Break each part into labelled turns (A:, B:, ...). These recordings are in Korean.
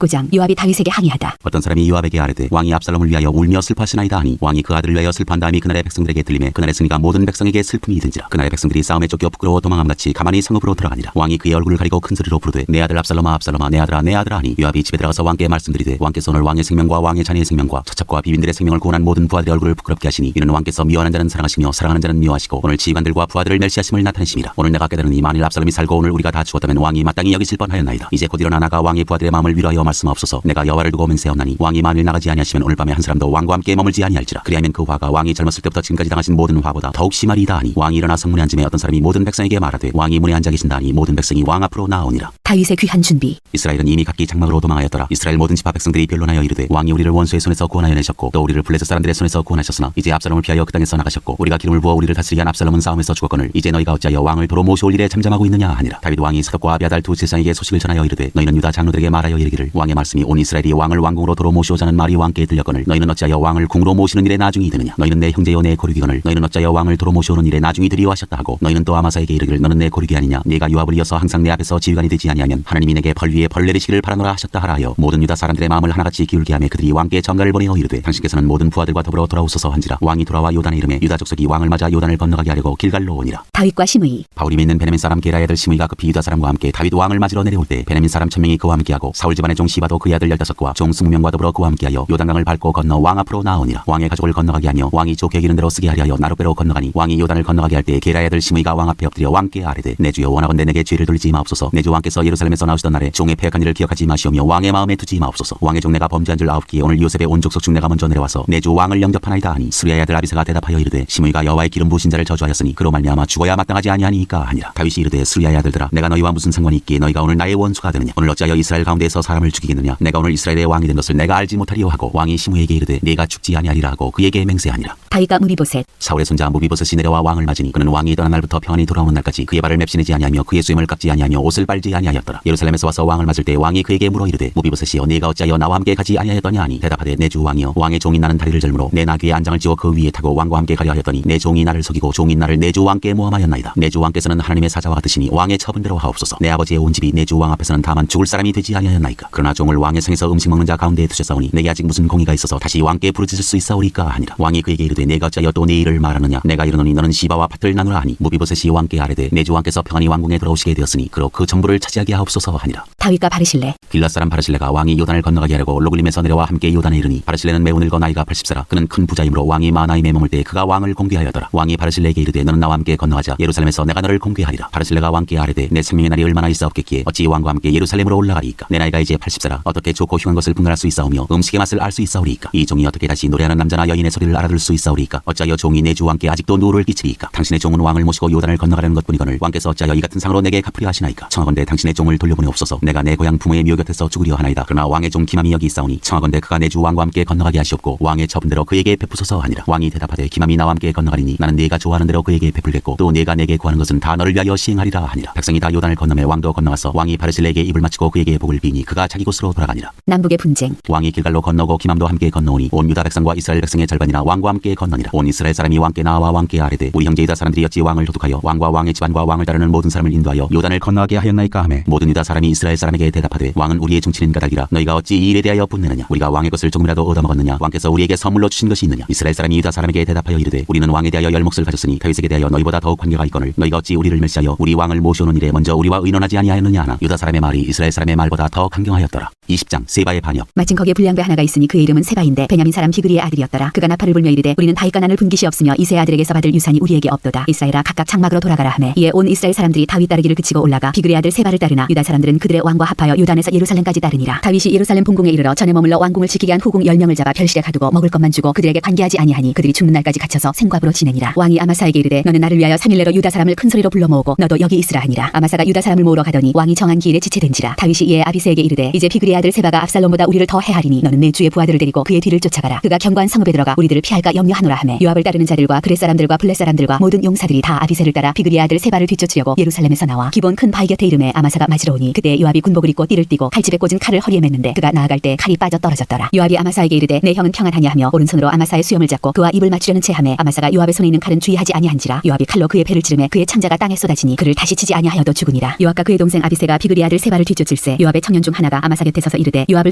A: 19장 요압이 다윗에게 항의하다.
B: 어떤 사람이 요압에게 아뢰되 왕이 압살롬을 위하여 울며 슬퍼하시나이다 하니 왕이 그 아들을 위하여 슬퍼한 다음이 그날의 백성들에게 들리매 그날의 승리가 모든 백성에게 슬픔이 이든지라. 그날의 백성들이 싸움에 쫓겨 부끄러워 도망함같이 가만히 성읍으로 들어가니라. 왕이 그의 얼굴을 가리고 큰 소리로 부르되 내 아들 압살롬아 압살롬아 내 아들아 내 아들아 하니 요압이 집에 들어가서 왕께 말씀드리되 왕께서 오늘 왕의 생명과 왕의 자녀의 생명과 처첩과 비빈들의 생명을 구원한 모든 부하들의 얼굴을 부끄럽게 하시니 이는 왕께서 미워하는 자는 사랑하시며 사랑하는 자는 미워하시고 오늘 지휘관들과 부하들을 멸시하심을 나타내심이라. 오늘 내가 깨달으니 만일 압살롬이 살고 오늘 우리가 다 죽었다면 왕이 마땅히 여기실 뻔하였나이다. 이제 곧 일어나 나가 왕의 부하들의 마음을 위로하여 말씀하옵소서. 내가 여호와를 두고 맹세하오나니 왕이 만일 나가지 아니하시면 오늘 밤에 한 사람도 왕과 함께 머물지 아니할지라. 그리하면 그 화가 왕이 젊었을 때부터 지금까지 당하신 모든 화보다 더욱 심하리이다 하니 왕이 일어나 성문에 앉음에 어떤 사람이 모든 백성에게 말하되 왕이 문에 앉아 계신다 하니 모든 백성이 왕 앞으로 나아오니라.
A: 다윗의 귀한 준비.
B: 이스라엘은 이미 각기 장막으로 도망하였더라. 이스라엘 모든 지파 백성들이 변론하여 이르되 왕이 우리를 원수의 손에서 구원하여 내셨고 또 우리를 블레셋 사람들의 손에서 구원하셨으나 이제 압살롬을 피하여 그 땅에서 나가셨고 우리가 기름을 부어 우리를 다스리게 한 압살롬은 싸움에서 죽었거늘 이제 너희가 어찌하여 왕을 도로 모셔올 일에 잠잠하고 있느냐 하니라. 다윗 왕이 사독과 아비아달 두 제사장에게 소식을 전하여 이르되 너희는 유다 장로들에게 말하여 이르기를 왕의 말씀이 온 이스라엘이 왕을 왕궁으로 도로 모시오자는 말이 왕께 들렸거늘 너희는 어찌하여 왕을 궁으로 모시는 일에 나중이 드느냐. 너희는 내 형제요 내 고륙이거늘 너희는 어찌하여 왕을 도로 모시오는 일에 나중이 드리워하셨다 하고 너희는 또 아마사에게 이르기를 너는 내 고륙이 아니냐. 네가 요압을 이어서 항상 내 앞에서 지휘관이 되지 아니하면 하나님이 내게 벌 위에 벌 내리시기를 바라노라 하셨다 하라 하여 모든 유다 사람들의 마음을 하나같이 기울게 하며 그들이 왕께 전가를 보내어 이르되 당신께서는 모든 부하들과 더불어 돌아오소서 한지라. 왕이 돌아와 요단에 이르매 유다 족속이 왕을 맞아 요단을 건너가게 하려고 길갈로 오니라.
A: 다윗과 시므이.
B: 바울이 믿는 베냐민 사람 게라의 아들 시므이가 급히 유다 사람과 함께 다윗 왕을 맞으러 내려올 때 베냐민 사람 1000명이 그와 함께하고 사울 집안의 종 시바도 그의 아들 15과 종 20명과 더불어 그와 함께하여 요단강을 밟고 건너 왕 앞으로 나아오니라. 왕의 가족을 건너가게 하며 왕이 좋게 여기는 대로 쓰게 하려 나룻배로 건너가니 왕이 요단을 건너가게 할 때 게라의 아들 시므이가 왕 앞에 엎드려 왕께 아뢰되 내 주여 원하건대 내게 죄를 돌리지 마옵소서. 내 주 왕께서 예루살렘에서 나오시던 날에 종의 패역한 일을 기억하지 마시오며 왕의 마음에 두지 마옵소서. 왕의 종 내가 범죄한 줄 아옵기에 오늘 요셉의 온 족속 중 내가 먼저 내려와서 내 주 왕을 영접하나이다 하니 스루야의 아들 아비새가 대답하여 이르되 시므이가 여호와의 기름 부으신 자를 저주하였으니 그로 말미암아 죽어야 마땅하지 아니하니까 하니라. 다윗이 이르되 스루야의 아들들아 내가 너희와 무슨 상관이 있기에 너희가 오늘 나의 원수가 되느냐. 오늘 어찌하여 이스라엘 가운데에서 사람을 죽이겠느냐. 내가 오늘 이스라엘의 왕이 된 것을 내가 알지 못하리요 하고 왕이 시므이에게 이르되 네가 죽지 아니하리라 하고 그에게 맹세하니라.
A: 다윗과 무비보셋.
B: 사울의 손자 무비보셋이 내려와 왕을 맞으니 그는 왕이 떠난 날부터 평안히 돌아오는 날까지 그의 발을 맵시내지 아니하며 그의 수염을 깎지 아니하며 옷을 빨지 아니하였더라. 예루살렘에서 와서 왕을 맞을 때 왕이 그에게 물어 이르되 무비보셋이여 네가 어찌하여 나와 함께 가지 아니하였더냐 하니 대답하되 내 주 왕이여 왕의 종인 나는 다리를 절므로 내 나귀에 안장을 지어 그 위에 타고 왕과 함께 가려 하였더니 내 종이 나를 속이고 종인 나를 내 주 왕께 모함하였나이다. 내 주 왕께서는 하나님의 사자와 같으시니 왕의 처분대로 하옵소서. 내 아버지의 온 집이 내 주 왕 앞에서는 다만 죽을 사람이 되지 아니하였나이까. 그러나 종을 왕의 성에서 음식 먹는 자 가운데에 두셨사오니 내게 아직 무슨 공의가 있어서 다시 왕께 부르짖을 수 있사오리까 하니라. 왕이 그에게 이르되 내가 어찌하여 또 내 일을 말하느냐. 내가 이르노니 너는 시바와 밭을 나누라 하니 무비보셋이 왕께 아뢰되 내 주 왕께서 평안히 왕궁에 들어오시게 되었으니 그로 그 전부를 차지하게 하옵소서 하니라.
A: 다윗과 바르실레.
B: 길랏 사람 바르실레가 왕이 요단을 건너가게 하려고 로글림에서 내려와 함께 요단에 이르니 바르실레는 매우 늙어 나이가 80세라. 그는 큰 부자이므로 왕이 마하나임에 머물 때 그가 왕을 공개하였더라. 왕이 바르실레에게 이르되 너는 나와 함께 건너가자. 예루살렘에서 내가 너를 공개하리라. 바르실레가 왕께 아뢰되 내 생명의 날이 얼마나 있사옵겠기에 어찌 왕과 함께 예루살렘으로 올라가리이까. 내 나이가 이제 80세라. 어떻게 좋고 흉한 것을 분간할 수 있사오며 음식의 맛을 알 수 있사오리이까. 이 종이 어떻게 다시 노래하는 남자나 여인의 소리를 알아들 수 있사오리이까. 어찌하여 종이 내 주 왕께 아직도 누를 끼치리이까. 당신의 종은 왕을 모시고 요단을 건너가려는 것뿐이거늘 왕께서 어찌하여 이 같은 상으로 내게 갚으려 하시나이까. 청하건대 당신의 종을 돌려보내옵소서. 내가 내 고향 부모의 묘 곁에서 죽으려 하나이다. 그러나 왕의 종 기맘이 여기 있사오니 청하건대 그가 내 주 왕과 함께 건너가게 하시옵고 왕의 처분대로 그에게 베푸소서 하니라. 왕이 대답하되 기맘이 나와 함께 건너가리니 나는 네가 좋아하는 대로 그에게 베풀겠고 또 네가 내게 구하는 것은 다 너를 위하여 시행하리라 하니라. 백성이 다 요단을 건너매 왕도 건너가서 왕이 바르실레에게 입을 맞추고 그에게 복을 비니 그가 자기 곳으로 돌아가니라.
A: 남북의 분쟁.
B: 왕이 길갈로 건너고 기맘도 함께 건너오니 온 유다 백성과 이스라엘 백성의 절반이나 왕과 함께 건너니라. 온 이스라엘 사람이 왕께 나와 왕께 아뢰되 우리 형제 유다 사람들이 어찌 왕을 도둑하여 왕과 왕의 집안과 왕을 따르는 모든 사람을 인도하여 요단을 건너가게 하였나이까 하매 모든 유다 사람이 이스라엘 사람에게 대답하되 왕은 우리의 중친인 까닭이라 너희가 어찌 이 일에 대하여 분내느냐. 우리가 왕의 것을 조금이라도 얻어먹었느냐. 왕께서 우리에게 선물로 주신 것이 있느냐. 이스라엘 사람이 유다 사람에게 대답하여 이르되 우리는 왕에 대하여 열 몫을 가졌으니 다윗에게 대하여 너희보다 더욱 관계가 있거늘 너희가 어찌 우리를 멸시하여 우리 왕을 모셔오는 일에 먼저 우리와 의논하지 아니하였느냐 하나. 유다 사람의 말이 이스라엘 사람의 말보다 더 강경하였더라. 20장 세바의 반역.
A: 마침 거기에 불량배 하나가 있으니 그의 이름은 세바인데 베냐민 사람 비그리의 아들이었더라. 그가 나팔을 불며 이르되 우리는 다윗과 나눌 분깃이 없으며 이세 아들에게서 받을 유산이 우리에게 없도다. 이스라엘아 각각 장막으로 돌아가라 하매 이에 온 이스라엘 사람들이 다윗 따르기를 그치고 올라가 비그리의 아들 세바를 따르나 유다 사람들은 그들의 왕과 합하여 요단에서 예루살렘까지 따르니라. 다윗이 예루살렘 본궁에 이르러 전에 머물러 왕궁을 지키게 한 후궁 10명을 잡아 별실에 가두고 먹을 것만 주고 그들에게 관계하지 아니하니 그들이 죽는 날까지 갇혀서 생과부로 지내니라. 왕이 아마사에게 이르되 너는 나를 위하여 3일 내로 유다 사람을 큰 소리로 불러 모으고 너도 여기 있으라 하니라. 아마사가 유다 사람을 모으러 가더니 왕이 정한 기일에 지체된지라. 다윗이 이에 아비새에게 이르되 이제 비그리의 아들 세바가 압살롬보다 우리를 더 해하리니 너는 내 주의 부하들을 데리고 그의 뒤를 쫓아가라. 그가 견고한 성읍에 들어가 우리들을 피할까 염려하노라 하매 요압을 따르는 자들과 그렛 사람들과 블렛 사람들과 모든 용사들이 다 아비새를 따라 비그리의 아들 세바를 뒤쫓으려고 예루살렘에서 나와 기본 큰 바위 곁에 이름에 아마사가 맞으러 오니 그때 요압이 군복을 입고 띠를 띠고 칼집에 꽂은 칼을 허리에 맸는데 그가 나아갈 때 칼이 빠져 떨어졌더라. 요압이 아마사에게 이르되 내 형은 평안하냐 하며 오른손으로 아마사의 수염을 잡고 그와 입을 맞추려는 채 하매 아마사가 요압의 손에 있는 칼은 주의하지 아니한지라. 요압이 칼로 그의 배를 찌르매 그의 창자가 땅에 쏟아지니 그를 다시 치지 아니하여도 죽으니라. 요압과 그의 동생 아비새가 비그리의 아들 세바를 뒤쫓을세 요압의 청년 중 하나가 아마사 곁에서 서서 이르되 요압을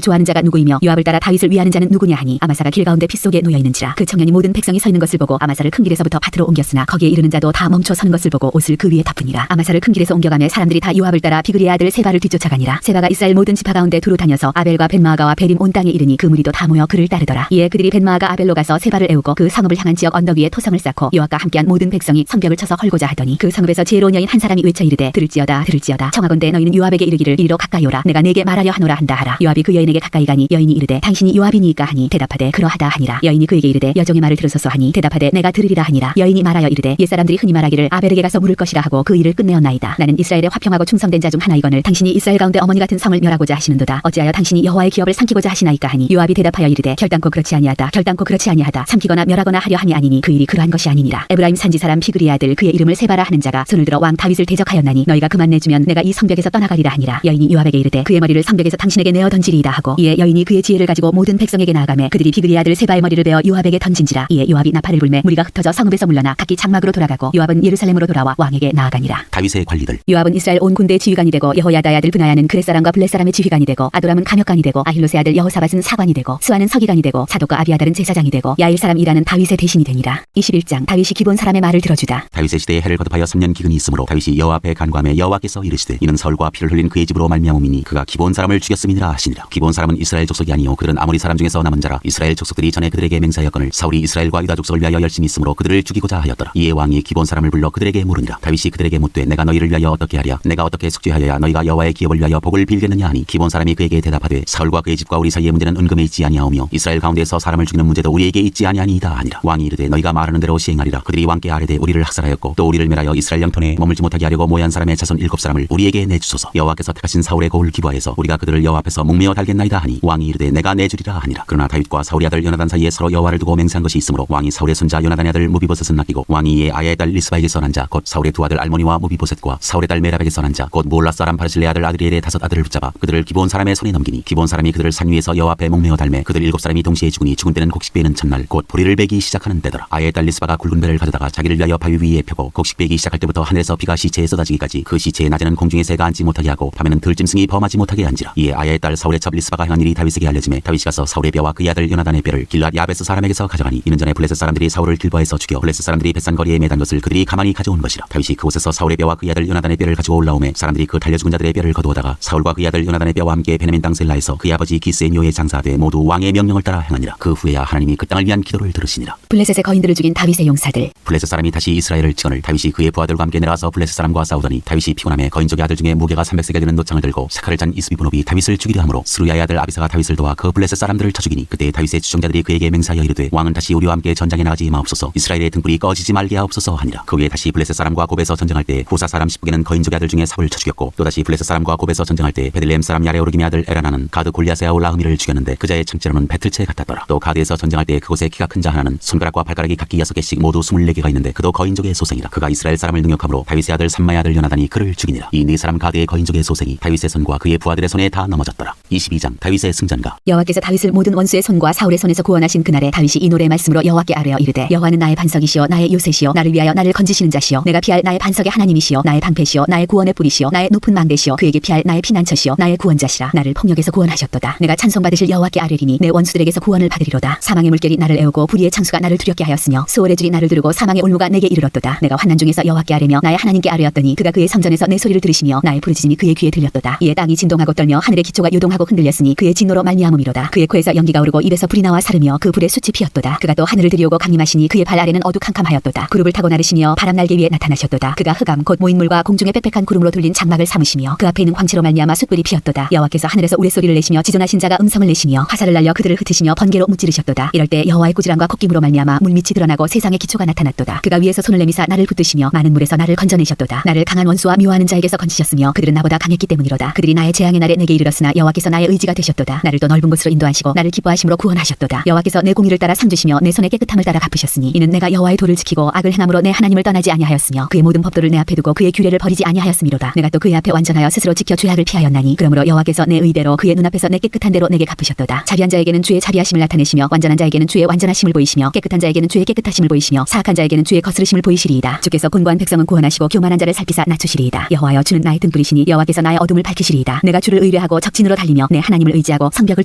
A: 좋아하는 자가 누구이며 요압을 따라 다윗을 위하는 자는 누구냐 하니 아마사가 길 가운데 피 속에 놓여 있는지라. 그 청년이 모든 백성이 서 있는 것을 보고 아마사를 큰 길에서부터 밭으로 옮겼으나 거기에 이르는 자도 다 멈춰 서는 것을 보고 옷을 그 위에 덮으니라. 아마사를 큰 길에서 옮겨가매 사람들이 다 요압을 따라 비그리의 아들 세바를 뒤쫓아가니라. 세바가 이스라엘 모든 지파 가운데 두루 다녀서 아벨과 벳마아가와 베림 온 땅에 이르니 그 무리도 다 모여 그를 따르더라. 이에 그들이 벳마아가 아벨로 가서 세바를 애우고 그 성읍을 향한 지역 언덕 위에 토성을 쌓고 요압과 함께한 모든 백성이 성벽을 쳐서 헐고자 하더니 그 성읍에서 지혜로운 여인 한 사람이 외쳐 이르되 들을지어다 청하건대 너희는 요압에게 이르기를 이리로 가까이 오라. 내가 네게 말하려 하노라 한다 하라. 요압이 그 여인에게 가까이 가니 여인이 이르되 당신이 요압이니까 하니 대답하되 그러하다 하니라. 여인이 그에게 이르되 여종의 말을 들으소서 하니 대답하되 내가 들으리라 하니라. 여인이 말하여 이르되 옛사람들이 흔히 말하기를 아벨에게 가서 물을 것이라 하고 그 일을 끝내었나이다. 나는 이스라엘의 화평하고 충성된 자 중 하나이거늘 당신이 이스라엘 가운데 어머니 같은 성을 멸하고자 하시는도다. 어찌하여 당신이 여호와의 기업을 삼키고자 하시나이까 하니 요압이 대답하여 이르되 결단코 그렇지 아니하다. 삼키거나 멸하거나 하려 함이 아니니 그 일이 그러한 것이 아니니라. 에브라임 산지 사람 비그리의 아들 그의 이름을 세바라 하는 자가 손을 들어 왕 다윗을 대적하였나니 너희가 그만 내주면 내가 이 성벽에서 떠나가리라 하니라. 여인이 요압에게 이르되 그의 머리를 성벽에서 당신에게 내어 던지리이다 하고 이에 여인이 그의 지혜를 가지고 모든 백성에게 나아가매 그들이 비그리의 아들 세바의 머리를 베어 요압에게 던진지라. 이에 요압이 나팔을 불매 무리가 흩어져 성읍에서 물러나 각기 장막으로 돌아가고 요압은 예루살렘으로 돌아와 왕에게 나아가니라.
B: 다윗의 관리들.
A: 요압은 이스라엘 온 군대의 지휘관이 되고 여호야다의 아들 브나야는 그렛 사람과 블렛 사람의 지휘관이 되고 아도람은 감역관이 되고 아힐롯의 아들 여호사밧은 사관이 되고 스와는 서기관이 되고 사독과 아비아달은 제사장이 되고 야일 사람 이라는 다윗의 대신이 되니라. 21장 다윗이 기본 사람의 말을 들어주다.
B: 다윗의 시대에 해를 거듭하여 3년 기근이 있으므로 다윗이 여호와 앞에 간구하며 여호와께서 이르시되 이는 사울과 피를 흘린 그의 집으로 말미암음이니 그가 기본 사람을 죽였음이니라 하시니라. 기본 사람은 이스라엘 족속이 아니요 그들은 아모리 사람 중에서 남은 자라. 이스라엘 족속들이 전에 그들에게 맹세하였거늘 사울이 이스라엘과 유다 족속을 위하여 열심히 있으므로 그들을 죽이고자 하였더라. 이에 왕이 기본 사람을 불러 그들에게 물으니라. 다윗이 그들에게 묻되 내가 너희를 위하여 어떻게 하랴? 내가 어떻게 숙제하여야 너희가 여호와의 기업을 위하여 복을 빌겠느냐 하니 기본 사람이 그에게 대답하되 사울과 그의 집과 우리 사이의 문제는 은금에 있지 아니하오며 이스라엘 가운데서 사람을 죽이는 문제도 우리에게 있지 아니하니이다 하니라. 왕이 이르되 너희가 말하는 대로 시행하리라. 그들이 왕께 아뢰되 우리를 학살하였고 또 우리를 멸하여 이스라엘 영토에 머물지 못하게 하려고 모한 사람의 자손 7사람을 우리에게 내주소서. 여호와께서 택하신 사울의 고을 기부하여서 우리가 그들을 여호와 앞에서 목매어 달겠나이다 하니 왕이 이르되 내가 내주리라 하니라. 그러나 다윗과 사울의 아들 요나단 사이에 서로 여호와를 두고 맹세한 것이 있으므로 왕이 사울의 손자 요나단의 아들 무비보셋은 낚이고 왕이 이에 아야의 딸 리스바에게서 난 자 곧 사울의 두 아들 알모니와 무비보셋과 사울의 딸 메랍에게서 난 자 곧 무올라 사람 바르실레 아들 아드리엘의 5 아들을 붙잡아 그들을 기본 사람의 손에 넘기니 기본 사람이 그들을 산 위에서 여호와 앞에 목매어 달매 그들 7사람이 동시에 죽으니 죽은 때는 곡식 베는 첫날 곧 보리를 베기 시작하는 때더라. 아야의 딸 리스바가 굵은 배를 가져다가 자기를 위하여 바위 위에 펴고 곡식 베기 시작할 때부터 하늘에서 비가 시체에 쏟아지기까지 그 시체에 낮에는 공중에 새가 앉지 못하게 하고 밤에는 들짐승이 범하지 못하게 한지라. 이에 아야의 딸 사울의 첩 리스바가 행한 일이 다윗에게 알려지매 다윗이 가서 사울의 뼈와 그의 아들 요나단의 뼈를 길랏 야베스 사람에게서 가져가니 이는 전에 블레셋 사람들이 사울을 길바에서 죽여 블레셋 사람들이 벳산 거리에 매단 것을 그들이 가만히 가져온 것이라. 다윗이 그곳에서 사울의 뼈와 그의 아들 요나단의 뼈를 가지고 올라오매 사람들이 그 달려 죽은 자들의 뼈를 거두어다가 사울과 그의 아들 요나단의 뼈와 함께 베냐민 땅 셀라에서 그의 아버지 기스의 묘에 장사하되 모두 왕의 명령을 따라 행하니라. 그 후에야 하나님이 그 땅을 위한 기도를 들으시니라.
A: 블레셋의 거인들을 죽인 다윗의 용사들.
B: 블레셋 사람이 다시 이스라엘을 치거늘 다윗이 그의 부하들과 함께 내려가서 블레셋 사람과 싸우더니 다윗이 피곤함에 거인족의 아들 중에 무게가 300세겔 되는 노창을 들고 사칼을 잔 이스비브노비 다윗을 죽이려 하므로 스루야의 아들 아비사가 다윗을 도와 그 블레셋 사람들을 쳐 죽이니 그때 다윗의 추종자들이 그에게 맹세하여 이르되 왕은 다시 우리와 함께 전장에 나가지 마옵소서. 이스라엘의 등불이 꺼지지 말게 하옵소서 하니라. 그 후에 다시 블레셋 사람과 곱에서 전쟁할 때 후사 사람 10부계는 거인족의 아들 중에 사울을 쳐 죽였고 또 다시 블레셋 사람과 곱에서 전쟁할 때 베들레헴 사람 야레오르김의 아들 에라나는 가드 골리앗의 아울 라흐미를 죽였는데 그자의 창체로는 배틀채 같았더라. 또 가드에서 전쟁할 때 그곳에 키가 큰 자 하나는 손가락과 발가락이 각기 6개씩 모두 24개가 있는데 그도 거인족의 소생이라. 그가 이스라엘 사람을 능욕함으로 다윗의 아들 삼마의 아들 요나단이 그를 죽이니라. 이 네 사람 가드의 거인족의 소생이 다윗의 손과 그의 부하들의 손에 다 넘어졌더라. 22장 다윗의 승전가.
A: 여호와께서 다윗을 모든 원수의 손과 사울의 손에서 구원하신 그날에 다윗이 이 노래의 말씀으로 여호와께 아뢰어 이르되 여호와는 나의 반석이시요 나의 요새시요 나를 위하여 나를 건지시는 자시요 내가 피할 나의 반석의 하나님이시요 나의 방패시요 나의 구원의 뿌리시요 나의 높은 망대시요 그에게 피할 나의 피난처시요 나의 구원자시라. 나를 폭력에서 구원하셨도다. 내가 찬송받으실 여호와께 아뢰리니 내 원수들에게서 구원을 받으리로다. 사망의 물결이 나를 애우고 불의의 창수가 나를 두렵게 하였으며 수월의 줄이 나를 두르고 사망의 올무가 내게 이르렀도다. 내가 환난 중에서 여호와께 아뢰며 나의 하나님께 아뢰었더니 그가 그의 성전에서 내 소리를 들으시며 나의 부르짖음이 그의 귀에 들렸도다. 이에 땅이 진동하고 떨며 하늘의 기초가 요동하고 흔들렸으니 그의 진노로 말미암음이로다. 그의 코에서 연기가 오르고 입에서 불이 나와 사르며 그 불에 숯이 피었도다. 그가 또 하늘을 들이오고 강림하시니 그의 발 아래는 어두캄캄하였도다. 구름을 타고 나르시며 바람 날개 위에 나타나셨도다. 그가 흑암 곧 모인물과 공중의 빽빽한 구름으로 둘린 장막을 삼으시며 그 앞에 있는 광채로 말미암아 숯불이 피었도다. 여호와께서 하늘에서 우레소리를 내시며 지존하신 자가 음성을 내시며 화살을 날려 그들을 흩으시며 번개로 무찌르셨도다. 이럴 때 여호와의 꾸지람과 콧김으로 말미암아 물밑이 드러나고 세상의 기초가 나타났도다. 그가 위에서 손을 내미사 나를 붙드시며 많은 물에서 나를 건져내셨도다. 나를 강한 원수와 미워하는 자에게서 건지셨으며 그들은 나보다 강했기 때문이로다. 그들이 나의 재앙의 날에 내게 이르렀으나 여호와께서 나의 의지가 되셨도다. 나를 또 넓은 곳으로 인도하시고 나를 기뻐하심으로 구원하셨도다. 여호와께서 내 공의를 따라 상 주시며 내 손의 깨끗함을 따라 갚으셨으니 이는 내가 여호와의 도를 지키고 악을 행함으로 내 하나님을 떠나지 아니하였으며 그의 모든 법도를 내 앞에 두고 그의 규례를 버리지 아니하였음이로다. 내가 또 그의 앞에 완전하여 스스로 지켜 죄악을 피하였나니 그러므로 여호와께서 내 의대로 그의 눈앞에서 내 깨끗한 대로 내게 갚으셨도다. 자비한 자에게는 주의 자비하심을 나타내시며 완전한 자에게는 주의 완전하심을 보이시며 깨끗한 자에게는 주의 깨끗하심을 보이시며 사악한 자에게는 주의 거스르심을 보이시리이다. 주께서 곤고한 백성은 구원하시고 교만한 자를 살피사 낮추시리이다. 여호와여 주는 나의 등불이시니 여호와께서 나의 어둠을 밝히시리이다. 내가 주를 의뢰하고 적진 전진으로 달리며 내 하나님을 의지하고 성벽을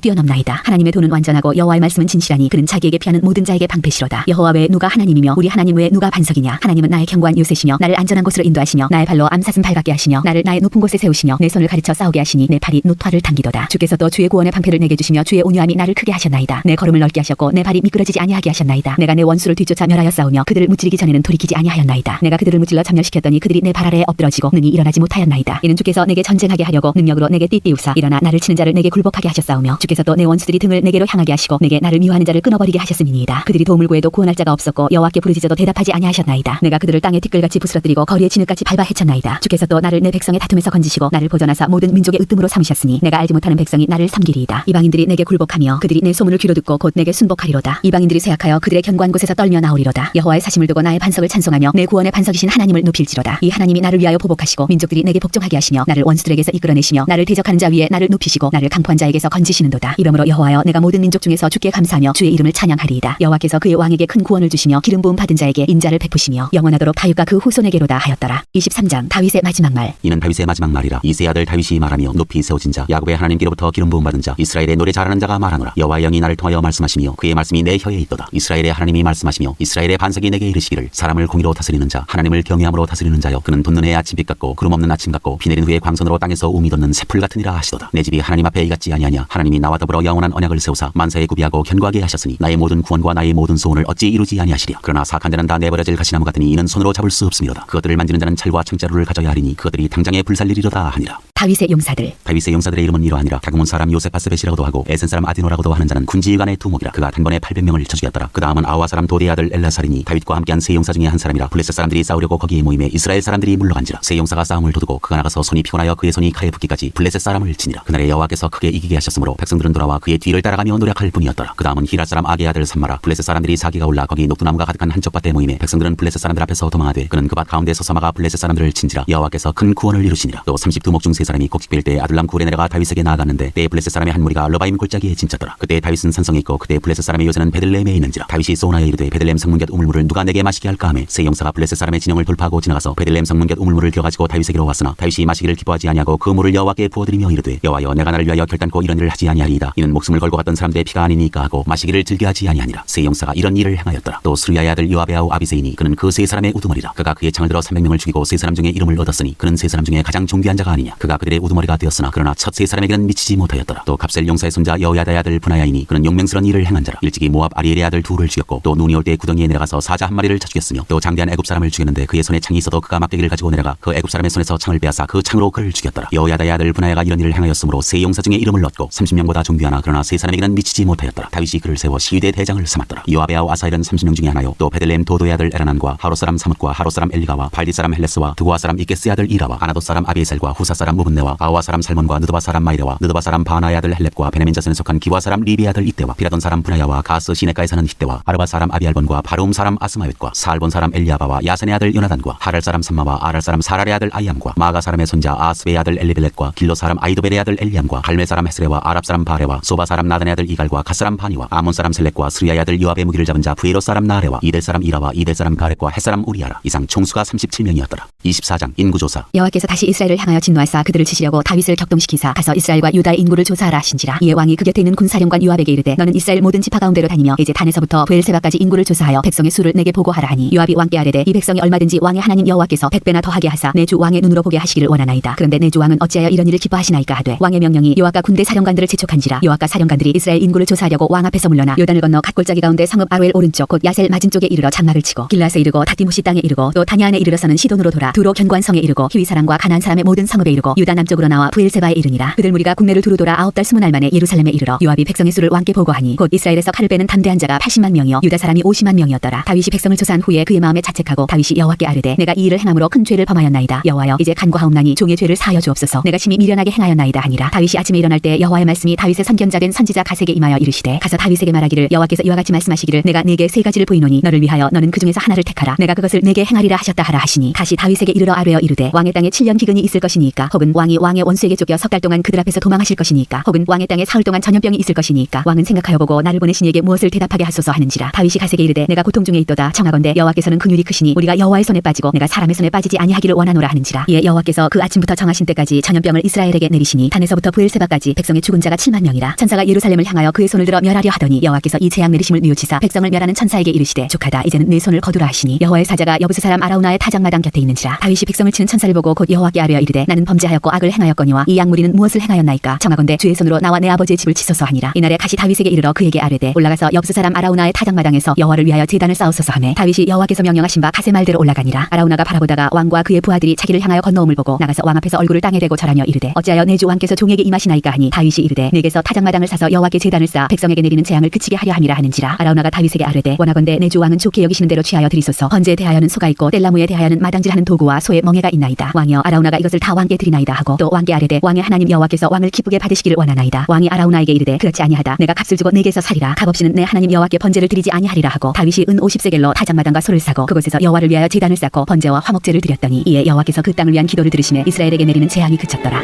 A: 뛰어넘나이다. 하나님의 도는 완전하고 여호와의 말씀은 진실하니 그는 자기에게 피하는 모든 자에게 방패시로다. 여호와 외에 누가 하나님이며 우리 하나님 외에 누가 반석이냐. 하나님은 나의 견고한 요새시며 나를 안전한 곳으로 인도하시며 나의 발로 암사슴 밟게 하시며 나를 나의 높은 곳에 세우시며 내 손을 가르쳐 싸우게 하시니 내 팔이 노화를 당기도다. 주께서 또 주의 구원의 방패를 내게 주시며 주의 온유함이 나를 크게 하셨나이다. 내 걸음을 넓게 하셨고 내 발이 미끄러지지 아니하게 하셨나이다. 내가 내 원수를 뒤쫓아 멸하여 싸우며 그들을 무찌르기 전에는 돌이키지 아니하였나이다. 내가 그들을 무찔러 점멸시켰더니 그들이 내 발 아래에 엎드러지고 능히 일어나지 못하였나이다. 이는 주께서 내게 전쟁하게 하려고 능력으로 내게 띠띠우사 일어나 나를 치는 자를 내게 굴복하게 하셨사오며 주께서 또 내 원수들이 등을 내게로 향하게 하시고 내게 나를 미워하는 자를 끊어버리게 하셨음이니이다. 그들이 도움을 구해도 구원할 자가 없었고 여호와께 부르짖어도 대답하지 아니하셨나이다. 내가 그들을 땅에 티끌같이 부스러뜨리고 거리에 진흙같이 밟아 헤쳤나이다. 주께서 또 나를 내 백성의 다툼에서 건지시고 나를 보존하사 모든 민족의 으뜸으로 삼으셨으니 내가 알지 못하는 백성이 나를 섬기리이다. 이방인들이 내게 굴복하며 그들이 내 소문을 귀로 듣고 곧 내게 순복하리로다. 이방인들이 쇠약하여 그들의 견고한 곳에서 떨며 나오리로다. 여호와의 사심을 두고 나의 반석을 찬송하며 내 구원의 반석이신 하나님을 높일지로다. 이 하나님이 나를 위하여 보복하시고 민족들이 내게 복종하게 하시며 나를 원수들에게서 이끌어내시며 나를 대적하는 자 위에 나를 높이시고 나를 강포한 자에게서 건지시는도다. 이러므로 여호와여 내가 모든 민족 중에서 주께 감사하며 주의 이름을 찬양하리이다. 여호와께서 그의 왕에게 큰 구원을 주시며 기름 부음 받은 자에게 인자를 베푸시며 영원하도록 다윗과 그 후손에게로다 하였더라. 23장 다윗의 마지막 말.
B: 이는 다윗의 마지막 말이라. 이새의 아들 다윗이 말하며 높이 세워진 자 야곱의 하나님께로부터 기름 부음 받은 자 이스라엘의 노래 잘하는 자가 말하노라. 여호와의 영이 나를 통하여 말씀하시며 그의 말씀이 내 혀에 있도다. 이스라엘의 하나님이 말씀하시며 이스라엘의 반석이 내게 이르시기를 사람을 공의로 다스리는 자 하나님을 경외함으로 다스리는 자여 그는 돋는 해의 아침빛 같고 구름 없는 아침 같고 비 내린 후에 광선으로 땅에서 우미 돋는 새풀 같으니라 하시도다. 내 집이 하나님 앞에 이같지 아니하냐. 하나님이 나와 더불어 영원한 언약을 세우사 만사에 구비하고 견고하게 하셨으니 나의 모든 구원과 나의 모든 소원을 어찌 이루지 아니하시랴. 그러나 사악한 자는 다 내버려질 가시나무 같으니 이는 손으로 잡을 수 없음이로다. 그것들을 만지는 자는 찰과 청자루를 가져야 하리니 그것들이 당장에 불살리리로다 하니라.
A: 다윗의 용사들.
B: 다윗의 용사들의 이름은 이러하니라. 다그몬 사람 요세파스벳이라고도 하고 에센 사람 아디노라고도 하는 자는 군지휘관의 두목이라. 그가 단번에 800명을 쳐 죽였더라. 그 다음은 아와 사람 도대의 아들 엘라살이니 다윗과 함께한 세 용사 중에 한 사람이라. 블레셋 사람들이 싸우려고 거기에 모임에 이스라엘 사람들이 물러간지라. 세 용사가 싸움을 도두고 그가 나가서 손이 피곤하여 그의 손이 칼에 붙기까지 블레셋 사람을 치니라. 그날에 여호와께서 크게 이기게 하셨으므로 백성들은 돌아와 그의 뒤를 따라가며 노력할 뿐이었더라. 그 다음은 히라 사람 아게의 아들 삼마라. 블레셋 사람들이 사기가 올라 거기 녹두나무가 가득한 한쪽 밭에 모임에 백성들은 블레셋 사람들 앞에서 도망하되 그는 그 밭 가운데 서서 막아 블레셋 사람들을 친지라. 여호와께서 큰 구원을 이루시니라. 또 32목 중 세 사람이 곡식빌 때 아둘람 굴에 내려가 다윗에게 나아갔는데 때에 블레셋 사람의 한 무리가 러바임 골짜기에 진쳤더라. 그때 다윗은 산성에 있고 그때 블레셋 사람의 요새는 베들레헴에 있는지라. 다윗이 소나에 이르되 베들레헴 성문 곁 우물물을 누가 내게 마시게 할까 하매 세 용사가 블레셋 사람의 진영을 돌파하고 지나가서 베들레헴 성문 곁 우물물을 겨가지고 다윗에게로 왔으나 다윗이 마시기를 기뻐하지 아니하고 그 물을 여호와께 부어드리며 이르되 여호와여 내가 나를 위하여 결단코 이런 일을 하지 아니하리이다. 이는 목숨을 걸고 갔던 사람들의 피가 아니니까 하고 마시기를 즐겨하지 아니하니라. 세 용사가 이런 일을 행하였더라. 또 스루야의 아들 요압의 아우 아비세이니 그는 그 세 사람의 우두머리라. 그가 그의 창을 들어 300명을 죽이고 세 사람 중에 이름을 얻었으니 그는 세 사람 중에 가장 존귀한 자가 아니냐. 그가 그들의 우두머리가 되었으나 그러나 첫 세 사람에게는 미치지 못하였더라. 또 갑셀 용사의 손자 여호야다의 아들 분하야이니 그는 용맹스러운 일을 행한 자라. 일찍이 모압 아리엘의 아들 둘을 죽였고 또 눈이 올 때 구덩이에 내려가서 사자 한 마리를 쳐 죽였으며 또 장대한 애굽 사람을 죽였는데 그의 손에 창이 있어도 그가 막대기를 가지고 내려가 그 애굽 사람의 손에서 창을 빼앗아 그 창으로 그를 죽였더라. 여호야다의 아들 분하야가 이런 일을 행하였으므로 세 용사 중에 이름을 얻고 30명보다 존귀하나 그러나 세 사람에게는 미치지 못하였더라. 다윗이 그를 세워 시위대 대장을 삼았더라. 요압의 아우 아사엘은 30명 중에 하나요. 또 베들레헴 도도의 아들 에라난과 하롯 사람 사뭇과 하롯 사람 엘리가와 발디 사람 헬레스와 드고아 사람 이게스의 아들 이라와 아나돗 사람 아비에셀과 후사 사람 무분네와 아와 사람 살몬과 느드바 사람 마이레와 느드바 사람 바나의 아들 헬렙과 베냐민 자손에 속한 기와 사람 리비의 아들 이때와 비라돈 사람 분하야와 가스 시내가에 사는 히때와 아르바 사람 아비알본과 바르움 사람 아스마웻과 사알본 사람 엘리아바와 야산의 아들 요나단과 하랄 사람 삼마와 아랄 사람 사랄의 아들 아이암과 마가 사람의 손자 아스베의 아들 엘리벨렛과 길로 사람 아이도벨의 아들 엘리암과 갈멜 사람 헤스레와 아랍 사람 바레와 소바 사람 나단의 아들 이갈과 갓 사람 바니와 아몬 사람 셀렉과 스리야의 아들 요압의 무기를 잡은 자 브에로 사람 나레와 이델 사람 이라와 이델 사람 가렉과 헷 사람 우리아라. 이상 총수가 37명이었더라. 24장 인구조사.
A: 여호와께서 다시 이스라엘을 향하여 진노하사 그들을 치시려고 다윗을 격동시키사 가서 이스라엘과 유다의 인구를 조사하라 하신지라. 이에 왕이 그 곁에 있는 군사령관 요압에게 이르되 너는 이스라엘 모든 지파 가운데로 다니며 이제 단에서부터 브엘세바까지 인구를 조사하여 백성의 수를 내게 보고하라 하니 요압이 왕께 아뢰되 이 백성이 얼마든지 왕의 하나님 여호와께서 100배나 더하게 하사 내 주 왕의 눈으로 보게 하시기를 원하나이다. 그런데 내 주 왕은 어찌하여 이런 일을 기뻐하시나이까 하되 왕의 명령이 여호와가 군대 사령관들을 재촉한지라. 여호와가 사령관들이 이스라엘 인구를 조사하려고 왕 앞에서 물러나 요단을 건너 갓골짜기 가운데 성읍 아로엘 오른쪽 곧 야셀 맞은 쪽에 이르러 장막을 치고 길라스에 이르고 다티무시 땅에 이르고 또 다니안에 이르러서는 시돈으로 돌아 두로 견고한 성에 이르고 히위 사람과 가나안 사람의 모든 성읍에 이르고 유다 남쪽으로 나와 브엘세바에 이르니라. 그들 무리가 국내를 두루 돌아 9달 20날 만에 예루살렘에 이르러 요압이 백성의 수를 왕께 보고하니 곧 이스라엘에서 칼을 빼는 담대한 자가 80만 명이요 유다 사람이 50만 명이었더라. 다윗이 백성을 조사한 후에 그의 마음에 자책하고 다윗이 여호와께 아뢰되 내가 이 일을 행함으로 큰 죄를 범하였나이다. 여호와여 이제 간구하옵나니 종의 죄를 사하여 주옵소서. 내가 심히 미련하게 행하였나이다 하니라. 다윗이 아침에 일어날 때 여호와의 말씀이 다윗의 선견자 된 선지자 가세게 임하여 이르시되 가서 다윗에게 말하기를 여호와께서 이와 같이 말씀하시기를 내가 네게 세 가지를 보이노니 너를 위하여 너는 그 중에서 하나를 택하라. 내가 그것을 네게 행하리라 하셨다 하라 하시니 다시 다윗에게 이르러 아뢰어 이르되 왕의 땅에 7년 기근이 있을 것이니까 혹은 혹은 왕이 왕의 원수에게 쫓겨 석 달 동안 그들 앞에서 도망하실 것이니까 혹은 왕의 땅에 사흘 동안 전염병이 있을 것이니까 왕은 생각하여 보고 나를 보내신 이에게 무엇을 대답하게 하소서 하는지라. 다윗이 가세게 이르되 내가 고통 중에 있도다. 청하건대 여호와께서는 긍휼이 크시니 우리가 여호와의 손에 빠지고 내가 사람의 손에 빠지지 아니하기를 원하노라 하는지라. 이에 여호와께서 그 아침부터 정하신 때까지 전염병을 이스라엘에게 내리시니 단에서부터 부엘세바까지 백성의 죽은 자가 7만 명이라. 천사가 예루살렘을 향하여 그의 손을 들어 멸하려 하더니 여호와께서 이 재앙 내리심을 뉘우치사 백성을 멸하는 천사에게 이르시되 족하다. 이제는 내 손을 거두라 하시니 여호와의 사자가 여부스 사람 아라우나의 타작마당 곁에 있는지라. 다윗이 백성을 치는 천사를 보고 곧 여호와께 아뢰어 이르되 나는 범죄하였고 악을 행하였거니와 이 약무리는 무엇을 행하였나이까. 청하건대 주의 손으로 나와 내 아버지의 집을 치소서 하니라. 이날에 가시 다윗에게 이르러 그에게 아뢰되 올라가서 여부스 사람 아라우나의 타작마당에서 여호와를 위하여 제단을 쌓으소서 하매 다윗이 여호와께서 명령하신 바 가세 말대로 올라가니라. 아라우나가 바라보다가 왕과 그의 부하들이 자기를 향하여 건너옴을 보고 나가서 왕 앞에서 얼굴을 땅에 대고 절하며 이르되 어찌하여 내 주 왕께서 종에게 임하시나이까 하니 다윗이 이르되 내게서 타작마당을 사서 여호와께 제단을 쌓아 백성에게 내리는 재앙을 그치게 하려 함이라 하는지라. 아라우나가 다윗에게 아뢰되 원하건대 내 주 왕은 좋게 여기시는 대로 취하여 드리소서. 번제에 대하여는 소가 있고 뗄나무에 대하여는 마당질하는 도구와 소의 멍에가 있나이다. 왕이여 아라우나가 이것을 다 왕께 드리나이다 하고 또 왕께 아뢰되 왕의 하나님 여호와께서 왕을 기쁘게 받으시기를 원하나이다. 왕이 아라우나에게 이르되 그렇지 아니하다. 내가 값을 주고 내게서 살이라. 값 없이는 내 하나님 여호와께 번제를 드리지 아니하리라 하고 다윗이 은 50세겔로 타작마당과 소를 사고 그곳에서 여호와를 위하여 제단을 쌓고 번제와 화목제를 드렸더니 이에 여호와께서 그 땅을 위한 기도를 들으시매 이스라엘에게 내리는 재앙이 그쳤더라.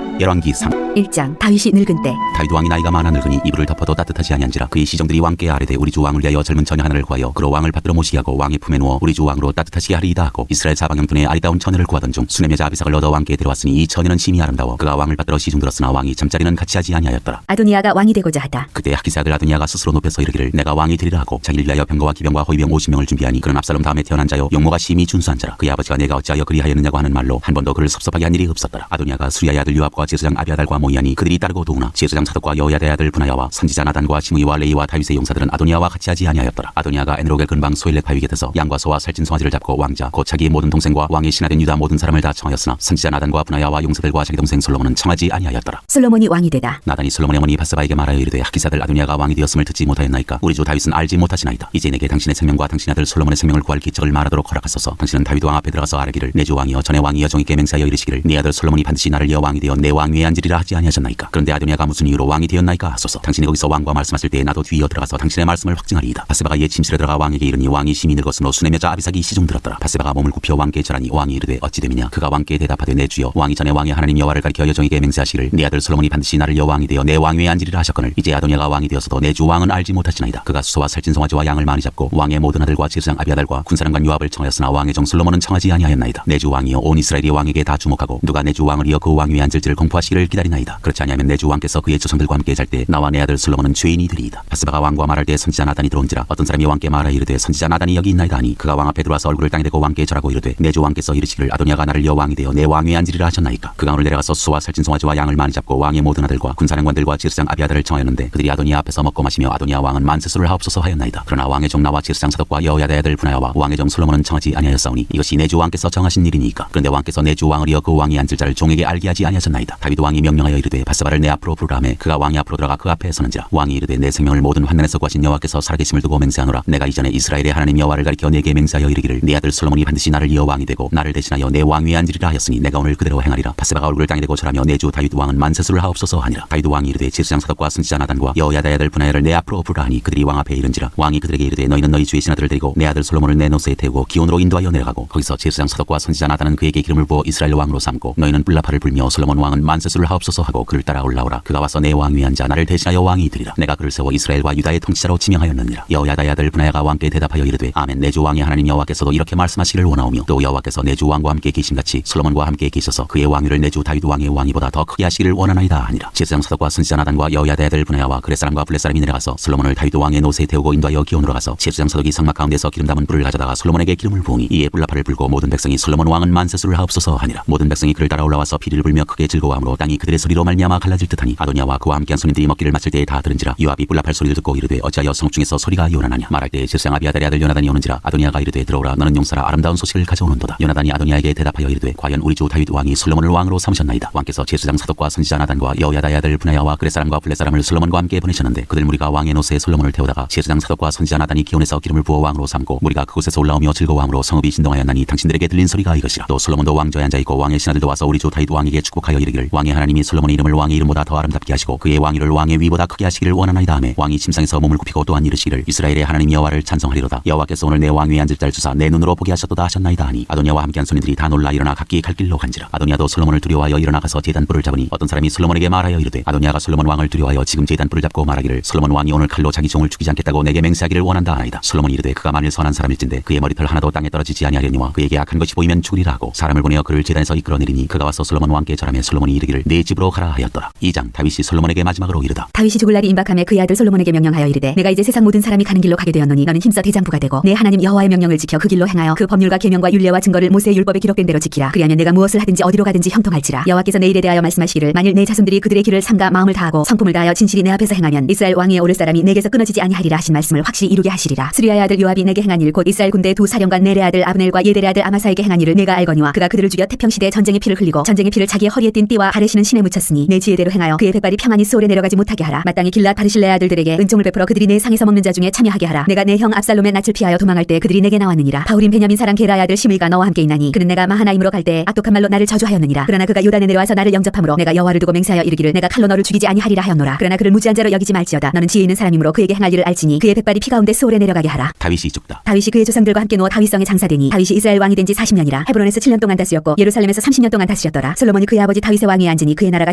B: 열왕기상
A: 1장. 다윗이 늙은 때
B: 다윗 왕이 나이가 많아 늙으니 이불을 덮어도 따뜻하지 아니한지라. 그의 시종들이 왕께 아뢰되 우리 주 왕을 위하여 젊은 처녀 하나를 구하여 그로 왕을 받들어 모시게 하고 왕의 품에 누워 우리 주 왕으로 따뜻하시게 하리이다 하고 이스라엘 사방영분의 아리따운 처녀를 구하던 중 수넴 여자 아비삭을 얻어 왕께 데려왔으니 이 처녀는 심히 아름다워 그가 왕을 받들어 시중들었으나 왕이 잠자리는 같이 하지 아니하였더라.
A: 아도니아가 왕이 되고자 하다.
B: 그때 하기스 아들 아도니아가 스스로 높여서 이르기를 내가 왕이 되리라 하고 자기를 위하여 병거와 기병과 호위병 50명을 준비하니 그는 압살롬 다음에 태어난 자요 용모가 심히 준수한 자라. 그의 아버지가 내가 어찌하여 그리하였느냐고 하는 말로 한 번도 그를 섭섭하게 한 일이 없었더라. 아도니아가 수리아의 아들 요압과 제사장 아비아달과 모이하니 그들이 따르고 도우나 제사장 사독과 여호야다의 아들 분하야와 선지자 나단과 시므이와 레이와 다윗의 용사들은 아도니아와 같이 하지 아니하였더라. 아도니아가 에드로겔 근방 소일렉 바위 곁에서 양과 소와 살찐 송아지를 잡고 왕자 곧 자기의 모든 동생과 왕의 신하된 유다 모든 사람을 다 청하였으나 선지자 나단과 분하야와 용사들과 자기 동생 솔로몬은 청하지 아니하였더라.
A: 솔로몬이 왕이 되다.
B: 나단이 솔로몬의 어머니 바스바에게 말하여 이르되 하기사들 아도니아가 왕이 되었음을 듣지 못하였나이까. 우리 주 다윗은 알지 못하시나이다. 이제 내게 당신의 생명과 당신의 아들 솔로몬의 생명을 구할 기적을 말하도록 허락하소서. 당신은 다윗 왕 앞에 들어가서 아뢰기를 내 주 왕이여 전에 왕이여 종에게 맹세하여 이르시기를 네 아들 솔로몬이 반드시 나를 이어 왕이 되어 내 왕위에 앉으리라 하지 아니하셨나이까. 그런데 아도니아가 무슨 이유로 왕이 되었나이까 하소서. 당신이 거기서 왕과 말씀하실 때에 나도 뒤이어 들어가서 당신의 말씀을 확증하리이다. 바세바가 옛 침실에 들어가 왕에게 이르니 왕이 심히 늙었으므로 수넴 여자 아비삭이 시중 들었더라. 바세바가 몸을 굽혀 왕께 절하니 왕이 이르되 어찌 됨이냐. 그가 왕께 대답하되 내 주여 왕이 전에 왕의 하나님 여호와를 가리켜 여종에게 맹세하시기를 네 아들 솔로몬이 반드시 나를 이어 왕이 되어 내 왕위에 앉으리라 하셨거늘 이제 아도니아가 왕이 되었어도 내 주 왕은 알지 못하시나이다. 그가 수소와 살찐 송아지와 양을 많이 잡고 왕의 모든 아들과 제사장 아비아달과 군사령관 요압을 청하였으나 왕의 정 솔로몬은 청하지 아니하였나이다. 내 주 왕이여 온 이스라엘이 왕에게 다 주목하고 누가 내 주 왕을 이어 그 왕위에 앉을지를 공포하시기를 기다리나이다. 그렇지 아니하면 내 주 왕께서 그의 조상들과 함께 잘 때 나와 내 아들 솔로몬은 죄인이 되리이다. 바스바가 왕과 말할 때 선지자 나단이 들어온지라. 어떤 사람이 왕께 말하여 이르되 선지자 나단이 여기 있나이다 하니 그가 왕 앞에 들어와서 얼굴을 땅에 대고 왕께 절하고 이르되 내 주 왕께서 이르시기를 아도니아가 나를 이어 왕이 되어 내 왕위에 앉으리라 하셨나이까. 그가 오늘 내려가서 수소와 살찐 송아지와 양을 많이 잡고 왕의 모든 아들과 군사령관들과 제사장 아비아달을 청하였는데 그들이 아도니아 앞에서 먹고 마시며 아도니아 왕은 만세수를 하옵소서 하였나이다. 그러나 왕의 종 나와 제사장 사독과 여호야다의 아들 분하야와 왕의 정 솔로몬은 청하지 아니하였사오니 이것이 내 주 왕께서 정하신 일이니까. 그런데 왕께서 내 주 왕을 이어 그 왕이 앉을 자를 종에게 알게 하지 아니하셨나이다. 다윗 왕이 명령하여 이르되 바스바를 내 앞으로 부르라 하매 그가 왕이 앞으로 들어가 그 앞에 서는지라. 왕이 이르되 내 생명을 모든 환난에서 구하신 여호와께서 살아계심을 두고 맹세하노라. 내가 이전에 이스라엘의 하나님 여호와를 가리켜 내게 맹세하여 이르기를 네 아들 솔로몬이 반드시 나를 이어 왕이 되고 나를 대신하여 내 왕위에 앉으리라 하였으니 내가 오늘 그대로 행하리라. 바스바가 얼굴을 땅에 대고 절하며 내 주 다윗 왕은 만세수를 하옵소서 하니라. 다윗 왕이 이르되 제사장 사독과 선지자 나단과 여호야다의 아들 분하야를 내 앞으로 부르라 하니 그들이 왕 앞에 이른지라. 왕이 그들에게 이르되 너희는 너희 주의 신하들을 데리고 내 아들 솔로몬을 내 노새에 태우고 기온으로 인도하여 내려가고 거기서 제사장 사독과 선지자 나단은 그에게 기름을 부어 이스라엘 왕으로 삼고 너희는 뿔라파를 불며 솔로몬 왕은 만세수를 하옵소서 하고 그를 따라 올라오라. 그가 와서 내 왕위에 앉아 나를 대신하여 왕이 되리라. 내가 그를 세워 이스라엘과 유다의 통치자로 지명하였느니라. 여호야다의 아들 분하야가 왕께 대답하여 이르되 아멘. 내 주 왕의 하나님 여호와께서도 이렇게 말씀하시기를 원하오며 또 여호와께서 내 주 왕과 함께 계심같이 솔로몬과 함께 계셔서 그의 왕위를 내 주 다윗 왕의 왕위보다 더 크게 하시기를 원하나이다 하니라. 제사장 사독과 선지자 나단과 여호야다의 아들 분하야와 그렛 사람과 블렛 사람이 내려가서 솔로몬을 다윗 왕의 노새에 태우고 인도하여 기온으로 가서 제사장 사독이 성막 가운데서 기름 담은 불을 가져다가 솔로몬에게 기름을 부으니 이에 뿔라파를 불고 모든 백성이 솔로몬 왕은 만세수를 하옵소서 하니라. 모든 백성이 그를 따라 올라와서 피리를 불며 크게 즐거워하므로 땅이 그들의 소리로 말미암아 갈라질 듯하니 아도니아와 그와 함께한 손님들이 먹기를 마칠 때에 다 들은지라. 요압이 뿔라팔 소리를 듣고 이르되 어찌하여 성읍 중에서 소리가 요란하냐. 말할 때에 제사장 아비아달의 아들 요나단이 오는지라. 아도니아가 이르되 들어오라. 너는 용사라 아름다운 소식을 가져오는도다. 요나단이 아도니아에게 대답하여 이르되 과연 우리 주 다윗 왕이 솔로몬을 왕으로 삼으셨나이다. 왕께서 제사장 사독과 선지자 나단과 여호야다의 아들 분하야와 그렛 사람과 블렛 사람을 솔로몬과 함께 보내셨는데 그들 무리가 왕의 노새에 솔로몬을 태우다가 제사장 사독과 선지자 나단이 기온에서 기름을 부어 왕으로 삼고 무리가 그곳에서 올라오며 즐거워함으로 성읍이 신동하였나니 당신들에게 들린 소리가 이것이라. 또 솔로몬도 왕좌에 앉아있고 왕의 신하들도 와서 우리 주 다윗 왕에게 축복하여 이르기를 이르기를 왕의 하나님이 솔로몬의 이름을 왕의 이름보다 더 아름답게 하시고 그의 왕위를 왕의 위보다 크게 하시기를 원하나이다 하매 왕이 침상에서 몸을 굽히고 또한 이르시기를 이스라엘의 하나님 여호와를 찬송하리로다. 여호와께서 오늘 내 왕위에 앉을 자를 주사 내 눈으로 보게 하셨도다 하셨나이다 하니 아도니아와 함께한 손님들이 다 놀라 일어나 각기 갈 길로 간지라. 아도니아도 솔로몬을 두려워하여 일어나 가서 제단불을 잡으니 어떤 사람이 솔로몬에게 말하여 이르되 아도니아가 솔로몬 왕을 두려워하여 지금 제단불을 잡고 말하기를 솔로몬 왕이 오늘 칼로 자기 종을 죽이지 않겠다고 내게 맹세하기를 원한다 하나이다. 솔로몬이 이르되 그가 만일 선한 사람일진데 그의 머리털 하나도 땅에 떨어지지 아니하려니와 그에게 악한 것이 보이면 죽으리라 하고 사람을 보내어 그를 제단에서 이끌어내리니 그가 와서 솔로몬 왕께 절하며 솔로몬이 이르기를 네 집으로 가라 하였더라. 2장 다윗이 솔로몬에게 마지막으로 이르다.
A: 다윗이 죽을 날이 임박하며 그의 아들 솔로몬에게 명령하여 이르되 내가 이제 세상 모든 사람이 가는 길로 가게 되었노니 너는 힘써 대장부가 되고 내 하나님 여호와의 명령을 지켜 그 길로 행하여 그 법률과 계명과 율례와 증거를 모세의 율법에 기록된 대로 지키라. 그리하면 내가 무엇을 하든지 어디로 가든지 형통할지라. 여호와께서 내 일에 대하여 말씀하시기를 만일 내 자손들이 그들의 길을 삼가 마음을 다하고 성품을 다하여 진실이 내 앞에서 행하면 이스라엘 왕위에 오를 사람이 내게서 끊어지지 아니하리라 하신 말씀을 확실히 이루게 하시리라. 스루야의 아들 요압이 내게 행한 일 곧 이스라엘 군대 두 사령관 넬의 아들 아브넬과 예델의 아들 아마사에게 행한 일을 내가 알거니와 그가 그들을 죽여 태평시대에 전쟁의 피를 흘리고 전쟁의 피를 자기의 허리에 띤 띠와 가르시는 신에 묻혔으니 내 지혜대로 행하여 그의 백발이 평안히 소울에 내려가지 못하게 하라. 마땅히 길랏 바르실레의 아들들에게 은총을 베풀어 그들이 내 상에서 먹는 자 중에 참여하게 하라. 내가 내 형 압살롬의 낯을 피하여 도망할 때 그들이 내게 나왔느니라. 바울인 베냐민 사람 게라의 아들 시므이가 너와 함께 있나니 그는 내가 마하나임으로 갈 때 악독한 말로 나를 저주하였느니라. 그러나 그가 요단에 내려와서 나를 영접함으로 내가 여호와를 두고 맹세하여 이르기를 내가 칼로 너를 죽이지 아니하리라 하였노라. 그러나 그를 무지한 자로 여기지 말지어다. 너는 지혜 있는 사람이므로 그에게 행할 일을 알지니 그의 백발이 피 가운데 소울에 내려가게 하라.
B: 다윗이 죽다.
A: 다윗이 그의 조상들과 함께 누워 다윗성에 장사되니 다윗이 이스라엘 왕이 된 지 40년이라. 헤브론에서 7년 동안 다스렸고 예루살렘에서 30년 동안 다스렸더라. 솔로몬이 그의 아버지 다윗의 왕위에 앉으니 그의 나라가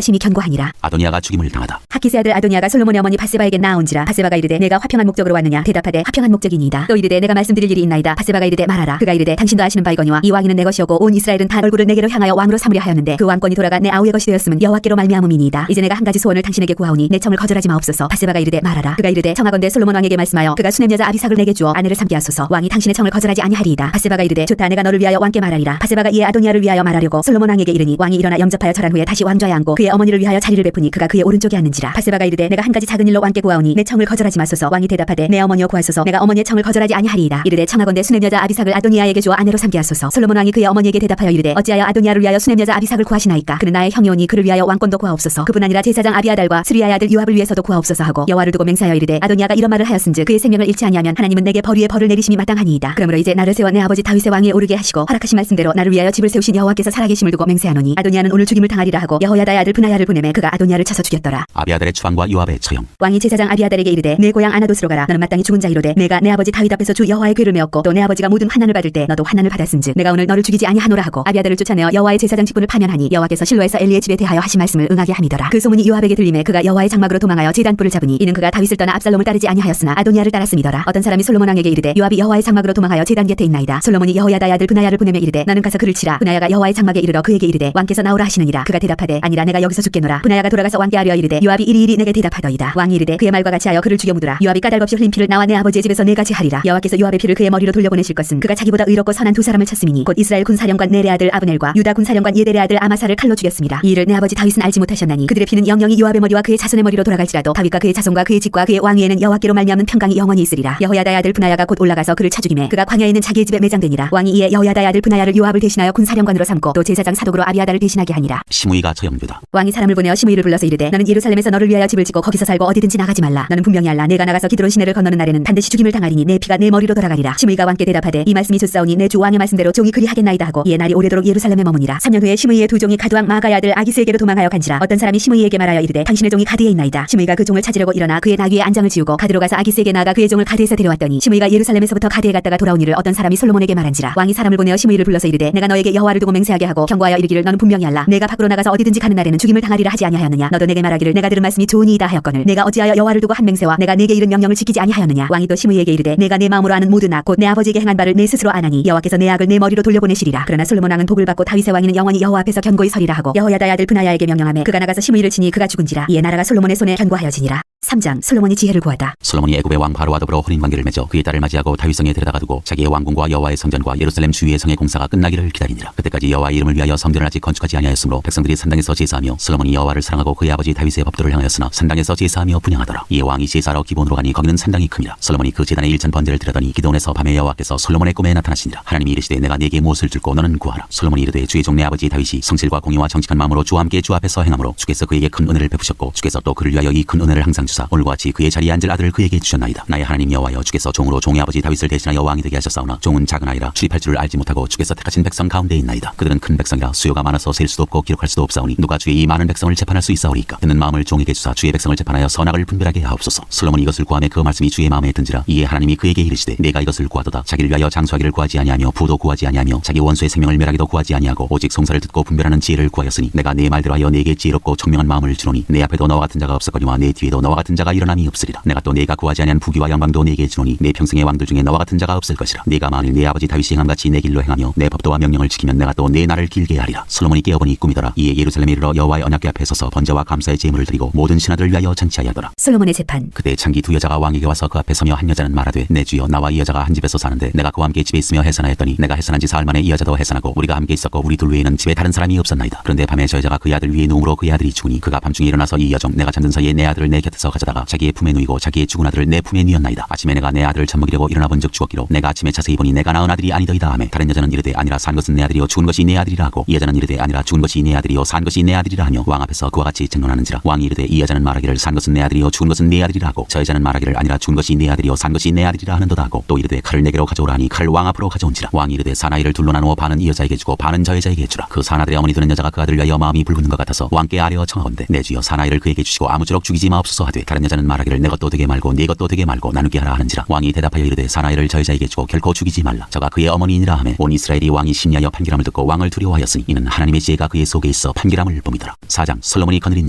A: 심히 견고하니라.
B: 아도니아가 죽임을 당하다.
A: 하키스의 아들 아도니아가 솔로몬의 어머니 바세바에게 나아온지라. 바세바가 이르되 내가 화평한 목적으로 왔느냐. 대답하되 화평한 목적이니이다. 또 이르되 내가 말씀드릴 일이 있나이다. 바세바가 이르되 말하라. 그가 이르되 당신도 아시는 바이거니와 이 왕위는 내 것이었고 온 이스라엘은 다 얼굴을 내게로 향하여 왕으로 삼으려 하였는데 그 왕권이 돌아가 내 아우의 것이 되었음은 여호와께로 말미암음이니이다. 이제 내가 한 가지 소원을 당신에게 구하오니 내 청을 거절하지 마옵소서. 바세바가 이르되 말하라. 그가 이르되 청하건대 솔로몬 왕에게 말씀하여 그가 수냄 여자 아비삭을 내게 주어 아내를 삼게 하소서. 왕이 당신의 청을 거절하지 아니하리이다. 바세바가 이르되 좋다. 내가 너를 위하여 왕께 말하리라. 바세바가 이에 아도니아를 위하여 말하려고 솔로몬 왕에게 이르니 왕이 일어나 영접하여 절한 후에 다시 왕좌에 앉고 그의 어머니를 위하여 자리를 베푸니 그가 그의 오른쪽에 앉는지라. 바세바가 이르되 내가 한 가지 작은 일로 왕께 구하오니 내 청을 거절하지 마소서. 왕이 대답하되 내 어머니여 구하소서. 내가 어머니의 청을 거절하지 아니하리이다. 이르되 청하건대 수냄 여자 아비삭을 아도니아에게 주어 아내로 삼게 하소서. 솔로몬 왕이 그의 어머니에게 대답하여 이르되 어찌하여 아도니아를 위하여 수냄 여자 아비삭을 구하시나이까. 그는 나의 형이오니 그를 위하여 왕권도 구하옵소서. 그뿐 아니라 제사장 아비아달과 스루야의 아들 요압을 위해서도 구하옵소서 하고 여호와를 두고 맹세하여 이르되 아도니아가 이런 말을 하였은즉 그의 생명을 잃지 아니하면 하나님은 내게 벌 위에 벌을 내리심이 마땅하니이다. 그러므로 이제 나를 세워 내 아버지 다윗의 왕위에 오르게 하시고 허락하신 말씀대로 나를 위하여 집을 세우신 여호와께서 살아계심을 두고 맹세하노니 아도니아는 오늘 죽임을 당하리라 하고 여호야다의 아들 브나야를 보내매 그가 아도니아를 쳐서 죽였더라.
B: 아비아달의 추방과 요압의 처형.
A: 왕이 제사장 아비아달에게 이르되 내 고향 아나돗으로 가라. 너는 마땅히 죽은 자이로되 내가 내 아버지 다윗 앞에서 주 여호와의 궤를 메었고 또 내 아버지가 모든 환난을 받을 때 너도 환난을 받았은즉 내가 오늘 너를 죽이지 아니하노라 하고 아비아달을 쫓아내어 여호와의 제사장 직분을 파면하니 여호와께서 실로에서 엘리의 집에 대하여 하신 말씀을 응하게 함이더라. 그 소문이 요압에게 들림에 그가 여호와의 장막으로 도망하여 제단불을 잡으니 이는 그가 다윗을 떠나 압살롬을 따르지 아니하였으나 아도니아를 따랐음이더라. 어떤 사람이 솔로몬 왕에게 이르되 요압이 여호와의 장막으로 도망하여 제단 곁에 있나이다. 솔로몬이 여호야다의 아들 브나야를 보내며 이르되 너는 가서 그를 치라. 브나야가 여호와의 장막에 이르러 그에게 이르되 왕께서 나오라 하시느니라. 그가 대답하되 아니라 내가 여기서 죽겠노라. 브나야가 돌아가서 왕께 아뢰어 이르되 요압이 이리이리 내게 대답하더이다. 왕이 이르되 그의 말과 같이 하여 그를 죽여 묻으라. 요압이 까닭없이 흘린 피를 나와 내 아버지의 집에서 네 가지 하리라. 여호와께서 요압의 피를 그의 머리로 돌려보내실 것은 그가 자기보다 의롭고 선한 두 사람을 쳤음이니 곧 이스라엘 군사령관 넬의 아들 아브넬과 유다 군사령관 예델의 아들 아마사를 칼로 죽였습니다. 이 일을 내 아버지 다윗은 알지 못하셨나니 그들의 피는 영영이 요압의 머리와 그의 자손의 머리로 돌아갈지라도 다윗과 그의 자손과 그의 집과 그의 왕위에는 여호와께로 말미암는 평강이 영원히 있으리라. 여호야다의 아들 브나야가 곧 올라가서 그를 쳐 죽이매 그가 광야에 있는 자기의 집에 매장되니라. 왕이 이에 여호야다의 아들 브나야를 요압을 대신하여 군사령관으로 삼고 또 제사장 사독으로 아비아달을 대신하게 하니라.
B: 시므이가 처형되다.
A: 왕이 사람을 보내어 시므이를 불러서 이르되 너는 예루살렘에서 너를 위하여 집을 짓고 거기서 살고 어디든지 나가지 말라. 너는 분명히 알라. 내가 나가서 기드론 시내를 건너는 날에는 반드시 죽임을 당하리니 내 피가 내 머리로 돌아가리라. 시므이가 왕께 대답하되 이 말씀이 좋사오니 내 주 왕의 말씀대로 종이 그리 하겠나이다 하고 이에 날이 오래도록 예루살렘에 머무니라. 3년 후에 시므이의 두 종이 가두왕 마아가의 아들 아기스에게로 도망하여 간지라. 어떤 사람이 시므이에게 말하여 이르되 당신의 종이 가드에 있나이다. 시므이가 그 종을 찾으려고 일어나 그의 나귀에 안장을 지우고 가드로 가서 아기스에게 나아가 그의 종을 가드에서 데려왔더니 시므이가 예루살렘에서부터 가드에 갔다가 돌아온 일을 어떤 사람이 솔로몬에게 말한지라. 왕이 사람을 보내어 시므이를 불러서 이르되 내가 너에게 여호와를 두고 맹세하게 하고 경고하여 이르기를 너는 분명히 알라. 내가 밖으로 나가서 어디든지 가는 날에는 죽임을 당하리라 하지 아니하였느냐. 너도 내게 말하기를 내가 들은 말씀이 좋으니이다 하였거늘 내가 어찌하여 여호와를 두고 한 맹세와 내가 내게 이른 명령을 지키지 아니하였느냐. 왕이 또 시므이에게 이르되 내가 내 마음으로 아는 모든 악 곧 내 아버지에게 행한 바를 내 스스로 아나니 여호와께서 내 악을 내 머리로 돌려보내시리라. 그러나 솔로몬 왕은 복을 받고 다윗의 왕위는 영원히 여호와 앞에서 견고히 서리라 하고 여호야다의 아들 브나야에게 명령하매 그가 나가서 시므이를 치니 그가 죽은지라. 이에 나라가 솔로몬의 손에 견고하여지니라. 3장 솔로몬이 지혜를 구하다.
B: 솔로몬이 애굽의 왕 바로와 더불어 혼인관계를 맺어 그의 딸을 맞이하고 다윗성에 데려다가 두고 자기의 왕궁과 여호와의 성전과 예루살렘 주위의 성의 공사가 끝나기를 기다리니라. 그때까지 여호와의 이름을 위하여 성전을 아직 건축하지 아니하였으므로 백성들이 산당에서 제사하며 솔로몬이 여호와를 사랑하고 그의 아버지 다윗의 법도를 향하였으나 산당에서 제사하며 분향하더라. 이에 왕이 제사하러 기본으로 가니 거기는 산당이 큽니다. 솔로몬이 그 제단에 일천 번제를 드렸더니 기도원에서 밤에 여호와께서 솔로몬의 꿈에 나타나시니라. 하나님이 이르시되 내가 네게 무엇을 줄고 너는 구하라. 솔로몬이 이르되 주의 종 내 아버지 다윗이 성실과 공의와 정직한 마음으로 주 함께 주 앞에서 행함으로 주께서 그에게 큰 은혜를 베푸셨고 주께서 또 그를 위하여 이 큰 은혜를 항상 주사 오늘과 같이 그의 자리에 앉을 아들을 그에게 주셨나이다. 나의 하나님 여호와여, 주께서 종으로 종의 아버지 다윗을 대신하여 왕이 되게 하셨사오나 종은 작은 아이라 출입할 줄을 알지 못하고 주께서 택하신 백성 가운데 있나이다. 그들은 큰 백성이라 수요가 많아서 셀 수도 없고 기록할 수도 없사오니 누가 주의 이 많은 백성을 재판할 수 있사오리까. 그는 마음을 종에게 주사 주의 백성을 재판하여 선악을 분별하게 하옵소서. 솔로몬이 이것을 구하매 그 말씀이 주의 마음에 든지라. 이에 하나님이 그에게 이르시되 내가 이것을 구하도다. 자기를 위하여 장수하기를 구하지 아니하며 부도 구하지 아니하며 자기 원수의 생명을 멸하기도 구하지 아니하고 오직 송사를 듣고 분별하는 지혜를 구하였으니 내가 네 말대로 하여 네게 지혜롭고 총명한 마음을 주노니 내 앞에도 너와 같은 자가 없었거니와 내 뒤에도 너와 같은 자가 일어남이 없으리라. 내가 또 네가 구하지 아니한 부귀와 영광도 네게 주노니 내 평생의 왕들 중에 너와 같은 자가 없을 것이라. 네가 만일 네 아버지 다윗이 행함같이 내 길로 행하며 내 법도와 명령을 지키면 내가 또 네 날을 길게 하리라. 솔로몬이 깨어보니 꿈이더라. 이에 예루살렘에 이르러 여호와의 언약궤 앞에 서서 번제와 감사의 제물을 드리고 모든 신하들을 위하여 잔치하였더라.
A: 솔로몬의 재판.
B: 그때 창기 두 여자가 왕에게 와서 그 앞에 서며 한 여자는 말하되 내 주여, 나와 이 여자가 한 집에서 사는데 내가 그와 함께 집에 있으며 해산하였더니 내가 해산한 지 사흘 만에 이 여자도 해산하고 우리가 함께 있었고 우리 둘 외에는 집에 다른 사람이 없었나이다. 그런데 밤에 저 여자가 그의 아들 위에 누움으로 그의 아들이 죽으니 그가 밤중에 일어나서 이 여종 내가 잠든 사이에 내 아들을 내 곁에서 가져다가 자기의 품에 누이고 자기의 죽은 아들을 내 품에 누였나이다. 아침에 내가 내 아들을 젖먹이려고 일어나 본즉 죽었기로 내가 아침에 자세히 보니 내가 낳은 아들이 아니더이다 하매 다른 여자는 이르되 아니라 산 것은 내 아들이요 죽은 것이 내 아들이라 하고 이 여자는 이르되 아니라 죽은 것이 내 아들이요 산 것이 내 아들이라 하며 왕 앞에서 그와 같이争論하는지라. 왕이 이르되 이 여자는 말하기를 산 것은 내 아들이요 죽은 것은 내 아들이라 하고 저 여자는 말하기를 아니라 죽은 것이 내 아들이요 산 것이 내 아들이라 하는도다 하고 또 이르되 칼을 내게로 가져오라 하니 칼을 왕 앞으로 가져온지라. 왕이 이르되 사나이를 둘로 나누어 반은 이 여자에게 주고 반은 저 여자에게 주라. 그 사나들의 어머니 되는 여자가 그 아들을 위하여 마음이 불붙는 것 같아서 왕께 아뢰어 청하건대 내 주여 사나이를 그에게 주시고 아무쪼록 죽이지 마옵소서 하되 다른 여자는 말하기를 내 것도 되게 말고 네 것도 되게 말고 나누게 하라 하는지라. 왕이 대답하여 이르되 사나이를 저 여자에게 주고 결코 죽이지 말라. 저가 그의 어머니이니라 하매 온 이스라엘이 왕이 심리하여 판결함을 듣고 왕을 두려워하였으니 이는 하나님의 지혜가 그의 속에 있어 판결함을 뿜이더라. 4장 솔로몬이 거느린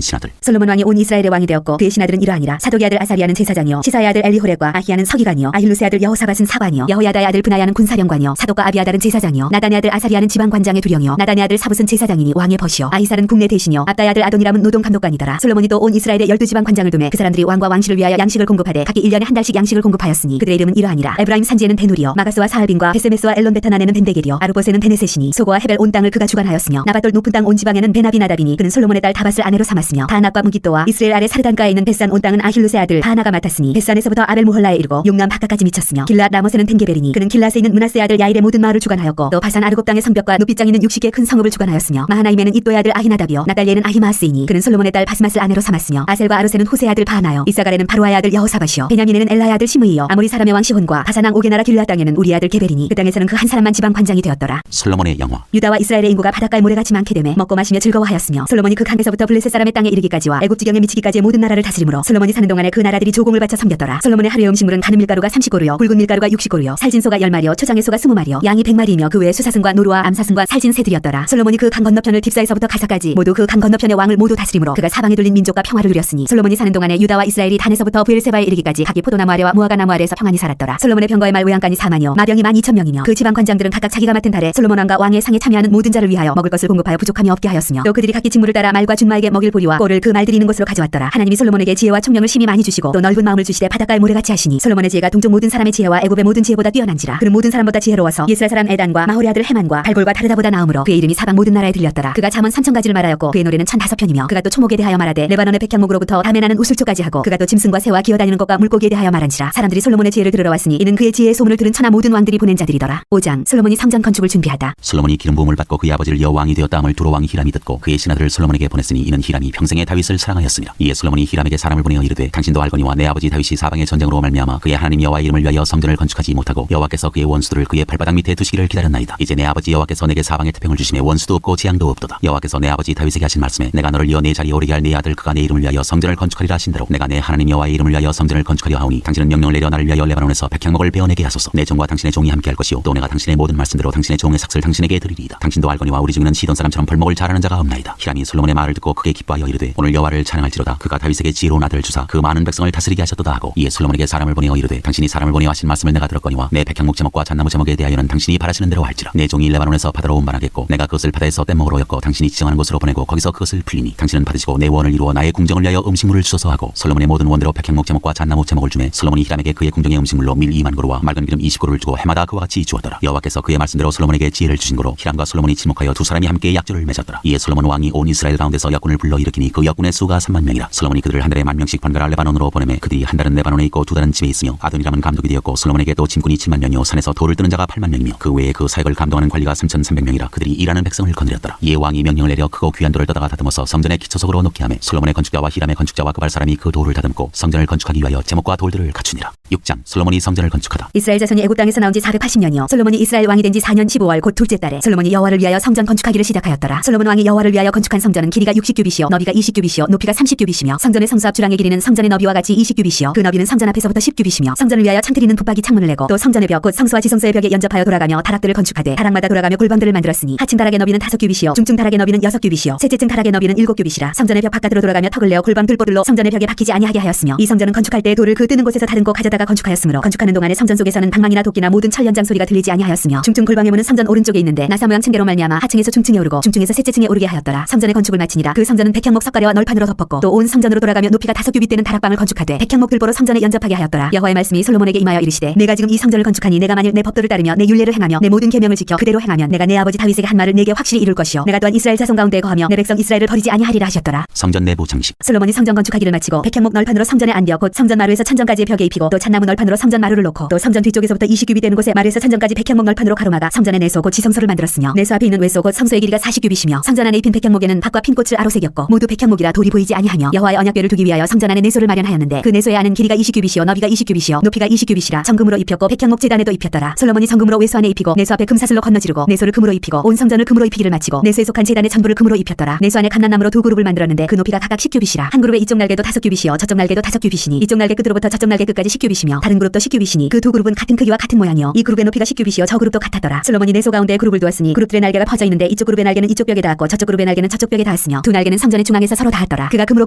B: 신하들.
A: 솔로몬 왕이 온 이스라엘의 왕이 되었고 그의 신하들은 이러하니라. 사독의 아들 아사리아는 제사장이요 시사의 아들 엘리호렙과 아히야는 서기관이요 아힐루스의 아들 여호사밧은 사관이요 여호야다의 아들 브나야는 군사령관이요 사독과 아비아달은 제사장이요 나단의 아들 아사리아는 지방관장의 두령이요 나단의 아들 사붓은 제사장이니 왕의 벗이요 아히살은 국내 대신이요 압다의 아들 아도니람은 노동감독관이더라. 솔로몬이 또 온 이스라엘의 12지방관장을 두매 그 사람들이 왕과 왕실을 위하여 양식을 공급하되 각기 1년에 한 달씩 양식을 공급하였으니 그들의 이름은 이러하니라. 에브라임 산지에는 베누리요 마가스와 사할빈과 베세메스와 엘론베타난에는 벤데겔이요 아르봇에는 베네셋이니 소고와 헤벨 온 땅을 그가 주관하였으며 나밧돌 높은 땅 온 지방에는 베나비나답이니 그는 솔로몬의 딸 다밧을 아내로 삼았으며 바낙과 무깃도와 이스라엘 아래 사르단가에 있는 벳산 온 땅은 아힐루스의 아들 바나가 맡았으니 벳산에서부터 아벨무홀라에 이르고 용남 바깥까지 미쳤으며 길랏 라못에는 벤게벨이니 그는 길랏에 있는 문하스의 아들 야일의 모든 마을을 주관하였고 또 바산 아르곱 땅의 성벽과 높이장 있는 60개 큰 성읍을 주관하였으며 마하나임에는 이또의 아들 아히나답이요 나달리에는 아히마아스이니 그는 솔로몬의 딸 바스맛을 아내로 삼았으며 아셀과 아르세는 호세의 아들 바하나요 이사갈에는 바루아의 아들 여호사밧이요 베냐민에는 엘라의 아들 시므이요 아모리 사람의 왕 시혼과 바산 왕 오게 나라 길랏 땅에는 우리의 아들 게벨이니 그 땅에서는 그 한 사람만 지방 관장이 되었더라.
B: 솔로몬의 영화.
A: 유다와 이스라엘의 인구가 바닷가에 모래같이 많게 되매 먹고 마시며 즐거워하였으며 솔로몬이 그 강에서부터 블레셋 사람의 땅에 이르기까지와 애굽 지경에 미치기까지의 모든 나라를 다스림으로 솔로몬이 사는 동안에 그 나라들이 조공을 바쳐 섬겼더라. 솔로몬의 하루의 음식물은 가는 밀가루가 30고루요 굵은 밀가루가 60고루요 살진 소가 10마리요 초장의 소가 20마리요 양이 100마리이며 그 외에 수사승과 노루와 암사승과 살진 새들이었더라. 솔로몬이 그 강 건너편을 딥사에서부터 가사까지 모두 그 강 건너편의 왕을 모두 다스림으로 그가 사방에 둘린 민족과 평화를 누렸으니 솔로몬이 사는 동안에 유다와 이스라엘이 단에서부터 브엘세바에 이르기까지 각기 포도나무 아래와 무화과 나무 아래에서 평안히 살았더라. 솔로몬의 병거의 말 외양간이 4만이요 마병이 12,000명이며 그 지방 관장들은 각각 자기가 맡은 달에 솔로몬 왕과 왕의 상에 참여하는 모든 자를 위하여 먹을 것을 공급하여 부족함이 없게 하였으며 또 그들이 각기 직무를 따라 말과 준마에게 먹일 보리와 꼴을 그 말들이 있는 곳으로 가져왔더라. 하나님이 솔로몬에게 지혜와 총명을 심히 많이 주시고 또 넓은 마음을 주시되 바닷가의 모래같이 하시니 솔로몬의 지혜가 동족 모든 사람의 지혜와 애굽의 모든 지혜보다 뛰어난지라. 그는 모든 사람보다 지혜로워서 이스라엘 사람 에단과 마홀의 아들 헤만과 발골과 다르다보다 나음으로 그의 이름이 사방 모든 나라에 들렸더라. 그가 잠언 3,000가지를 말하였고 그의 노래는 1,005편이며 그가 또 초목에 대하여 말하되 레바논의 백향목으로부터 담에 나는 우슬초까지 하고 그가 또 짐승과 새와 기어다니는 것과 물고기에 대하여 말한지라. 사람들이 솔로몬의 지혜를 들으러 왔으니 이는 그의 지혜의 소문을 들은 천하 모든 왕들이 보낸 자들이더라. 5장 솔로몬이 성전 건축을 준비하다.
B: 솔로몬이 기름 부음을 받고 그의 아버지를 이어 왕이 되었다 함을 두로 왕 히람이 듣고 그의 신하들을 솔로몬에게 보냈으니 이는 히람이 평생에 다윗을 사랑하였습니다. 이에 솔로몬이 히람에게 사람을 보내어 이르되 당신도 알거니와 내 아버지 다윗이 사방의 전쟁으로 말미암아 그의 하나님 여호와의 이름을 위하여 성전을 건축하지 못하고 여호와께서 그의 원수들을 그의 발바닥 밑에 두시기를 기다렸나이다. 이제 내 아버지 여호와께서 내게 사방의 태평을 주심에 원수도 없고 재앙도 없도다. 여호와께서 내 아버지 다윗에게 하신 말씀에 내가 너를 이어 내 자리에 오르게 할 내 아들 그가 내 이름을 위하여 성전을 건축하리라 하신 대로 내가 내 하나님 여호와의 이름을 위하여 성전을 건축하려 하오니 당신은 명령을 내려 나를 위하여 레바논에서 백향목을 베어내게 하소서. 내 종과 당신의 종이 함께 할 것이요 또 내가 당신의 모든 말씀대로 당신의 종의 삭슬 당신에게 드리리이다. 당신도 알거니와 우리 중에는 시돈 사람처럼 벌목을 잘하는 자가 없나이다. 히람이 솔로몬의 말을 듣고 크게 기뻐하여 이르되 오늘 여호와를 찬양할지로다. 그가 다윗에게 지혜로운 아들을 주사 그 많은 백성을 다스리게 하셨도다 하고 이에 솔로몬에게 사람을 보내어 이르되 당신이 사람을 보내어 하신 말씀을 내가 들었거니와 내 백향목 제목과 잣나무 제목에 대하여는 당신이 바라시는 대로 할지라. 내 종이 레바논에서 바다로 운반하겠고 내가 그것을 바다에서 뗏목으로 엮어 당신이 지정하는 곳으로 보내고 거기서 그것을 풀리니 당신은 받으시고 내 원을 이루어 나의 궁정을 위하여 음식물을 주소서 하고 솔로몬의 모든 원대로 백향목 제목과 잣나무 제목을 주매 솔로몬이 히람에게 그의 궁정의 음식물로 밀 2만 고루와 맑은 기름 20고루를 주고 해마다 그와 같이 주었더라. 여호와께서 그의 말씀대로 솔로몬에게 지혜를 주신 고로 히람과 솔로몬이 지목하여 두 사람이 함께 약조를 맺었더라. 이에 솔로몬 왕이 온 이스라엘 가운데서 역군을 불러 일으키니 그 역군의 수가 3만명이라. 솔로몬이 그들을 한 달에 10,000명씩 번갈아 레바논으로 보내매 그들이 한 달은 레바논에 있고 두 달은 집에 있으며 아도니람은 감독이 되었고 솔로몬에게 또 짐꾼이 70,000명이요 산에서 돌을 뜨는 자가 80,000명이며 그 외에 그 사역을 감독하는 관리가 3,300명이라. 그들이 일하는 백성을 거느렸더라. 이에 왕이 명령을 내려 크고 귀한 돌을 떠다가 다듬어서 성전의 기초석으로 놓게 하매 솔로몬의 건축자와 히람의 건축자와 그 발 사람이 솔로몬이 그 돌을 다듬고 성전을 건축하기 위하여 제목과 돌들을 갖추니라. 6장 솔로몬이 성전을 건축하다.
A: 이스라엘 자손이 애굽 땅에서 나온 지 480년이요 솔로몬이 이스라엘 왕이 된 지 4년 15월 곧 둘째 달에 솔로몬이 여호와를 위하여 성전 건축하기를 시작하였더라. 솔로몬 왕이 여호와를 위하여 건축한 성전은 길이가 60규빗이요 너비가 20규빗이요 높이가 30규빗이며 성전의 성수 앞 주랑의 길이는 성전의 너비와 같이 20규빗이요 그 너비는 성전 앞에서부터 10규빗이며 성전을 위하여 창틀이는 붙박이 창문을 내고 또 성전의 벽 곧 성수와 지성소의 벽에 연접하여 돌아가며 다락들을 건축하되 다락마다 돌아가며 골방들을 만들었으니 하층 다락의 너비는 5규빗이요 중층 다락의 너비는 6규빗이요 셋째층 다락의 너비는 7규빗이라. 성전의 벽 바깥으로 돌아가며 턱을 내어 골방 들보들로 성전의 벽에 박히지 아니하게 하였으며 이 성전은 건축할 때 돌을 그 뜨는 곳에서 다듬고 가져다가 건축하였으므로 건축하는 동안에 성전 속에서는 방망이나 도끼나 모든 철 연장 소리가 들리지 아니하였으며 중층 골방의 문은 성전 오른쪽에 있는데 나사 모양 층계로 말미암아 하층에서 중층에 오르고 중층에서 셋째층에 오르게 하였더라. 성전의 건축을 마치니라. 그 성전은 백향목 석가래와 널판으로 덮었고 또 온 성전으로 돌아가며 높이가 5규빗 되는 다락방을 건축하되 백향목 들보로 성전에 연접하게 하였더라. 여호와의 말씀이 솔로몬에게 임하여 이르시되 내가 지금 이 성전을 건축하니 내가 만일 내 법도를 따르며 내 율례를 행하며 내 모든 계명을 지켜 그대로 행하면 내가 내 아버지 다윗에게 한 말을 내게 확실히 이룰 것이요 내가 또한 이스라엘 자손 가운데 거하며 내 백성 이스라엘을 버리지 아니하리라 하셨더라.
B: 성전 내부 장식.
A: 솔로몬이 성전 건축하기를 마치고 백향목 널판으로 성전의 안벽 곧 성전 마루에서 천정까지의 벽에 입히고 또 잣나무 널판으로 성전 마루를 놓고 또 성전 뒤쪽에서부터 20규빗 되는 곳에 마루에서 천정까지 백향목 널판으로 가로막아 성전의 내소 곧 지성소를 만들었으며 내소 앞에 있는 외소 곧 성소의 길이가 40규빗이며 성전 안에 입힌 백향목에는 밭과 핀꽃을 아로새겼고 모두 백향목이라 돌이 보이지 아니하며 여호와의 언약궤를 두기 위하여 성전 안에 내소를 마련하였는데 그 내소의 안은 길이가 20규빗이요 너비가 20규빗이요 높이가 20규빗이라 정금으로 입혔고 백향목 제단에도 입혔더라. 솔로몬이 정금으로 외소 안에 입히고 내소 앞에 금사슬로 건너지르고 내소를 금으로 입히고 온 성전을 금으로 입히기를 마치고 내소에 속한 제단의 전부를 금으로 입혔더라. 내소 안에 감람나무로 두 그룹을 만들었는데 그 높이가 각각 10규빗이라 한 그룹의 이쪽 날개도 5규빗이요 저쪽 날개도 5규빗이니 이쪽 날개 끝으로부터 저쪽 날개 끝까지 10규빗이며 다른 그룹도 10규빗이니 그 두 그룹은 같은 크기와 같은 모양이요 이 그룹의 높이가 10규빗이요 저 그룹도 같았더라. 솔로몬이 내소 가운데에 그룹을 두었으니 그룹들의 날개가 퍼져 있는데 이쪽 그룹의 날개는 이쪽 벽에 닿았고 저쪽 그룹의 날개는 저쪽 벽에 닿았으며 두 날개는 성전의 중앙에서 서로 닿았더라. 그가 금으로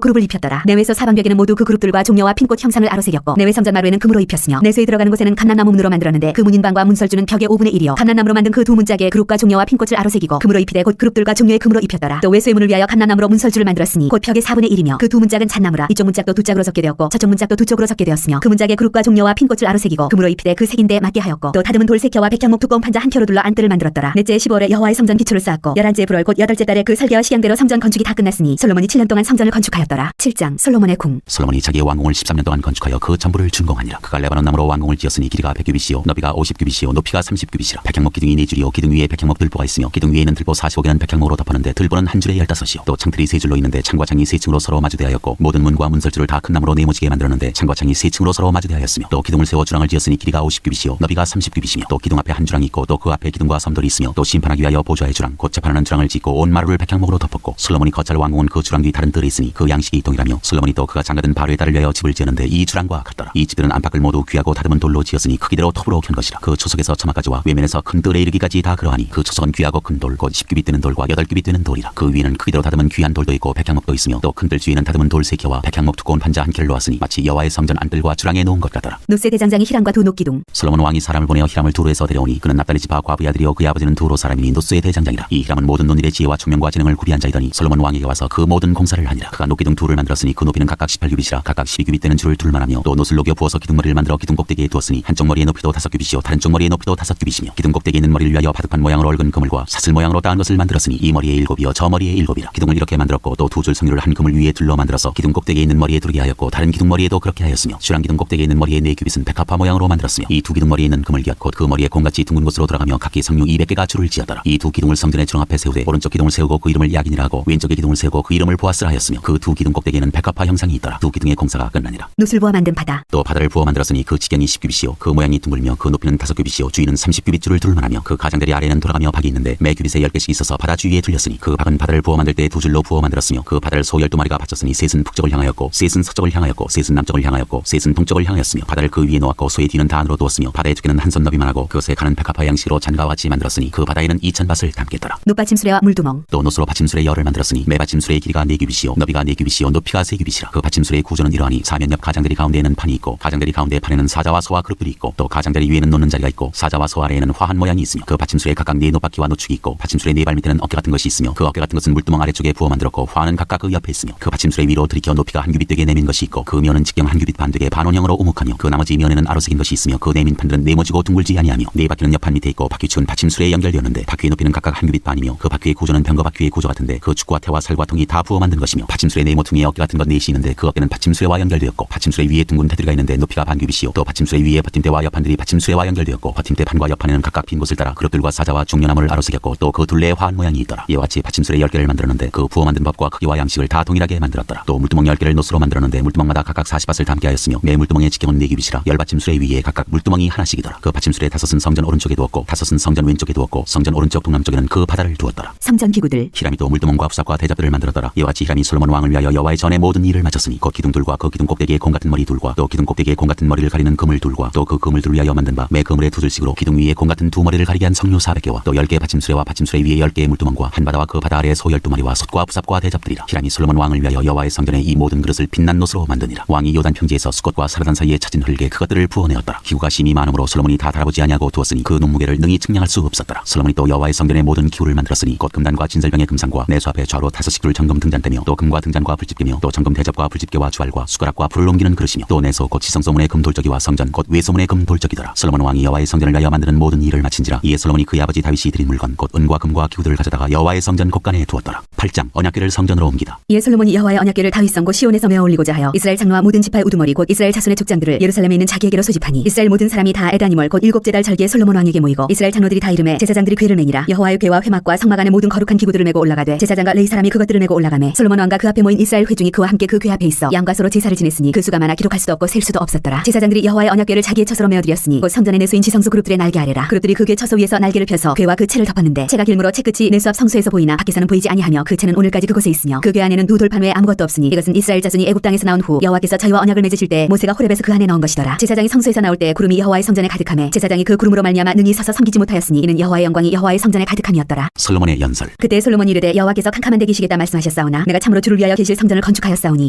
A: 그룹을 입혔더라. 내외소 사방벽에는 모두 그 그룹들과 종려와 핀꽃 형상을 아로새겼고 내외 성전 마루에는 금으로 입혔으며 내소에 들어가는 곳에는 감람나무 문으로 만들었는데 그 문인방과 문설주는 벽의 5분의 1이요 감람나무로 만든 그 두 문짝에 그룹과 종려와 핀꽃을 아로새기고 금으로 입히되 곧 그룹들과 종려의 금으로 입혔더라. 또 외소의 문을 위하여 감람나무로 문설주를 만들었으니 곧 벽의 4분의 1이며 그 두 문짝은 잣나무라. 이쪽 문짝도 두 짝으로 섞게 되었고 저쪽 문짝도 두 쪽으로 섞게 되었으며 그 문짝에 그룹과 종려와 핀꽃을 아로새기고 금으로 입히되 그 색인데 맞게 하였고 또 다듬은 돌 3켜와 백향목 두꺼운 판자 한 켜로 둘러 안뜰을 만들었더라. 넷째 15월에 여호와의 성전 기초를 쌓았고 11째 불월 곧 8째 달에 그 설계와 식양대로 성전 건축이 다 끝났으니 솔로몬이 7년 동안 성전을 건축하였더라. 7장 솔로몬의 궁.
B: 솔로몬이 자기의 왕궁을 13년 동안 건축하여 그 전부를 준공하니라. 그가 레바논 나무로 왕궁을 지었으니 길이가 100규빗이요 너비가 50규빗이요 높이가 30규빗이라. 백향목 기둥이 4줄이요 기둥 위에 백향목 들보가 있으며 기둥 위에 있는 들보 45개는 백향목으로 덮었는데 들보는 한 줄에 15이요 또 창틀이 3줄로 있는데 창과 창이 3층으로 서로 마주대하였고 모든 문과 문설주를 다 큰 나무로 네모지게 만들었는데 창과 창이 3층으로 서로 마주대하였으며 또 기둥을 세워 주랑을 지었으니 길이가 50규빗이요 너비가 30규빗이며 또 기둥 앞에 한 주랑이 있고 또 그 앞에 기둥과 섬돌이 있으며 또 심판하기 위하여 보좌의 주랑 곧 재판하는 주랑을 짓고 온 마루를 백향목으로 덮었고 솔로몬이 거찰 왕궁은 그 주랑 뒤 다른 뜰에 있으니 그 양식이 동일하며 솔로몬이 또 그가 장가든 바로의 딸을 위하여 집을 지었는데 이 주랑과 같더라. 이 집들은 안팎을 모두 귀하고 다듬은 돌로 지었으니 크기대로 톱으로 켠 것이라. 그 초석에서 처마까지와 외면에서 큰 뜰에 이르기까지 다 그러하니 그 초석은 귀하고 큰 돌 곧 10규빗 되는 돌과 8규빗 되는 돌이라. 그 위에는 크기대로 다듬은 귀한 돌도 있고 백향목도 있으며 또 큰 뜰 주위에는 다듬은 돌 3켜와 백향목 두꺼운 판자 한 켜를 놓았으니 마치 여호와의 성전 안뜰과 주랑에 놓은 것 같더라.
A: 노세 대장장이 히람과 두 녹기둥.
B: 솔로몬 왕이 사람을 보내어 히람을 두로에서 데려오니 그는 납달리 지파 과부의 아들이요 그의 아버지는 두로 사람이니 노스의 대장장이라. 이 히람은 모든 논일의 지혜와 총명과 지능을 구비한 자이더니 솔로몬 왕에게 와서 그 모든 공사를 하니라. 그가 녹기둥 둘을 만들었으니 그 높이는 각각 18규빗이라 각각 12규빗 되는 줄을 둘만 하며 또 노슬 녹여 부어서 기둥머리를 만들어 기둥 꼭대기에 두었으니 한쪽 머리의 높이도 5규빗이요 다른 쪽 머리의 높이도 5규빗이며 기둥 꼭대기에 있는 머리를 위하여 바둑판 모양으로 얽은 그물과 사슬 모양으로 따은 것을 만들었으니 이 머리에 7이요 저 머리에 7이라. 기둥을 이렇게 만들었고 또 두 줄 성류를 한 그물 위에 둘러 만들어서 기둥 꼭대기에 있는 머리에 두르게 하였고 다른 기둥 머리에도 그렇게 하였으며 주랑 기둥 꼭대기에 있는 머리에 4규빗은 백합화 모양으로 만들었으며 이 두 기둥 머리에 있는 그물기앗 곧 그 머리에 공같이 둥근 곳으로 들어가며 각기 성류 200개가 줄을 지었더라. 이 두 기둥을 성전의 주랑 앞에 세우되 오른쪽 기둥을 세우고 그 이름을 야긴이라 하고 왼쪽의 기둥을 세우고 그 이름을 보아스라 하였으며 그 두 기둥 꼭대기에는 백합화 형상이 있더라. 두 기둥의 공사가 끝나니라.
A: 노술 부어 만든 바다.
B: 또 바다를 부어 만들었으니 그 지경이 10규빗이요 그 모양이 둥글며 그 높이는 5규빗이요 주위는 30규빗 줄을 둘만하며 그 가장들이 아래에는 돌아가며 박이 있는데 매 규빗에 10개씩 있어서 바다 주위에 둘렸으니 그 박은 바다를 부어 만들 때 두 줄로 부어 만들었으며 그 바다를 소 12마리가 받쳤으니 셋은 북쪽을 향하였고 셋은 서쪽을 향하였고 셋은 남쪽을 향하였고 셋은 동쪽을 향하였으며 바다를 그 위에 놓았고 소의 뒤는 다 안으로 두었으며 바다의 두께는 한 손 너비만 하고 그것에 가는 백합화 양식으로 잔과 같이 만들었으니 그 바다에는 2000밭을 담겠더라.
A: 노받침수레와 물두멍.
B: 또 노스로 받침술의 열을 만들었으니 매 받침술의 길이가 4규빗이요 너비가 4규빗이요 높이가 3규빗이라. 그 받침술의 구조는 이러하니 사면 옆 가장들이 가운데에는 판이 있고 가장들이 가운데 판에는 사자와 소와 그룹들이 있고 또 가장들이 위에는 놓는 자리가 있고 사자와 소 아래에는 화한 모양이 있으며 그 받침술에 각각 4 노바퀴와 노축이 있고 받침술의 4발 밑에는 어깨 같은 것이 있으며 그 어깨 같은 것은 물두멍 아래쪽에 부어 만들었고 화는 각각 그 옆에 있으며 그 받침술의 위로 들이켜 높이가 한 규빗 되게 내민 것이 있고 그 면은 직경 한 규빗 반 되게 반원형으로 오묵하니 오륙하며 그 나머지 면에는 아로새긴 것이 있으며 그 네 민판들은 네모지고 둥글지 아니하며 네 바퀴는 옆판 밑에 있고 바퀴 치운 받침술에 연결되었는데 바퀴의 높이는 각각 한 규빗 반이며 그 바퀴의 구조는 병거 바퀴의 구조 같은데 그 축과 태와 살과 통이 다 부어 만든 것이며 받침술에 네 모퉁이의 어깨 같은 것 넷이 있는데 그 어깨는 받침술에와 연결되었고 받침술의 위에 둥근 테두리가 있는데 높이가 반 규빗이요 또 받침술의 위에 버팀대와 옆판들이 받침술에와 연결되었고 버팀대 판과 옆판에는 각각 빈 곳을 따라 그룹들과 사자와 중요나무를 아로새겼고 또 그 둘레에 화한 모양이 있더라. 이와 같이 받침술의 10개를 만들었는데 그 부어 만든 법과 크기와 양식을 다 동일하게 만들었더라. 또 물두멍 10개를 노스로 만들었는데 물두멍마다 각각 40밭을 담게 하였으며 매 물두멍의 직경은 4규빗이라 10받침술의 위에 각각 물두멍이 하나씩이더라. 그 받침술의 5은 성전 오른쪽에 두었고 5은 성전 왼쪽에 두었고 성전 오른쪽 동남쪽에는 그 바다를 두었더라.
A: 성전 기구들.
B: 히람이 또 물두멍과 부삽과 대잡들을 만들었더라. 이와 같이 히람이 솔로몬 왕을 위하여 여호와의 전에 모든 일을 마쳤으니 곧 기둥둘과 그 기둥 꼭대기에 공 같은 머리 둘과 또 기둥 꼭대기에 공 같은 머리를 가리는 그물 둘과 또 그 그물들을 위하여 만든 바 매 그물의 두 줄씩으로 기둥 위에 공 같은 두 머리를 가리게 한 성류 400개와 또 10개의 받침술에와 받침술의 위에 10개의 물두멍과 한 바다와 그 바다 아래에 소 12마리와 솥과 부삽과 대잡들이라. 히람이 솔로몬 왕을 위하여 여호와의 성전에 이 모든 그릇을 빛난 노스로 만드니라. 왕이 요단 평지에서 수꽃과 사르단 사이에 찾은 흙에 그것들을 부어내었더라. 기구가 심히 많으므로 솔로몬이 다 달아보지 아니하고 두었으니 그 눈무게를 능히 측량할 수 없었더라. 솔로몬이 또 여호와의 성전에 모든 기구를 만들었으니 곧 금단과 진설병의 금상과 내수 앞에 좌로 5씩 둘 정금 등잔대며 또 금과 등잔과 불집게며 또 정금 대접과 불집게와 주알과 숟가락과 불을 옮기는 그릇이며 또 내소 곧 지성소문의 금돌적이와 성전 곧 외소문의 금돌적이더라. 솔로몬 왕이 여호와의 성전을 위하여 만드는 모든 일을 마친지라. 이에 솔로몬이 그의 아버지 다윗이 드린 물건 곧 은과 금과 기구들을 가져다가 여호와의 성전 곳간에 두었더라. 8장 언약궤를 성전으로 옮기다.
A: 이에 솔로몬이 여호와의 언약궤를 다윗성 곧 시온에서 메어 올리고자 하여 이스라엘 장로와 모든 지파의 우두머리 곧 이스라엘 자손의 족장들을 예루살렘에 있는 자기에게로 소집하니 이스라엘 모든 사람이 다 에다니멀 곧 7째 달 절기에 솔로몬 왕에게 모이고 이스라엘 장로들이 다 이름에 제사장들이 궤를 매니라. 여호와의 궤와 회막과 성막 안에 모든 거룩한 기구들을 메고 올라가되 제사장과 레위 사람이 그것들을 메고 올라가매 솔로몬 왕과 그 앞에 모인 이스라엘 회중이 그와 함께 그 궤 앞에 있어 양과 소로 제사를 지냈으니 그 수가 많아 기록할 수도 없고 셀 수도 없었더라. 제사장들이 여호와의 언약궤를 자기의 처소로 메어드렸으니 곧 성전의 내수인 지성소 그룹들의 날개 아래라. 그룹들이 그 궤 처소 위에서 날개를 펴서 궤와 그 채를 덮었는데 채가 길므로 채 끝이 내수 앞 성소에서 보이나 밖에서는 보이지 아니하며 그 채는 오늘까지 그곳에 있으며 그 궤 안에는 두 돌판 외에 아무것도 없으니 이것은 이스라엘 자손이 애굽 땅에서 나온 후 여호와께서 저희와 언약을 맺으실 때 모세가 호렙에서 그 안에 넣은 것이더라. 제사장이 성소에서 나올 때 구름이 여호와의 성전에 가득하매 제사장이 그 구름으로 말미암아 능히 서서 섬기지 못하였으니 이는 여호와의 영광이 여호와의 성전에 가득함이었더라.
B: 솔로몬의 연설.
A: 그때 솔로몬이 이르되 여호와께서 캄캄한 데 계시겠다 말씀하셨사오나 내가 참으로 주를 위하여 계실 성전을 건축하였사오니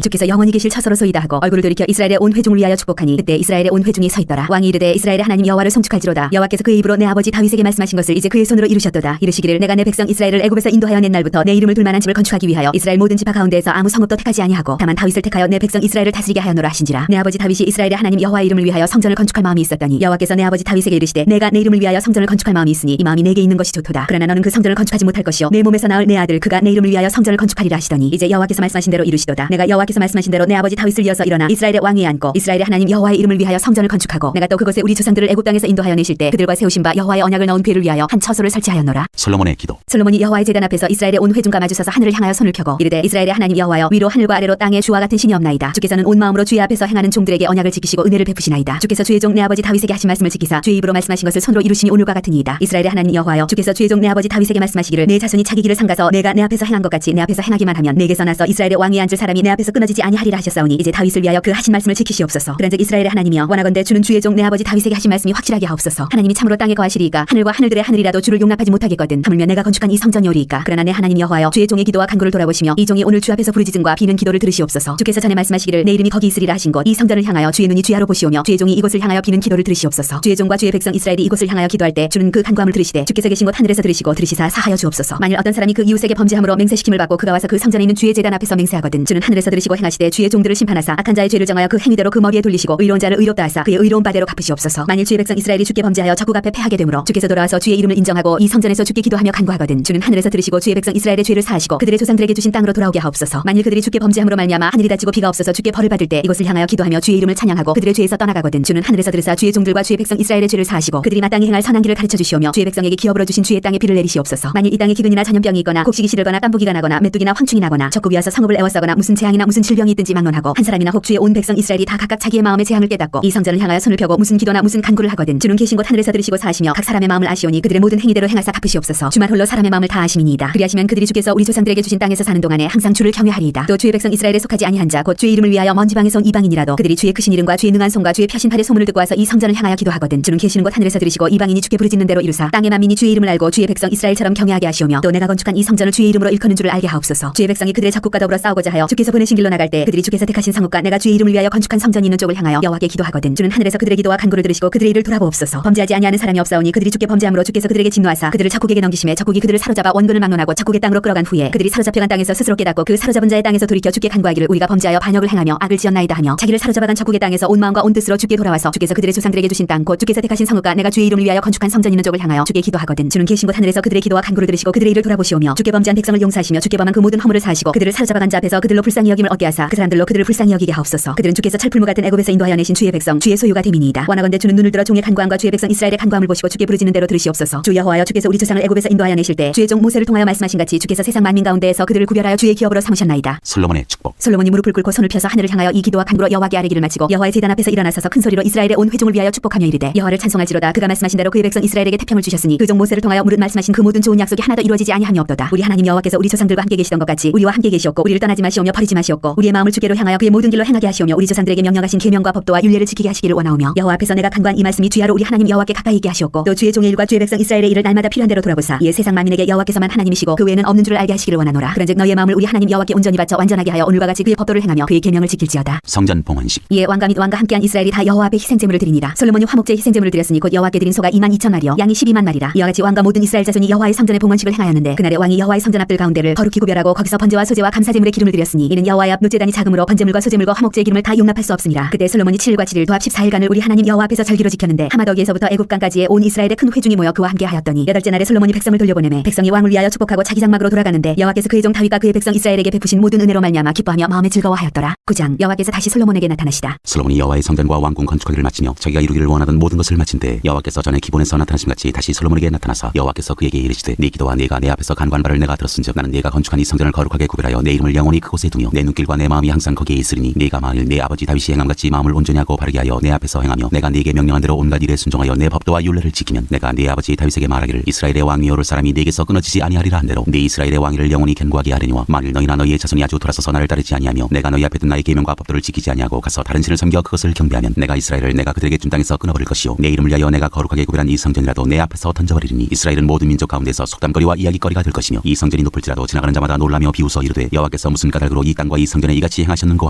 A: 주께서 영원히 계실 처소로소이다 하고 얼굴을 돌이켜 이스라엘의 온 회중을 위하여 축복하니 그때 이스라엘의 온 회중이 서 있더라. 왕이 이르되 이스라엘의 하나님 여호와를 송축할지로다. 여호와께서 그의 입으로 내 아버지 다윗에게 말씀하신 것을 이제 그의 손으로 이루셨도다. 이르시기를 내가 내 백성 이스라엘을 애굽에서 인도하여 낸 날부터 내 이름을 둘 만한 집을 건축하기 위하여 이스라엘 모든 지파 가운데에서 아무 성읍도 택하지 아니하고 다만 다윗을 택하여 내 백성 이스라엘을 다스리게 하였노라 하신지라. 내 아버지 다윗이 이스라엘의 하나님 여호와의 이름을 위하여 성전을 건축할 마음이 있었더니 여호와께서 내 아버지 다윗에게 이르시되 내가 내 이름을 위하여 성전을 건축할 마음이 있으니 이 마음이 내게 있는 것이 좋도다. 그러나 너는 그 성전을 건축하지 못할 것이요 내 몸에서 나을 내 아들 그가 내 이름을 위하여 성전을 건축하리라 하시더니 이제 여호와께서 말씀하신 대로 이루시도다. 내가 여호와께서 말씀하신 대로 내 아버지 다윗을 이어서 일어나 이스라엘의 왕위에 앉고 이스라엘의 하나님 여호와의 이름을 위하여 성전을 건축하고 내가 또 그것에 우리 조상들을 애굽 땅에서 인도하여 내실 때 그들과 세우신 바 여호와의 언약을 넣은 궤를 위하여 한 처소를 설치하였노라.
B: 솔로몬의 기도.
A: 솔로몬이 여호와의 제단 앞에서 이스라엘의 온 회중과 마주서서 하늘을 향하여 손을 펴고 이르되 이스라엘의 하나님 여호와여 위로 하늘과 아래로 땅에 주와 같은 신이 없나이다. 주께서는 온 마음으로 주의 앞에서 행하는 종들에게 언약을 지키시고 은혜를 베푸시나이다. 주께서 주의 종 내 아버지 다윗에게 하신 말씀을 지키사 주의 입으로 말씀하신 것을 손으로 이루시니 오늘과 같으니이다. 이스라엘의 하나님 여호와여 주께서 주의 종 내 아버지 다윗에게 말씀하시기를 내 자손이 자기 길을 삼가서 내가 내 앞에서 행한 것 같이 내 앞에서 행하기만 하면 내게서 나서 이스라엘의 왕위에 앉을 사람이 내 앞에서 끊어지지 아니하리라 하셨사오니 이제 다윗을 위하여 그 하신 말씀을 지키시옵소서. 그런즉 이스라엘의 하나님이여 원하건대 주는 주의 종 내 아버지 다윗에게 하신 말씀이 확실하게 하옵소서. 하나님이 참으로 땅에 거하시리이까 하늘과 하늘들의 하늘이라도 주를 용납하지 못하겠거든 하물며 내가 건축한 이 성전이오리이까. 그러나 내 하나님 여호와여 주의 종의 기도와 간구를 돌아보시며 이 종이 오늘 주 앞에서 부르짖음과 비는 기도를 들으시옵소서. 주께서 전에 말씀하시기를 내 이름이 거기 있으리라 하신 곳 이 성전을 향하여 주의 눈이 주야로 보시오며 주의 종이 이곳을 향하여 비는 기도를 들으시옵소서. 주의 종과 주의 백성 이스라엘이 이곳을 향하여 기도할 때 주는 그 간구함을 들으시되 주께서 계신 곳 하늘에서 들으시고 들으시사 사하여 주옵소서. 만일 어떤 사람이 그 이웃에게 범죄함으로 맹세시킴을 받고 그가 와서 그 성전에 있는 주의 제단 앞에서 맹세하거든 주는 하늘에서 들으시고 행하시되 주의 종들을 심판하사 악한 자의 죄를 정하여 그 행위대로 그 머리에 돌리시고 의로운 자를 의롭다 하사 그의 의로운 바대로 갚으시옵소서. 만일 주의 백성 이스라엘이 주께 범죄하여 적국 앞에 패하게 되므로 주께서 돌아와서 주의 이름을 인정하고 이 성전에서 주께 기도하며 간구하거든 주는 하늘에서 들으시고 주의 백성 이스라엘의 죄를 사하시고 그들의 조상들에게 주신 땅으로 돌아오게 하옵소서. 만일 그들이 주께 범죄함으로 말미암아 하늘이 닫히고 비가 없어서 주께 벌을 받을 때 이곳을 향하여 기도하며 주의 이름을 찬양하고 그들의 죄에서 떠나가거든 주는 하늘에서 들으사 주의 종들과 주의 백성 이스라엘의 죄를 사하시고 그들이 마땅히 행할 선한 길을 가르쳐 주시오며 주의 백성에게 기업으로 주신 주의 땅에 비를 내리시옵소서. 만일 이 땅에 기근이나 전염병이 있거나 곡식이 시들거나 깐부기가 나거나 메뚜기나 황충이 나거나 적국 위에서 성읍을 애워싸거나 무슨 재앙이나 무슨 질병이 있든지 막론하고 한 사람이나 혹 주의 온 백성 이스라엘이 다 각각 자기의 마음의 재앙을 깨닫고 이 성전을 향하여 손을 펴고 무슨 기도나 무슨 간구를 하거든 주는 계신 곳 하늘에서 들으시고 사하시며 각 사람의 마음을 아시오니 그들의 모든 행위대로 행하사 갚으시옵소서. 주만 홀로 사람의 마음을 다 아심이니이다. 그리하시면 그들이 주께서 우리 조상들에게 주신 땅에서 사는 동안에 항상 주를 경외하리이다. 또 주의 백성 이스라엘에 속하지 아니한 자 곧 주의 이름을 위하여 먼 지방에서 온 이방인이라도 그들이 주의 크신 이름과 주의 능한 손과 주의 펴신 팔의 소문을 듣고 와서 이 성전을 향하여 기도하거든 주는 계시는 곳 하늘에서 들으시고 이방인이 주께 부르짖는 대로 이루사 땅의 만민이 주의 이름을 알고 주의 백성 이스라엘처럼 경외하게 하시오며 또 내가 건축한 이 성전을 주의 이름으로 일컫는 줄을 알게 하옵소서. 주의 백성이 그들의 적국과 더불어 싸우고자 하여 주께서 보내신 길로 나갈 때 그들이 주께서 택하신 성읍과 내가 주의 이름을 위하여 건축한 성전이 있는 쪽을 향하여 여호와께 기도하거든 주는 하늘에서 그들의 기도와 간구를 들으시고 그들의 일을 돌아보옵소서. 범죄하지 아니하는 사람이 없사오니 그들이 주께 범죄함으로 주께서 그들에게 진노하사 그들을 적국에게 넘기심에 적국이 그들을 사로잡아 원근을 막론하고 적국의 땅으로 끌어간 후에 그들이 사로잡혀간 땅에서 스스로 깨닫고 그 사로잡은 자의 땅에서 돌이켜 주께 간구하기를 우리가 범죄하여 반역을 행하며 악을 지었나이다 하며 자기를 사로잡아간 적국의 땅에서 여호와께서 온 마음과 온 뜻으로 주께 돌아와서 주께서 그들의 조상들에게 주신 땅 곧 주께서 택하신 성읍과 내가 주의 이름을 위하여 건축한 성전 있는 쪽을 향하여 주께 기도하거든. 주는 계신 곳 하늘에서 그들의 기도와 간구를 들으시고 그들의 일을 돌아보시오며 주께 범죄한 백성을 용서하시며 주께 범한 그 모든 허물을 사하시고 그들을 사로잡아간 자 앞에서 그들로 불쌍히 여김을 얻게 하사 그 사람들로 그들을 불쌍히 여기게 하옵소서. 그들은 주께서 철풀무 같은 애굽에서 인도하여 내신 주의 백성 주의 소유가 됨이니이다. 원하건대 주는 눈을 들어 종의 간구함과 주의 백성 이스라엘의 간구함을 보시고 주께 부르짖는 대로 들으시옵소서. 주 여호와여 주께서 우리 조상을 애굽에서 인도하여 내실 때 주의 종 모세를 통하여 말씀하신 같이 주께서 세상 만민 가운데에서 그들을 구별하여 주의 기업으로 삼으셨나이다.
B: 솔로몬의 축복.
A: 솔로몬이 무릎을 꿇고 손을 펴서 하늘을 향하여 이 기도와 간구로 여호와께 아뢰기를 마치고 여호와의 제단 앞에서 일어나서서 큰 소리로 이스라엘의 온 회중을 위하여 축복하며 이르되 여호와를 찬송할지로다. 그가 말씀하신 대로 그의 백성 이스라엘에게 태평을 주셨으니 그 종 모세를 통하여 무릇 말씀하신 그 모든 좋은 약속이 하나도 이루어지지 아니함이 없도다. 우리 하나님 여호와께서 우리 조상들과 함께 계시던 것 같이 우리와 함께 계시었고 우리를 떠나지 마시오며 버리지 마시었고 우리의 마음을 주께로 향하여 그의 모든 길로 행하게 하시오며 우리 조상들에게 명령하신 계명과 법도와 율례를 지키게 하시기를 원하오며 여호와 앞에서 내가 간구한 이 말씀이 주야로 우리 하나님 여호와께 가까이 있게 하시었고 또 주의 종의 일과 주의 백성 이스라엘의 일을 날마다 필요한 대로 돌아보사 이에 세상 만민에게 여호와께서만 하나님이시고 그 외에는 없는 줄을 알게 하시기를 원하노라. 그런즉 너희의 마음을 우리 하나님 여호와께 온전히 바쳐 완전하게 하여 오늘과 같이 그의 법도를 행하며 그의 계명을 지킬지어다.
B: 성전 봉헌식.
A: 이에 왕과 및 왕과 함께한 이스라엘이 다 여호와 앞에 희생제물을 드리니라. 솔로몬이 화목제 희생제물을 드렸으니 곧 여호와께 드린 소가 22,000마리요 양이 12만마리라. 이와 같이 왕과 모든 이스라엘 자손이 여호와의 성전의 봉헌식을 행하였는데 그날에 왕이 여호와의 성전 앞들 가운데를 거룩히 구별하고 거기서 번제와 소제와 감사제물의 기름을 드렸으니 이는 여호와의 앞 노제단이 작음으로 번제물과 소제물과 화목제의 기름을 다 용납할 수 없습니다. 그때 솔로몬이 7일과 7일 도합 14일간을 우리 하나님 여호와 앞에서 절기로 지켰는데 하마더기에서부터 애굽강까지의 온 이스라엘의 큰 회중이 모여 그와 함께 하였더니 여덟째 날에 솔로몬이 백성을 돌려보내매 백성이 왕을 위하여 축복하고 자기 장막으로 돌아가는데 여호와께서 그의 종 다윗과 그의 백성 이스라엘에게 베푸신 모든 은혜로 말미암아 기뻐하며 마음에 즐거워하였더라. 9장 여호와께서 다시 솔로몬에게 나타나시다.
B: 솔로몬이 여호와의 성전과 왕궁 건축하기를 마치며 자기가 이루기를 원하던 모든 것을 마친 때 여호와께서 전에 기본에서 나타나심같이 다시 솔로몬에게 나타나사 여호와께서 그에게 이르시되 네 기도와 네가 내 앞에서 간구한 바를 내가 들었은즉 나는 네가 건축한 이 성전을 거룩하게 구별하여 내 이름을 영원히 그곳에 두며 내 눈길과 내 마음이 항상 거기에 있으리니 네가 만일 내 아버지 다윗이 행함같이 마음을 온전히 하고 바르게 하여 내 앞에서 행하며 내가 네게 명령한 대로 온갖 일에 순종하여 내 법도와 율례를 지키면 내가 네 아버지 다윗에게 말하기를 이스라엘의 왕이 오를 사람이 네게서 끊어지지 아니하리라 한대로 네 이스라엘의 왕위를 영원히 견고하게 하려니와 만일 너희나 너희의 자손이 아주 돌아서서 나를 따르지 아니하며 내가 너희 앞에 둔 나의 계명과 법도를 지키지 아니하고 가서 다른 신을 섬겨 그것을 경배하면 내가 이스라엘을 내가 그들에게 준 땅에서 끊어버릴 것이요 내 이름을 위하여 내가 거룩하게 구별한 이 성전이라도 내 앞에서 던져버리리니 이스라엘은 모든 민족 가운데서 속담거리와 이야기거리가 될 것이며 이 성전이 높을지라도 지나가는 자마다 놀라며 비웃어 이르되 여호와께서 무슨 까닭으로 이 땅과 이 성전에 이같이 행하셨는고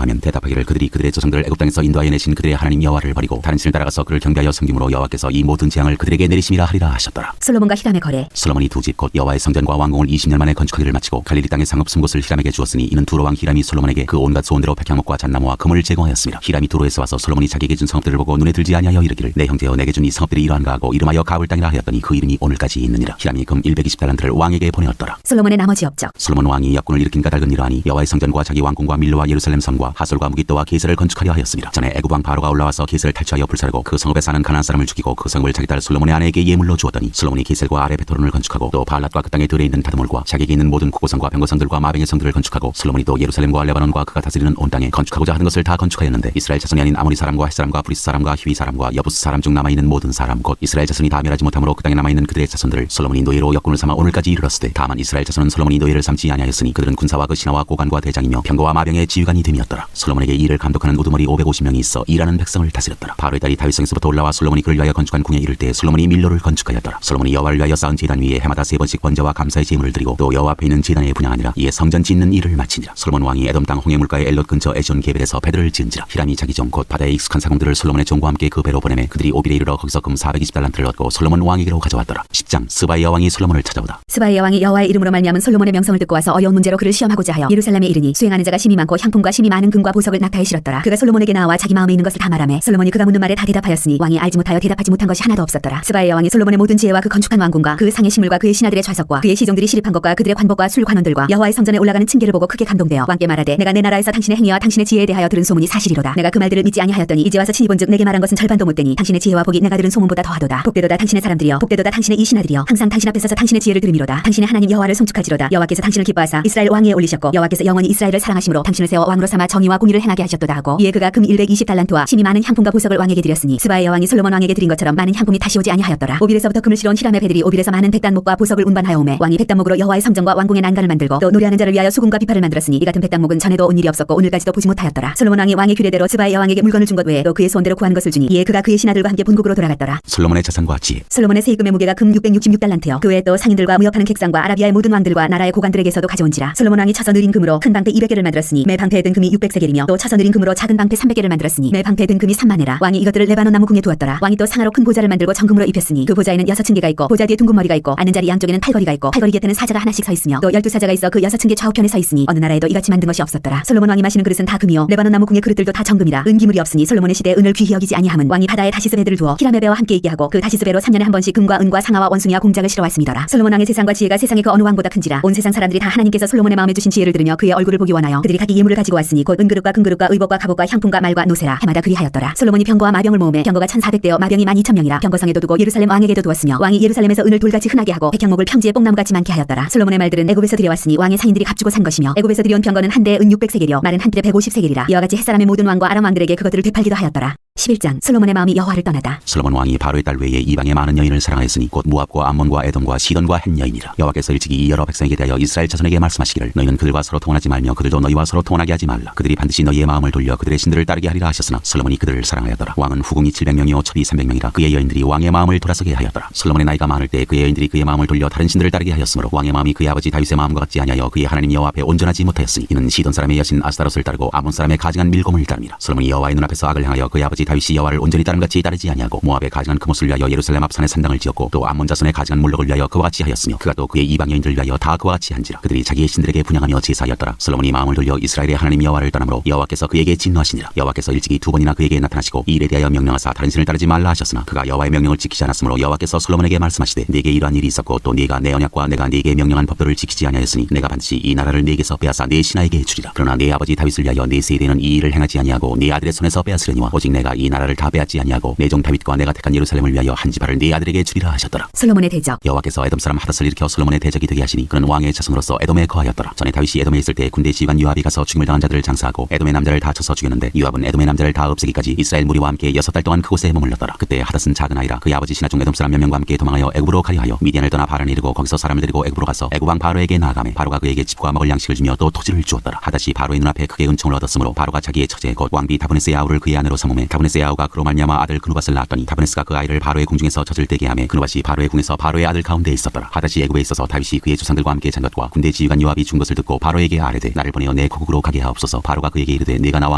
B: 하면 대답하기를 그들이 그들의 조상들을 애굽 땅에서 인도하여 내신 그들의 하나님 여호와를 버리고 다른 신을 따라가서 그를 경배하여 섬김으로 여호와께서 이 모든 재앙을 그들에게 내리심이라 하리라 하셨더라.
A: 솔로몬과 히람의 거래.
B: 솔로몬이 두 집 곧 여호와의 성전과 왕궁을 20년 만에 건축하기를 마치고 갈릴리 땅의 상업 숨곳을 히람에게 주었으니 이는 두로 왕 히람이 솔로몬에게 그 온갖 소원대로 백향목과 잣나무와 금을 제공하였습니다. 히람이 두로에서 와서 솔로몬이 자기에게 준 성읍들을 보고 눈에 들지 아니하여 이르기를 내 형제여 내게 준 이 성읍들이 이러한가 하고 이름하여 가울 땅이라 하였더니 그 이름이 오늘까지 있느니라. 히람이 금 120달란트를 왕에게 보내었더라.
A: 솔로몬의 나머지 업적.
B: 솔로몬 왕이 역군을 일으킨 까닭은 이러하니 여호와의 성전과 자기 왕궁과 밀로와 예루살렘 성과 하솔과 무깃도와 게셀을 건축하려 하였습니다. 전에 애굽 왕 바로가 올라와서 게셀을 탈취하여 불사르고 그 성읍에 사는 가나안 사람을 죽이고 그 성읍을 자기 딸 솔로몬의 아내에게 예물로 주었더니 솔로몬이 게셀과 아레 베토론을 건축하고 또 바알랏과 그 땅에 들에 있는 다드몰과 자기에게 있는 모든 국고성과 병거성들과 마병의 성들을 건축하고 솔로몬이 또 예루살렘과 레바논과 그가 다스리는 온 땅에 건축하고자 하는 것을 다 건축하였는데 이스라엘 자손이 아닌 아모리 사람과 헷 사람과 브리스 사람과 히위 사람과 여부스 사람 중 남아있는 모든 사람 곧 이스라엘 자손이 다 멸하지 못함으로 그 땅에 남아있는 그들의 자손들을 솔로몬이 노예로 역군을 삼아 오늘까지 이르렀으되 다만 이스라엘 자손은 솔로몬이 노예를 삼지 아니하였으니 그들은 군사와 그 신하와 고관과 대장이며 병거와 마병의 지휘관이 됨이었더라. 솔로몬에게 이 일을 감독하는 우두머리 550명이 있어 일하는 백성을 다스렸더라. 바로의 딸이 다윗성에서부터 올라와 솔로몬이 그를 위하여 건축한 궁에 이를 때 솔로몬이 밀로를 건축하였더라. 솔로몬이 여호와를 위하여 쌓은 제단 위에 해마다 3번씩 번제와 감사의 제물을 드리고 또 여호와 앞에 있는 제단에 분향하니라. 이에 성전 짓는 일을 마치니라. 솔로몬 왕이 에돔 땅 홍해 물가의 엘롯 근처 에시온 게벨에서 배들을 지은지라. 히람이 자기 종 곧 바다에 익숙한 사공들을 솔로몬의 종과 함께 그 배로 보내매 그들이 오빌에 이르러 거기서 금 420달란트를 얻고 솔로몬 왕에게로 가져왔더라. 10장 스바의 여왕이 솔로몬을 찾아오다.
A: 스바의 여왕이 여호와의 이름으로 말미암은 솔로몬의 명성을 듣고 와서 어려운 문제로 그를 시험하고자 하여 예루살렘에 이르니 수행하는 자가 심이 많고 향품과 심이 많은 금과 보석을 낙타에 실었더라. 그가 솔로몬에게 나와 자기 마음에 있는 것을 다 말하매 솔로몬이 그가 묻는 말에 다 대답하였으니 왕이 알지 못하여 대답하지 못한 것이 하나도 없었더라. 스바의 여왕이 솔로몬의 모든 지혜와 그 건축한 왕궁과 그 상의 식물과 그의 신하들의 좌석과 그의 시종들이 시립한 것과 그들의 관복과 술 관원들과 여호와의 성전에 올라가는 층계를 보고 크게 감동되어 왕께 말하되 내가 내 나라에서 당신의 행위와 당신의 지혜에 대하여 들은 소문이 사실이로다. 내가 그 말들을 믿지 아니하였더니 이제 와서 친히 본즉 내게 말한 것은 절반도 못되니 당신의 지혜와 복이 내가 들은 소문보다 더하도다. 복되도다 당신의 사람들이여 복되도다 당신의 이 신하들이여 항상 당신 앞에 서서 당신의 지혜를 들으미로다. 당신의 하나님 여호와를 송축하지로다. 여호와께서 당신을 기뻐하사 이스라엘 왕위에 올리셨고 여호와께서 영원히 이스라엘을 사랑하심으로 당신을 세워 왕으로 삼아 정의와 공의를 행하게 하셨도다 하고 이에 그가 금 120달란트와 심이 많은 향품과 보석을 왕에게 드렸으니 스바의 여왕이 솔로몬 왕에게 드린 것처럼 많은 향품이 다시 오지 아니하였더라. 오빌에서부터 금을 실어온 히람의 배들이 오빌에서 많은 백단목과 보석을 운반하여 오매 왕이 백단목으로 여호와의 성전과 왕궁의 난간을 만들고 또 노래하는 자를 위하여 수금과 비파를 만들었으니 이 같은 백단목은 전에도 온 일이 없었고 오늘까지도 보지 못하였더라. 솔로몬 왕이 왕의 규례대로 스바의 여왕에게 물건을 준 것 외에 또 그의 소원대로 구한 것을 주니 이에 그가 그의 신하들과 함께 본국으로 돌아갔더라.
B: 솔로몬의 자산과 지혜.
A: 솔로몬의 세금의 무게가 금 666달란트요. 그 외에 또 상인들과 무역하는 객상과 아라비아의 모든 왕들과 나라의 고관들에게서도 가져온지라. 솔로몬 왕이 쳐서 느린 금으로 큰 방패 200개를 만들었으니 매 방패에 든 금이 600세겔이며 또 쳐서 느린 금으로 작은 방패 300개를 만들었으니 매 방패에 든 금이 3만회라. 왕이 이것들을 레바논 나무 궁에 두었더라. 왕이 또 상하로 큰 보좌를 만들고 정금으로 입혔으니 그 보좌에는 6층계가 있고 보좌 뒤에 둥근 머리가 있고 앉는 자리 양쪽에는 팔걸이가 있고 팔걸이 곁에는 사자가 하나씩 서 있으며 또 12사자가 있어 그 6층계 좌우편에 서 있으니 어느 나라에도 이같이 만든 것이 없었더라. 솔로몬 왕이 마시는 그릇은 다 금이요 레바논 나무 궁의 그릇들도 다 정금이라. 은 비물이 없으니 솔로몬의 시대에 은을 귀히 여기지 아니함은 왕이 바다에 다시스 배들을 두어 히람의 배와 함께 있게 하고 그 다시스 배로 3년에 한 번씩 금과 은과 상아와 원숭이와 공작을 실어왔음이더라. 솔로몬 왕의 재산과 지혜가 세상의 그 어느 왕보다 큰지라 온 세상 사람들이 다 하나님께서 솔로몬의 마음에 주신 지혜를 들으며 그의 얼굴을 보기 원하여 그들이 각기 예물을 가지고 왔으니 곧 은그릇과 금그릇과 의복과 갑옷과 향품과 말과 노새라 해마다 그리하였더라. 솔로몬이 병거와 마병을 모으매 병거가 1400대여 마병이 12,000명이라 병거성에도 두고 예루살렘 왕에게도 두었으며 왕이 예루살렘에서 은을 돌같이 흔하게 하고 백향목을 평지에 뽕나무같이 많게 하였더라. 솔로몬의 말들은 애굽에서 들여왔으니 왕의 상인들이 값주고 산 것이며 애굽에서 들여온 병거는 한 대에 은 600세겔이요 말은 한 뜰에 150세겔이라 이와 같이 햇사람의 모든 왕과 아람 왕들에게 그것들을 되팔기도 하였더라. 11장 솔로몬의 마음이 여호와를 떠나다.
B: 솔로몬 왕이 바로의 딸 외에 이방의 많은 여인을 사랑하였으니 곧 모압과 암몬과 에돔과 시돈과 헷 여인이라. 여호와께서 일찍이 이 여러 백성에게 대하여 이스라엘 자손에게 말씀하시기를 너희는 그들과 서로 통혼하지 말며 그들도 너희와 서로 통혼하게 하지 말라. 그들이 반드시 너희의 마음을 돌려 그들의 신들을 따르게 하리라 하셨으나 솔로몬이 그들을 사랑하였더라. 왕은 후궁이 700명이요 첩이 300명이라 그의 여인들이 왕의 마음을 돌아서게 하였더라. 솔로몬의 나이가 많을 때 그의 여인들이 그의 마음을 돌려 다른 신들을 따르게 하였으므로 왕의 마음이 그의 아버지 다윗의 마음과 같지 아니하여 그의 하나님 여호와 앞에 온전하지 못하였으니 이는 시돈 사람의 여신 아스타롯을 따르고 아몬 사람의 가증한 밀곰을 따릅니다. 솔로몬이 여호와의 눈앞에서 악을 행하여 그의 아버지 다윗이 여호와를 온전히 따름같이 따르지 아니하고 모압의 가증한 그못을 위하여 예루살렘 앞산에 산당을 지었고 또 암몬 자손의 가증한 몰록을 위하여 그와 같이 하였으며 그가 또 그의 이방 여인들을 위하여 다 그와 같이 한지라. 그들이 자기의 신들에게 분향하며 제사하였더라. 솔로몬이 마음을 돌려 이스라엘의 하나님 여호와를 떠나므로 여호와께서 그에게 진노하시니라. 여호와께서 일찍이 2번이나 그에게 나타나시고 이 일에 대하여 명령하사 다른 신을 따르지 말라 하셨으나 그가 여호와의 명령을 지키지 않았으므로 여호와께서 솔로몬에게 말씀하시되 네게 이러한 일이 있었고 또 네가 내 언약과 내가 네게 명령한 법도를 지키지 아니하였으니 내가 반드시 이 나라를 네게서 빼앗아 네 신하에게 주리라. 그러나 네 아버지 다윗을 위하여 네 세대는 이 일을 행하지 아니하고 네 아들의 손에서 빼앗으려니와 오직 내가 이 나라를 다 빼앗지 아니하고 내 종 다윗과 내가 택한 예루살렘을 위하여 한 지파를 네 아들에게 주리라 하셨더라.
A: 솔로몬의 대적.
B: 여호와께서 에돔 사람 하닷을 일으켜 솔로몬의 대적이 되게 하시니 그는 왕의 자손으로서 에돔에 거하였더라. 전에 다윗이 에돔에 있을 때 군대 지휘관 요압이 가서 죽임을 당한 자들을 장사하고 에돔의 남자를 다 쳐서 죽였는데 요압은 에돔의 남자를 다 없애기까지 이스라엘 무리와 함께 6달 동안 그곳에 머물렀더라. 그때 하닷은 작은 아이라 그의 아버지 신하 중 에돔 사람 몇 명과 함께 도망하여 애굽으로 가려 하여 미디안을 떠나 바란에 이르고 거기서 사람을 데리고 애굽으로 가서 애굽 왕 바로에게 나아가매 바로가 그에게 집과 먹을 양식을 주며 또 토지를 주었더라. 하닷이 바로의 눈앞에 크게 은총을 얻었으므로 바로가 자기의 처제 곧 왕비 다브네스의 아우를 그의 아내로 삼음해 다브네스의 아우가 그로 말미암아 아들 그누밧을 낳았더니 다브네스가 그 아이를 바로의 궁중에서 젖을 떼게 하매 그누밧이 바로의 궁에서 바로의 아들 가운데 있었더라. 하닷이 애굽에 있어서 다윗이 그의 조상들과 함께 잔 것과 군대 지휘관 요압이 준 것을 듣고 바로에게 아뢰되 나를 보내어 내 고국으로 가게 하옵소서. 바로가 그에게 이르되 네가 나와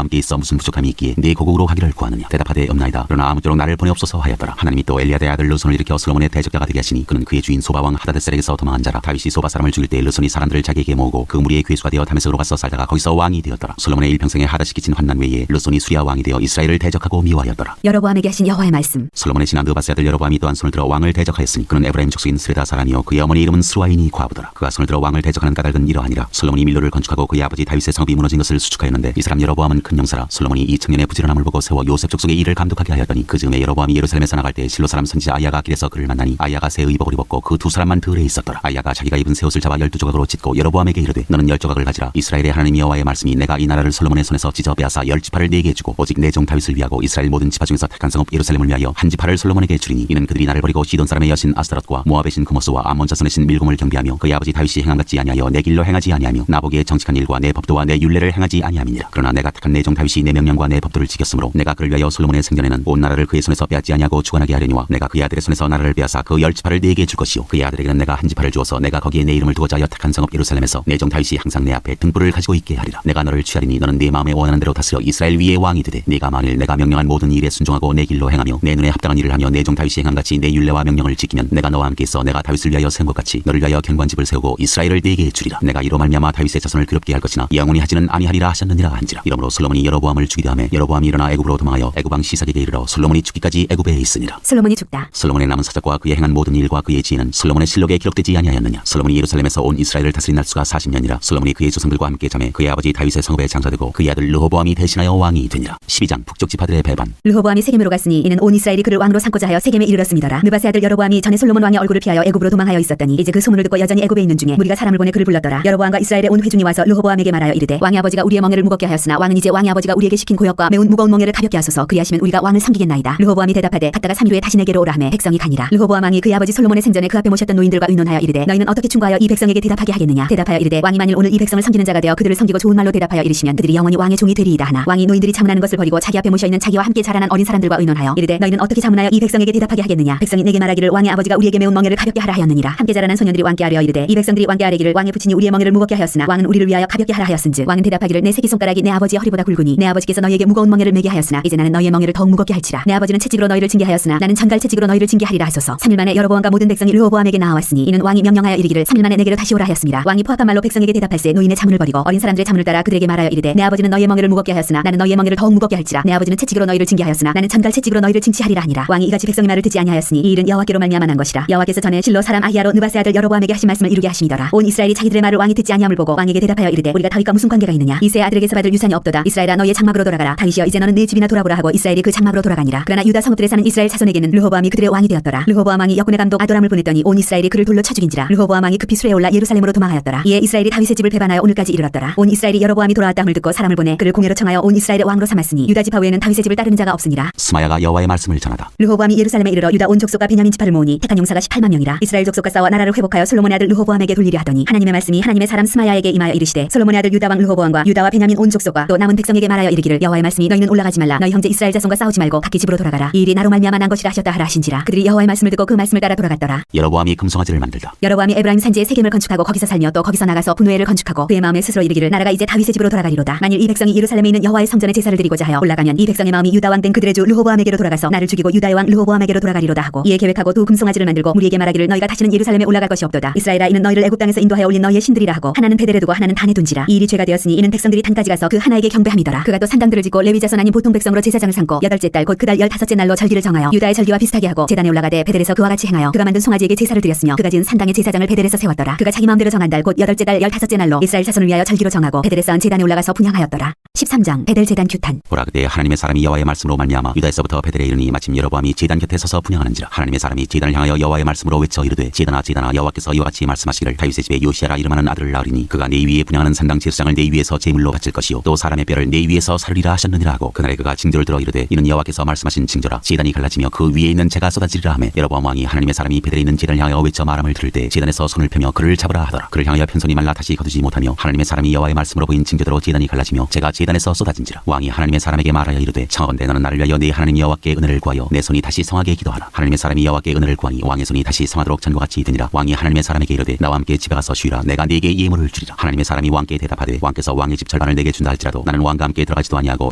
B: 함께 있어 무슨 부족함이 있기에 네 고국으로 가기를 구하느냐. 대답하되 없나이다. 그러나 아무쪼록 나를 보내옵소서 하였더라. 하나님이 또 엘리야의 아들 르손을 일으켜 솔로몬의 대적자가 되게 하시니 그는 그의 주인 소바 왕 하다데셀에게서 도망한 자라. 다윗이 소바 사람을 죽일 때 르손이 사람들을 자기에게 모으고 그 무리의 괴수가 되어 다메섹으로 가서 살다가 거기서 왕이 되었더라. 솔로몬의 일평생에 하닷이 끼친 환난 외에 르손이 수리아 왕이 되어 이스라엘을 대적하고 미워하였더라.
A: 여로보암에게 하신 여호와의 말씀.
B: 솔로몬의 신하 느바스의 아들 여로보암이 또한 손을 들어 왕을 대적하였으니 그는 에브라임 족속인 스레다 사람이요 그의 어머니 이름은 스루아인이 과부더라. 그가 손을 들어 왕을 대적하는 까닭은 이러하니라. 솔로몬이 밀로를 건축하고 그의 아버지 다윗의 성읍이 무너진 것을 수축하였는데 이 사람 여로보암은 큰 용사라. 솔로몬이 이 청년의 부지런함을 보고 세워 요셉 족속의 일을 감독하게 하였더니 그 즈음에 여로보암이 예루살렘에서 나갈 때 실로 사람 선지자 아이야가 길에서 그를 만나니 아이야가 새 의복을 입었고 그 두 사람만 들에 있었더라. 아이야가 자기가 입은 새 옷을 잡아 12조각으로 찢고 여로보암에게 이르되 너는 10조각을 가지라. 이스라엘의 하나님 여호와의 말씀이 내가 이 나라를 솔로몬의 손에서 찢어 빼앗아 10지파를 네게 주고 오직 내 종 다윗을 위하고 이스라엘 모든 지파 중에서 택한 성읍 예루살렘을 위하여 한 지파를 솔로몬에게 주리니 이는 그들이 나를 버리고 시돈 사람의 여신 아스타롯과 모압의 신 그모스와 암몬 자손의 신 밀곰을 경배하며 그의 아버지 다윗이 행함 같지 아니하여 내 길로 행하지 아니하며 나보기에 정직한 일과 내 법도와 내 율례를 행하지 아니함이니라. 그러나 내가 택한 내 종 다윗이 내 명령과 내 법도를 지켰으므로 내가 그를 위하여 솔로몬의 생전에는 온 나라를 그의 손에서 빼앗지 아니하고 주관하게 하려니와 내가 그의 아들의 손에서 나라를 빼앗아 그 10지파를 네게 줄 것이요 그의 아들에게는 내가 한 지파를 주어서 내가 거기에 내 이름을 두고자 여택한 성읍 예루살렘에서 내 종 다윗이 항상 내 앞에 등불을 가지고 있게 하리라. 내가 너를 취하리니 너는 네 마음에 원하는 대로 다스려 이스라엘 위에 왕이 되되 네가 만일 내가 명령한 모든 일에 순종하고 내 길로 행하며 내 눈에 합당한 일을 하며 내 종 다윗이 행함같이 내 율례와 명령을 지키면 내가 너와 함께 있어 내가 다윗을 위하여 세운 것 같이 너를 위하여 견관집을 세우고 이스라엘을 네게 주리라. 내가 이로 말미암아 다윗의 자손을 괴롭게 할 것이나 영원히 하지는 아니하리라 하셨느니라 한지라. 이러므로 솔로몬이 여로보암을 죽이려 하매 여로보암이 일어나 애굽으로 도망하여 애굽 왕 시삭에게 이르러 솔로몬이 죽기까지 애굽에 있으니라.
A: 솔로몬이 죽다.
B: 솔로몬의 남은 사적과 그의 행한 모든 일과 그의 지혜는 솔로몬의 실록에 기록되지 아니하였느냐. 솔로몬이 예루살렘에서 온 이스라엘을 다스린 날수가 40년이라. 솔로몬이 그의 조상들과 함께 잠에 그의 아버지 다윗의 성읍에 장사되고 그의 아들 르호보암이 대신하여 왕이 되니라. 12장 북쪽 지파들의 배반.
A: 르호보암이 세겜으로 갔으니 이는 온 이스라엘이 그를 왕으로 삼고자 하여 세겜에 이르렀음이더라. 느바스의 아들 여로보암이 전에 솔로몬 왕의 얼굴을 피하여 애굽으로 도망하여 있었더니 이제 그 소문을 듣고 여전히 애굽에 있는 중에 무리가 사람을 보내 그를 불렀더라. 여로보암과 이스라엘의 온 회중이 와서 르호보암에게 말하여 이르되 왕의 아버지가 우리의 멍에를 무겁게 하였으나 왕은 이제 왕의 아버지가 우리에게 시킨 고역과 매운 무거운 멍에를 가볍게 하소서. 그리하시면 우리가 왕을 섬기겠나이다. 르호보암이 대답하되 갔다가 3일 후에 다시 내게로 오라 하매 백성이 가니라. 르호보암 왕이 그의 아버지 솔로몬의 생전에 그 앞에 모셨던 노인들과 의논하여 이르되 너희는 어떻게 충고하여 이 백성에게 대답하게 하겠느냐. 대답하여 이르되 왕이 만일 오늘 이 백성을 섬기는 자가 되어 그들을 섬기고 좋은 말로 대답하여 이르시면 그들이 영원히 왕의 종이 되리이다 하나 왕이 노인들이 자문하는 것을 버리고 자기 앞에 모셔 있는 자기와 함께 자라난 어린 사람들과 의논하여 이르되 너희는 어떻게 자문하여 이 백성에게 대답하게 하겠느냐. 백성이 내게 말하기를 왕의 아버지가 우리에게 매운 멍에를 가볍게 하라 하였느니라. 함께 자라난 소년들이 왕께 아뢰어 이르되 이 백성들이 왕께 아뢰기를 왕의 부친이 우리의 멍에를 무겁게 하였으나 왕은 우리를 위하여 가볍게 하라 하였은즉 왕은 대답하기를 내 새끼손가락이 내 아버지의 허리보다 굵으니 내 아버지께서 너희에게 무거운 멍에를 매게 하였으나 이제 나는 너희의 멍에를 더욱 무겁게 할지라. 내 아버지는 채찍으로 너희를 징계하였으나 나는 전갈 채찍으로 너희를 징계하리라 하소서. 3일 만에 여로보암과 모든 백성이 르호보암에게 나아왔으니 이는 왕이 명령하여 이르기를 3일 만에 내게로 다시 오라 하였습니다. 왕이 포악한 말로 백성에게 대답할세 노인의 자문을 버리고 어린 사람들의 자문을 따라 그들에게 말하여 이르되 내 아버지는 너희의 멍에를 무겁게 하였으나 나는 너희의 멍에를 더욱 무겁게 할지라. 내 아버지는 채찍으로 너희를 징계하였으나 나는 전갈 채찍으로 너희를 징치하리라 하니라. 왕이 이같이 백성의 말을 듣지 아니하였으니 이 일은 여호와께로 말미암아 난 것이라. 여호와께서 전에 실로 사람 아히야로 느바스의 아들 여로보암에게 하신 말씀을 이루게 하심이더라. 온 이스라엘이 자기들의 말을 왕이 듣지 아니함을 보고 왕에게 대답하여 이르되 우리가 다윗과 무슨 관계가 있느냐. 이새의 아들에게서 받을 유산이 없도다. 이스라엘아 너희의 장막으로 돌아가라. 다윗이여 이제 너는 내 집이나 돌아보라 하고 이스라엘이 그 장막으로 돌아가니라. 그러나 유다 성읍들에 사는 이스라엘 자손에게는 르호보암이 그들의 왕이 되었더라. 르호보암 왕이 역군의 감독 아도람을 보냈더니 온 이스라엘이 그를 돌로 쳐 죽인지라. 르호보암 왕이 급히 수레에 올라 예루살렘으로 도망하였더라. 이에 이스라엘이 다윗의 집을 배반하여 오늘까지 이르렀더라. 온 이스라엘이 여로보암이 돌아왔다 함을 듣고 사람을 보내 그를 공회로 청하여 온 이스라엘의 왕으로 삼았으니 유다 지파 외에는 다윗의 집을 따르는 자가 없으니라.
B: 스마야가 여호와의 말씀을 전하다.
A: 르호보암이 예루살렘에 이르러 유다 온 족속과 베냐민 지파를 모으니 택한 용사가 18만 명이라. 이스라엘 족속과 싸워 나라를 회복하여 솔로몬의 아들 르호보암에게 돌리려 하더니 하나님의 말씀이 하나님의 사람 스마야에게 임하여 이르시되 솔로몬의 아들 유다 왕 르호보암과 유다와 베냐민 온 족속과 또 남은 백성에게 말하여 이르기를 여호와의 말씀이 너희는 올라가지 말라. 너희 형제 이스라엘 자손과 싸우지 말고 각기 집으로 돌아가라. 이 일이 나로 말미암아 난 것이라 하셨다 하라 하신지라. 그들이 여호와의 말씀을 듣고 그 말씀을 따라 돌아갔더라.
B: 여로보암이 금송아지를 만들다.
A: 여로보암이 에브라임 산지에 세겜을 건축하고 거기서 살며 또 거기서 나가서 분우엘을 건축하고 그의 마음에 스스로 이르기를 나라가 이제 다윗의 집으로 돌아가리로다. 만일 이 백성이 예루살렘에 있는 여호와의 성전에 제사를 드리고자 하여 올라가면 이 백성의 마음이 유다 왕 된 그들의 주 르호보암에게로 돌아가서 나를 죽이고 유다의 왕 르호보암에게로 돌아가리로다 하고 이에 계획하고 두 금송아지를 만들고 무리에게 말하기를 너희가 다시는 예루살렘에 올라갈 것이 없도다. 이스라엘아 이는 너희를 애굽 땅에서 인도하여 올린 너희의 신들이라 하고 하나는 베델에 두고 하나는 단에 둔지라. 이 일이 죄가 되었으니 이는 백성들이 단까지 가서 그 하나에게 경배함이더라. 그가 또 산당들을 짓고 레위 자손 아닌 보통 백성으로 제사장을 삼고 여덟째 달 곧 그달 15째 날로 절기를 정하여 유다의 절기와 비슷하게 하고 제단에 올라가되 베델에서 그와 같이 행하여 그가 만든 송아지에게 제사를 드렸으며 그가 지은 산당의 제사장을 베델에서 세웠더라. 그가 자기 마음대로 정한 달 곧 여덟째 달 15째 날로 이스라엘 자손을 위하여 절기로 정하고 베델에 쌓은 제단에 올라가서 분향하였더라. 13장 베델 제단 규탄.
B: 보라 그때 하나님의 사람이 여호와의 말씀으로 말미암아 유다에서부터 베델에 이르니 마침 여로보암이 제단 곁에 서서 분향하는지라. 하나님의 사람이 제단을 향하여 여호와의 말씀으로 외쳐 이르되 제단아 제단아 여호와께서 이와 같이 말씀하시기를 다윗의 집에 요시아라 이름하는 아들을 낳으리니 그가 내 위에 분향하는 산당 제사장을 내 위에서 제물로 바칠 것이요 또 사람의 뼈를 내 위에서 사르리라 하셨느니라 하고 그날에 그가 징조를 들어 이르되 이는 여호와께서 말씀하신 징조라. 제단이 갈라지며 그 위에 있는 재가 쏟아지리라 하매 여로보암 왕이 하나님의 사람이 베델에 있는 제단을 향하여 외쳐 말함을 들을 때 제단에서 손을 펴며 그를 잡으라 하더라. 그를 향하여 편손이 말라 다시 거두지 못하며 하나님의 사람이 여호와의 말씀으로 보인 징조대로 제단이 갈라지며 재가 제단에서 쏟아진지라. 왕이 하나님의 사람에게 말하여 이르되 청하건대 너는 나를 위하여 네 하나님 여호와께 은혜를 구하여 내 손이 다시 성하게 기도하라. 하나님의 사람이 여호와께 은혜를 구하니 왕의 손이 다시 성하도록 전과 같이 되니라. 왕이 하나님의 사람에게 이르되 나와 함께 집에 가서 쉬라. 내가 네게 예물을 주리라. 하나님의 사람이 왕께 대답하되 왕께서 왕의 집 절반을 내게 준다 할지라도 나는 왕과 함께 들어가지도 아니하고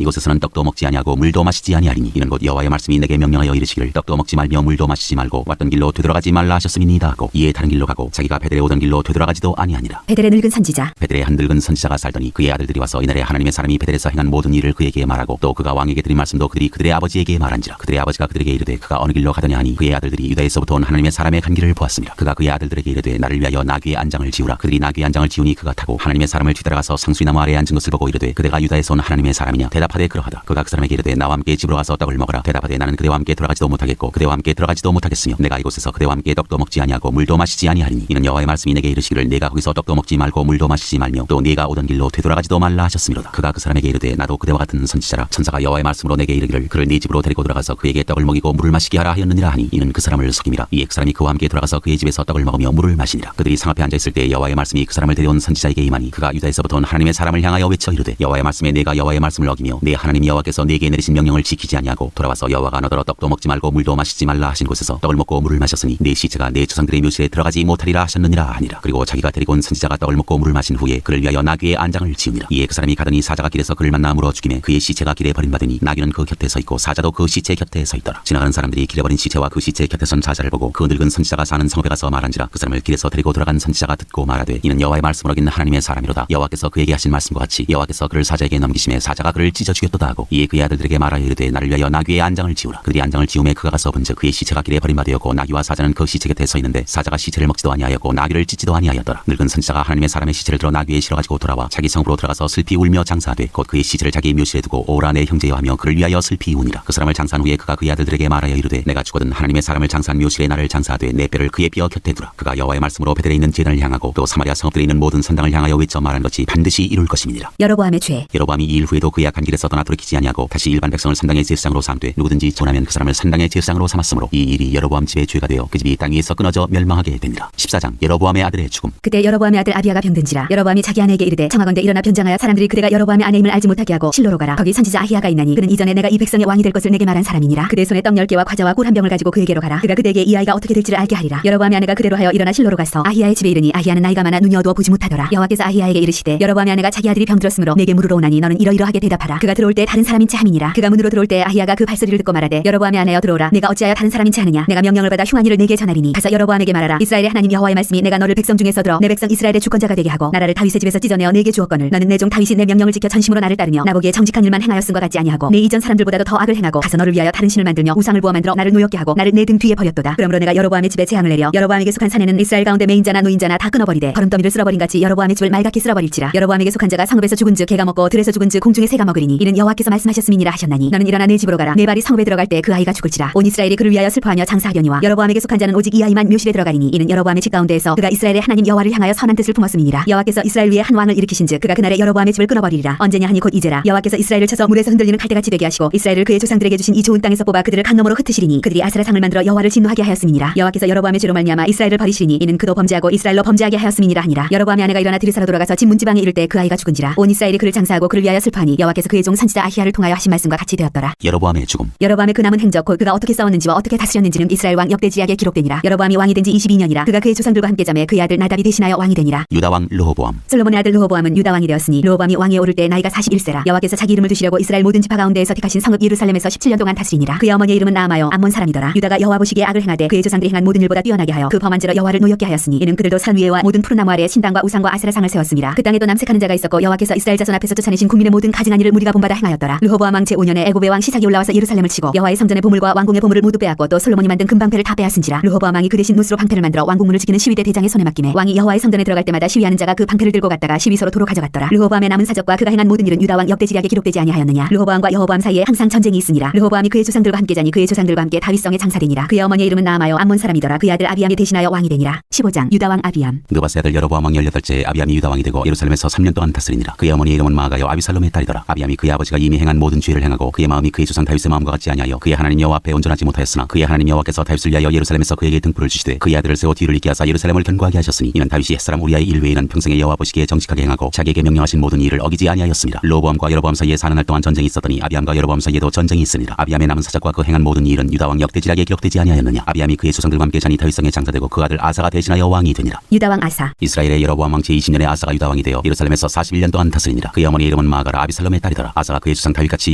B: 이곳에서는 떡도 먹지 아니하고 물도 마시지 아니하리니 이는 곧 여호와의 말씀이 내게 명령하여 이르시기를 떡도 먹지 말며 물도 마시지 말고 왔던 길로 되돌아가지 말라 하셨음이니이다 하고 이에 다른 길로 가고 자기가 베델에 오던 길로 되돌아가지도 아니하니라.
A: 베델의 늙은 선지자.
B: 베델에 한 늙은 선지자가 살더니 그의 아들들이 와서 이날에 하나님의 사람이 베델에서 행한 모든 일을 그에게 말하고 또 그가 왕에게 드린 말씀도 그들이 그들의 아버지에게 말한지라. 그들의 아버지가 그들에게 이르되 그가 어느 길로 가더냐 하니 그의 아들들이 유다에서부터 온 하나님의 사람의 간 길을 보았습니다. 그가 그의 아들들에게 이르되 나를 위하여 나귀의 안장을 지우라. 그들이 나귀의 안장을 지우니 그가 타고 하나님의 사람을 뒤따라가서 상수이나무 아래에 앉은 것을 보고 이르되 그대가 유다에서 온 하나님의 사람이냐. 대답하되 그러하다. 그가 그 사람에게 이르되 나와 함께 집으로 가서 떡을 먹으라. 대답하되 나는 그대와 함께 들어가지도 못하겠고 그대와 함께 들어가지도 못하겠으며 내가 이곳에서 그대와 함께 떡도 먹지 아니하고 물도 마시지 아니하리니 이는 여호와의 말씀이 내게 이르시기를 내가 거기서 떡도 먹지 말고 물도 마시지 말며 또 네가 오던 길로 되돌아가지도 말라 하셨음이로다. 그가 그 사람에게 이르되 나도 그대와 같은 선지자라. 천사가 여호와의 말씀으로 내게 이르기를 그를 네 집으로 데리고 들어가서 그에게 떡을 먹이고 물을 마시게 하라 하였느니라 하니 이는 그 사람을 속임이라. 이에 그 사람이 그와 함께 돌아가서 그의 집에서 떡을 먹으며 물을 마시니라. 그들이 상 앞에 앉아 있을 때 여호와의 말씀이 그 사람을 데려온 선지자에게 임하니 그가 유다에서부터 온 하나님의 사람을 향하여 외쳐 이르되 여호와의 말씀에 내가 여호와의 말씀을 어기며 내 하나님 여호와께서 내게 내리신 명령을 지키지 아니하고 돌아와서 여호와가 너더러 떡도 먹지 말고 물도 마시지 말라 하신 곳에서 떡을 먹고 물을 마셨으니 내 시체가 내 조상들의 묘실에 들어가지 못하리라 하셨느니라 하니라. 그리고 자기가 데리고 온 선지자가 떡을 먹고 물을 마신 후에 그를 위하여 나귀의 안장을 지으니라. 이에 그 사람이 가더니 사자가 길에서 그를 만나 물어 죽이매 그의 시체가 길에 버림받으니 나귀는 그 곁에 서 있고 사자도 그 시체 곁에 서 있더라. 지나가는 사람들이 길에 버린 시체와 그 시체 곁에 선 사자를 보고 그 늙은 선지자가 사는 성읍에 가서 말한지라. 그 사람을 길에서 데리고 돌아간 선지자가 듣고 말하되 이는 여호와의 말씀을 어긴 하나님의 사람이로다. 여호와께서 그에게 하신 말씀과 같이 여호와께서 그를 사자에게 넘기심에 사자가 그를 찢어 죽였도다 하고 이에 그의 아들들에게 말하여 이르되 나를 위하여 나귀의 안장을 지우라. 그들이 안장을 지우매 그가 가서 본즉 그의 시체가 길에 버림받았고 나귀와 사자는 그 시체 곁에 서 있는데 사자가 시체를 먹지도 아니하였고 나귀를 찢지도 아니하였더라. 늙은 선지자가 하나님의 사람의 시체를 들어 나귀에 실어 가지고 돌아와 자기 성읍으로 들어가서 슬피 울며 장사하되 곧 그의 시체를 자기의 묘실에 두고 오라 내 형제여 하며 그를 위하여 슬피 우니라. 그 사람을 장사한 후에 그가 그의 아들들에게 말하여 이르되 내가 죽거든 하나님의 사람을 장사한 묘실에 나를 장사하되 내 뼈를 그의 뼈 곁에 두라. 그가 여호와의 말씀으로 베델에 있는 제단을 향하고 또 사마리아 성읍들에 있는 모든 산당을 향하여 외쳐 말한 것이 반드시 이룰 것임이니라.
A: 여로보암의 죄.
B: 여로보암이 이 일 후에도 그의 악한 길에서 떠나 돌이키지 아니하고 다시 일반 백성을 산당의 제사장으로 삼되 누구든지 전하면 그 사람을 산당의 제사장으로 삼았으므로 이 일이 여로보암 집의 죄가 되어 그 집이 땅 위에서 끊어져 멸망하게 됩니다. 14장 여로보암의 아들의 죽음.
A: 그때 여로보암의 아들 아비야가 병든지라. 여로보암이 자기 아내에게 이르되 청하건대 일어나 변장하여 사람들이 그대가 여로보암의 아내 여호와의 힘을 알지 못하게 하고 실로로 가라. 거기 선지자 아히야가 있나니 그는 이전에 내가 이 백성의 왕이 될 것을 내게 말한 사람이니라. 그대 손에 떡 10개와 과자와 꿀 한 병을 가지고 그에게로 가라. 그가 그대에게 이 아이가 어떻게 될지를 알게 하리라. 여로보암의 아내가 그대로 하여 일어나 실로로 가서 아히야의 집에 이르니 아히야는 나이가 많아 눈이 어두워 보지 못하더라. 여호와께서 아히야에게 이르시되 여로보암의 아내가 자기 아들이 병들었으므로 내게 물으러 오나니 너는 이러이러하게 대답하라. 그가 들어올 때 다른 사람인 체 함이니라. 그가 문으로 들어올 때 아히야가 그 발소리를 듣고 말하되 여로보암의 아내여 들어오라. 내가 어찌하여 다른 사람인 체 하느냐. 내가 명령을 받아 흉한 일을 내게 전하리니 가서 여로보암에게 말하라. 이스라엘의 하나님 여호와의 말씀이 내가 너를 백성 중에서 들어 내 백성 이스라엘의 주권자가 되게 하고 나라를 다윗의 집에서 찢어내어 내게 주었거늘 너는 내 종 다윗이 내 명령을 지켜 전심으로 나를 따르며 나보기에 정직한 일만 행하였음과 같지 아니하고 내 이전 사람들보다도 더 악을 행하고 가서 너를 위하여 다른 신을 만들며 우상을 부어 만들어 나를 노엽게 하고 나를 내 등 뒤에 버렸도다. 그러므로 내가 여로보암의 집에 재앙을 내려 여로보암에게 속한 사내는 이스라엘 가운데 메인자나 노인자나 다 끊어버리되 거름더미를 쓸어버린 같이 여로보암의 집을 말갛게 쓸어버릴지라. 여로보암에게 속한 자가 성읍에서 죽은즉 개가 먹고 들에서 죽은즉 공중의 새가 먹으리니 이는 여호와께서 말씀하셨음이니라 하셨나니 너는 일어나 내 집으로 가라. 내 발이 성읍에 들어갈 때 그 아이가 죽을지라. 온 이스라엘이 그를 위하여 슬퍼하며 장사하려니와 여로보암에게 속한 자는 오직 이 아이만 묘실에 들어가리니 이는 여로보암의 집 가운데에서 그가 이스라엘의 하나님 여호와를 향하여 선한 뜻을 품었음이니라. 여호와께서 이스라엘 위에 한 왕을 일으키신즉 그가 그날에 여로보암의 집을 끊어버리리라. 언제냐 하니 곧 이제라. 여호와께서 이스라엘을 쳐서 물에서 흔들리는 칼대같이 되게 하시고 이스라엘을 그의 조상들에게 주신 이 좋은 땅에서 뽑아 그들을 강 너머로 흩으시리니 그들이 아세라 상을 만들어 여호와를 진노하게 하였음이니라. 여호와께서 여로보암의 죄로 말미암아 이스라엘을 버리시리니 이는 그도 범죄하고 이스라엘로 범죄하게 하였음이니라 하니라. 여로보암의 아내가 일어나 드리사로 돌아가서 집 문지방에 이를 때 그 아이가 죽은지라. 온 이스라엘이 그를 장사하고 그를 위하여 슬퍼하니 여호와께서 그의 종 선지자 아히야를 통하여 하신 말씀과 같이 되었더라.
B: 여로보암의 죽음.
A: 여로보암의 그 남은 행적 곧 그가 어떻게 싸웠는지와 어떻게 다스렸는지는 이스라엘 왕 역대지약에 기록되니라. 여로보암이 왕이 된 지 22년이라. 그가 그의 조상들과 함께 잠에 그의 아들 나답이 대신하여 왕이 되니라.
B: 유다 왕 르호보암.
A: 솔로몬의 아들 르호보암은 유다 왕이 되었으니 르호보암이 왕위에 오를 때 나이가 41세라. 여호와께서 자기 이름을 두시려고 이스라엘 모든 지파 가운데에서 택하신 성읍 예루살렘에서 17년 동안 다스리니라. 그의 어머니의 이름은 나아마요 암몬 사람이더라. 유다가 여호와 보시기에 악을 행하되 그의 조상들이 행한 모든 일보다 뛰어나게 하여 그 범한 죄로 여호와를 노엽게 하였으니 이는 그들도 산 위에와 모든 푸른 나무 아래에 신당과 우상과 아세라 상을 세웠습니다. 그 땅에도 남색하는 자가 있었고 여호와께서 이스라엘 자손 앞에서 쫓아내신 국민의 모든 가증한 일을 무리가 본받아 행하였더라. 르호보암 왕 제5년에 애굽의 왕 시삭이 올라와서 예루살렘을 치고 여호와의 성전의 보물과 왕궁의 보물을 모두 빼앗고 또 솔로몬이 만든 금방패를 다 빼앗은지라. 르호보암 왕이 그 대신 무스로 방패를 만들어 왕궁문을 지키는 시위대 대장의 손에 맡기매 왕이 여호와의 성전에 들어갈 때마다 시위하는 자가 그 방패를 들고 갔다가 시위소로 도로 가져갔더라. 르호보암의 남은 사적과 그가 행한 모든 일은 유다 왕 역대지략에 기록되지 아니하였느냐. 르호보암과 여호보암 사이에 항상 전쟁이 있으니라. 르호보암이 그의 조상들과 함께 자니 그의 조상들과 함께 다윗성에 장사되니라. 그의 어머니의 이름은 나아마요 암몬 사람이더라. 그의 아들 아비암이 대신하여 왕이 되니라. 15장 유다 왕 아비암.
B: 느바스의 아들 여로보암 왕 18째 아비암이 유다 왕이 되고 예루살렘에서 3년 동안 다스리니라. 그의 어머니의 이름은 마아가요 아비살롬의 딸이더라. 아비암이 그의 아버지가 이미 행한 모든 죄를 행하고 그의 마음이 그의 조상 다윗의 마음과 같지 아니하여 그의 하나님 여호와 앞에 온전하지 못하였으나 그의 하나님 여호와께서 다윗을 위하여 예루살렘에서 그에게 등불을 주시되 그의 아들을 세워 뒤를 잇게 하사 예루살렘을 견고하게 하셨으니 이는 다윗이 햇사람 우리아의 일 외에는 평생에 여호와 보시기에 정직하게 행하고 자기에게 명령하신 모든 일을 어기지 아니하였습니다. 르호보암과 여로보암 사이에 4년 동안 전쟁이 있었더니 아비암과 여로보암 사이에도 전쟁이 있으니라. 아비암의 남은 사적과 그 행한 모든 일은 유다 왕 역대지략에 기록되지 아니하였느냐. 아비암이 그의 조상들과 함께 자니 다윗성에 장사되고 그 아들 아사가 대신하여 왕이 되니라.
A: 유다 왕 아사.
B: 이스라엘의 여로보암 왕 제20년에 아사가 유다 왕이 되어 예루살렘에서 41년 동안 다스리니라. 그의 어머니의 이름은 마아가라 아비살롬의 딸이더라. 아사가 그의 조상 다윗같이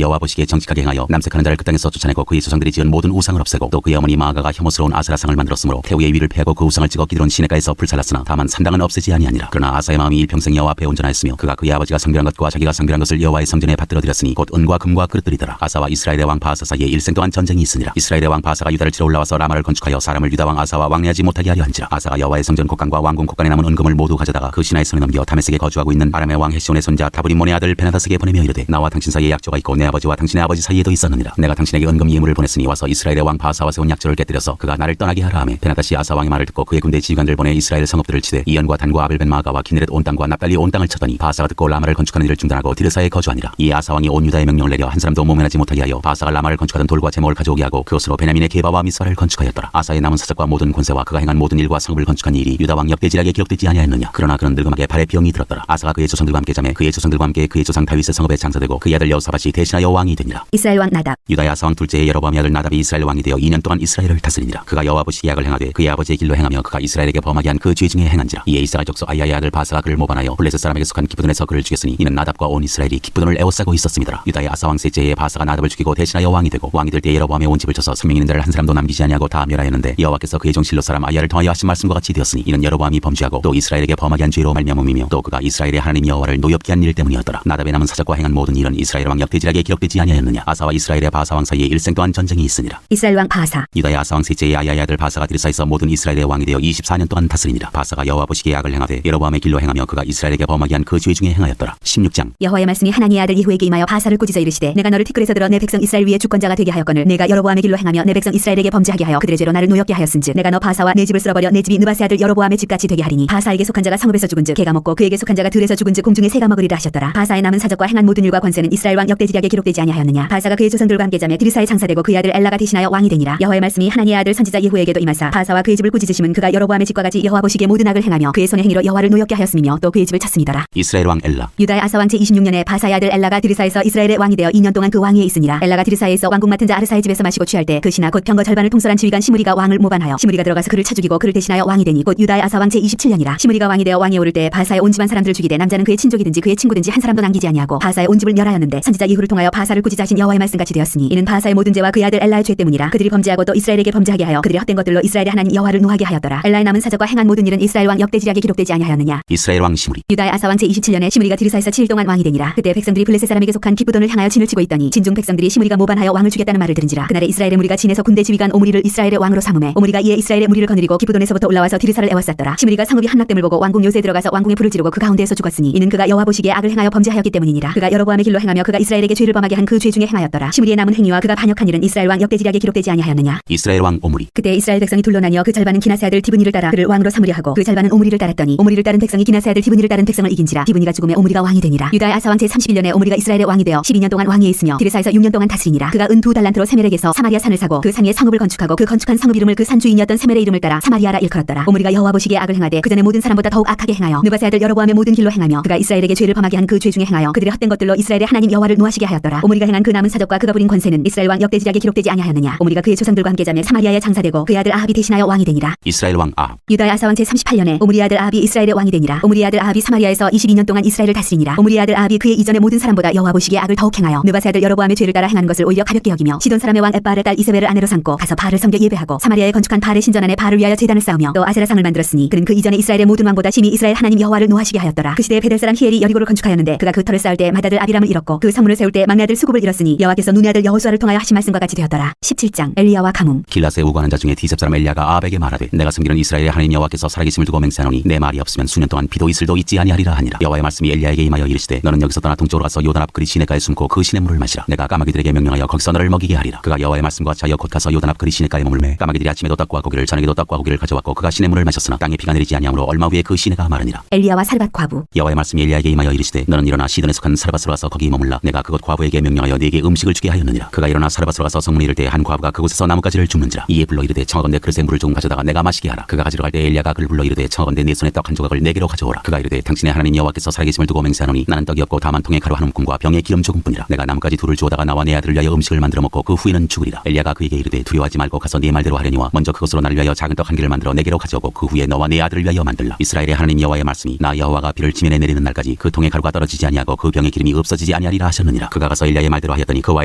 B: 여호와 보시기에 정직하게 행하여 남색하는 자를 그 땅에서 쫓아내고 그의 조상들이 지은 모든 우상을 없애고 또 그의 어머니 마아가가 혐오스러운 아세라상을 만들었으므로 태우의 위를 패하고 그 우상을 찍어 기드론 시내가에서 불살랐으나 다만 산당은 없애지 아니하니라. 그러나 아사의 마음이 일평생 여호와 앞에 온전하였으며 그가 그의 아버지가 성별한 것과 자기가 성별한 것을 여호와의 성전에 받들어 드렸으니 곧 은과 금과 그릇들이더라. 아사와 이스라엘의 왕 바하사 사이에 일생 동안 전쟁이 있으니라. 이스라엘의 왕 바하사가 유다를 치러 올라와서 라마를 건축하여 사람을 유다 왕 아사와 왕래하지 못하게 하려 한지라. 아사가 여호와의 성전 곡간과 왕궁 곡간에 남은 은금을 모두 가져다가 그 신하의 손에 넘겨 다메섹에 거주하고 있는 아람의 왕 헤시온의 손자 다브림몬의 아들 베나다스에게 보내며 이르되 나와 당신 사이에 약조가 있고 내 아버지와 당신의 아버지 사이에도 있었느니라. 내가 당신에게 은금 예물을 보냈으니 와서 이스라엘의 왕 바하사와 세운 약조를 깨뜨려서 그가 나를 떠나게 하라 하매 베나다시 아사 왕의 말을 듣고 그의 군대 지휘관들 보내 이스라엘 성읍들을 치되 이연과 단과 아벨벤 마아가와 기네렛 온 땅과 납달리 온 땅을 쳤더니 바하사가 듣고 라마를 건축하는 일을 중단하고 디르사에 거주하니라. 이에 아사 왕이 온 유다의 명령을 내려 한 사람도 모면하지 못하게 하여 바하사가 라마를 건축하던 돌과 제목을 가져오게 하고 그것으로 베냐민의 게바와 미스바를 건축하였더라. 아사의 남은 사적과 모든 권세와 그가 행한 모든 일과 성읍을 건축한 일이 유다 왕 역대지략에 기록되지 아니하였느냐. 그러나 그는 늙음하게 발에 병이 들었더라. 아사가 그의 조상들과 함께 잠에 그의 조상들과 함께 그의 조상 다윗의 성읍에 장사되고 그의 아들 여호사밧이 대신하여 왕이 되니라.
A: 이스라엘 왕 나답.
B: 유다의 아사 왕 둘째의 여로보암의 아들 나답이 이스라엘 왕이 되어 2년 동안 이스라엘을 다스리니라. 그가 여호와 보시기에 악을 행하되 그의 아버지의 길로 행하며 그가 이스라엘에게 범하게 한 그 죄 중에 행한지라. 이에 이스라엘 족속 아이야의 아들 바사가 그를 모반하여 블레셋 사람에게 속한 기브돈에서 그를 죽였으니 이는 나답과 온 이스라엘이 기브돈을 애워싸고 있었음이더라. 유다의 아사 왕 셋째의 바사가 나답을 죽이고 대신하여 왕이 되고 왕이 될 때 여로보암의 온 집을 쳐서 생명 있는 자를 한 사람도 남기지 아니하고 다 멸하였는데 여호와께서 그의 종 실로 사람 아이야를 통하여 하신 말씀과 같이 되었으니 이는 여로보암이 범죄하고 또 이스라엘에게 범하게 한 죄로 말미암음이며 또 그가 이스라엘의 하나님 여호와를 노엽게 한 일 때문이었더라. 나답의 남은 사적과 행한 모든 일은 이스라엘 왕 역대지략에 기록되지 아니하였느냐. 아사와 이스라엘의 바사 왕 사이에 일생 동안 전쟁이 있으니라.
A: 이스라엘 왕 바하사.
B: 유다의 아사 왕 셋째의 아야의 아들 바사가 디르사에서 모든 이스라엘의 왕이 되어 24년 동안 다스리니라. 바사가 여호와 보시기에 악을 행하되 여로보암의 길로 행하며 그가 이스라엘에게 범하게 한 그 죄 중에 행하였더라. 16장
A: 여호와의 말씀이 하나니의 아들 예후에게 임하여 바사를 꾸짖어 이르시되 내가 너를 티끌에서 들어 내 백성 이스라엘 위에 주권자가 되게 하였거늘 내가 여로보암의 길로 행하며 내 백성 이스라엘에게 범죄하게 하여 그들의 죄로 나를 노엽게 하였은즉 내가 너 바사와 내 집을 쓸어버려 내 집이 느바스의 아들 여로보암의 집같이 되게 하리니 바사에게 속한 자가 성읍에서 죽은즉 개가 먹고 그에게 속한 자가 들에서 죽은즉 공중의 새가 먹으리라 하셨더라. 바사의 남은 사적과 행한 모든 일과 권세는 이스라엘 왕 역대지략에 기록되지 아니하였느냐. 바사가 그의 조상들과 함께 잠에 디르사에 장사되고 그의 아들 엘라가 대신하여 왕이 되니라. 여호와의 말씀이 하나니의 아들 선지자 예후에게도 임하사 바사와 그의 집을 꾸짖으심은 그가 여로보암의 집과 같이 여호와 보시기에 모든 악을 행하며 그의 손의 행위로 여호와를 노엽게 하였음이며 또 그의 집을 쳤음이더라.
B: 이스라엘 왕 엘라.
A: 유다의 아사 왕 제20 56년에 바사의 아들 엘라가 드르사에서 이스라엘의 왕이 되어 2년 동안 그 왕위에 있으니라. 엘라가 드르사에서 왕궁 맡은 자 아르사의 집에서 마시고 취할 때 그 신하 곧 병거 절반을 통솔한 지휘관 시므리가 왕을 모반하여 시므리가 들어가서 그를 쳐 죽이고 그를 대신하여 왕이 되니 곧 유다의 아사 왕 제27년이라. 시므리가 왕이 되어 왕위에 오를 때 바사의 온 집안 사람들을 죽이되 남자는 그의 친족이든지 그의 친구든지 한 사람도 남기지 아니하고 바사의 온 집을 멸하였는데 선지자 이후를 통하여 바사를 꾸짖자 하신 여호와의 말씀같이 되었으니 이는 바사의 모든 죄와 그의 아들 엘라의 죄 때문이라. 그들이 범죄하고 또 이스라엘에게 범죄하게 하여 그들의 헛된 것들로 이스라엘의 하나님 여호와를 노하게 하였더라. 엘라의 남은 사적과 행한 모든 일은 이스라엘 왕 역대지략에 기록되지 아니하였느냐.
B: 이스라엘 왕 시므리.
A: 유다의 아사 왕 제27년에 시므리가 드르사에서 7일 동안 왕이 되니라. 그때 백성들이 블레셋 사람에게 속한 기브돈을 향하여 진을 치고 있더니 진중 백성들이 시므리가 모반하여 왕을 죽였다는 말을 들은지라. 그날에 이스라엘의 무리가 진에서 군대 지휘관 오므리를 이스라엘의 왕으로 삼음해 오므리가 이에 이스라엘의 무리를 거느리고 기브돈에서부터 올라와서 드르사를 에워쌌더라. 시므리가 성읍이 함락됨을 보고 왕궁 요새에 들어가서 왕궁에 불을 지르고 그 가운데에서 죽었으니 이는 그가 여호와 보시기에 악을 행하여 범죄하였기 때문이니라. 그가 여로보암의 길로 행하며 그가 이스라엘에게 죄를 범하게 한 그 죄 중에 행하였더라. 시므리의 남은 행위와 그가 반역한 일은 이스라엘 왕 역대지략에 기록되지 아니하였느냐.
B: 이스라엘 왕 오므리.
A: 그때 이스라엘 백성이 둘로 나뉘어 그 절반은 기나세 아들 디브니를 따라 그를 왕으로 삼으려 하고 그 절반은 오므리를 따랐더니 오므리를 따른 백성이 기나세 아들 디브니를 따른 백성을 이긴지라. 디브니가 죽음에 오므리가 왕이 되니라. 유다의 아사 왕 제31년에 오므리가 이스라엘의 왕이 되어 12년 동안 왕위에 있으며 드르사에서 6년 동안 다스리니라. 그가 은 2달란트로 세멜에게서 사마리아 산을 사고 그 산 위에 성읍을 건축하고 그 건축한 성읍 이름을 그 산 주인이었던 세멜의 이름을 따라 사마리아라 일컬었더라. 오므리가 여호와 보시기에 악을 행하되 그 전에 모든 사람보다 더욱 악하게 행하여 느바세 아들 여로보암의 모든 길로 행하며 그가 이스라엘에게 죄를 범하게 한 그 죄 중에 행하여 그들의 헛된 것들로 이스라엘의 하나님 여호와를 노하시게 하였더라. 오므리가 행한 그 남은 사적과 그가 부린 권세는 이스라엘 왕 역대지략에 기록되지 아니하였느냐. 오므리가 그의 조상들과 함께 자매 사마리아에 장사되고 그의 아들 아합이 대신하여 왕이 되니라.
B: 이스라엘 왕 아합.
A: 유다의 아사 왕 제38년에 오므리의 아들 아합이 이스라엘의 왕이 되니라. 오므리의 아들 아합이 사마리아에서 22년 동안 이스라엘을 다스리니라. 오므리의 아들 아합이 그의 이전의 모든 사람보다 여호와 보시기에 악을 더욱 행하여 느바세 아들 여로보암의 죄를 따라 행한 것을 오히려 가볍게 여기며 시돈 사람의 왕 에바알의 딸 이세벨을 아내로 삼고 가서 바알을 섬겨 예배하고 사마리아에 건축한 바알의 신전 안에 바알을 위하여 제단을 쌓으며 또 아세라상을 만들었으니 그는 그 이전에 이스라엘의 모든 왕보다 심히 이스라엘 하나님 여호와를 노하시게 하였더라. 그 시대에 베델 사람 히엘이 여리고를 건축하였는데 그가 그 터를 쌓을 때 맏아들 아비람을 잃었고 그 성문을 세울 때 막내 아들 수굽을 잃었으니 여호와께서 눈의 아들 여호수아를 통하여 하신 말씀과 같이 되었더라. 17장 엘리야와 가뭄.
B: 길라스에 우거하는 자 중에 디셉 사람 엘리야가 아합에게 말하되 내가 섬기는 이스라엘의 하나님 여호와께서 살아계심을 두고 맹세하노니 내 말이 없으면 수년 동안 비도 이슬도 있지 아니하리라 하니라. 여호와의 말씀이 엘리야에게 임하여 이르시되 너는 여기서 떠나 동쪽으로 가서 요단 앞 그리 시내가에 숨고 그 시냇 물을 마시라. 내가 까마귀들에게 명령하여 거기서 너를 먹이게 하리라. 그가 여호와의 말씀과 자여 곧 가서 요단 앞 그리 시내가에 머물매 까마귀들이 아침에도 떡과 고기를 저녁에도 떡과 고기를 가져왔고 그가 시냇 물을 마셨으나 땅에 비가 내리지 아니하므로 얼마 후에 그 시내가 마르니라.
A: 엘리야와 사르밧 과부.
B: 여호와의 말씀이 엘리야에게 임하여 이르시되 너는 일어나 시돈에 속한 사르밧으로 가서 거기 머물라. 내가 그곳 과부에게 명령하여 네게 음식을 주게 하였느니라. 그가 일어나 사르밧으로 가서 성문에 이를 때 한 과부가 그곳에서 나뭇가지를 줍는지라. 이에 불러 이르되 청하건대 그릇에 물을 조금 가져다가 내가 마시게 하라. 그가 가지러 갈 때 엘리야가 그를 불러 이르되 청하건대 네 손에 떡 한 조각을 내게로 가져오라. 그가 이르되 당신의 하나님 여호와께서 살아계심을 두고 맹세하노니 나는 떡이 없고 다만 통에 가루 한 움큼과 병에 기름 조금뿐이라. 내가 나뭇가지 둘을 주워다가 나와 내 아들을 위하여 음식을 만들어 먹고 그 후에는 죽으리라. 엘리야가 그에게 이르되 두려워하지 말고 가서 네 말대로 하려니와 먼저 그것으로 나를 위하여 작은 떡 한 개를 만들어 내게로 가져오고 그 후에 너와 내 아들을 위하여 만들라. 이스라엘의 하나님 여호와의 말씀이 나 여호와가 비를 지면에 내리는 날까지 그 통에 가루가 떨어지지 아니하고 그 병의 기름이 없어지지 아니하리라 하셨느니라. 그가 가서 엘리야의 말대로 하였더니 그와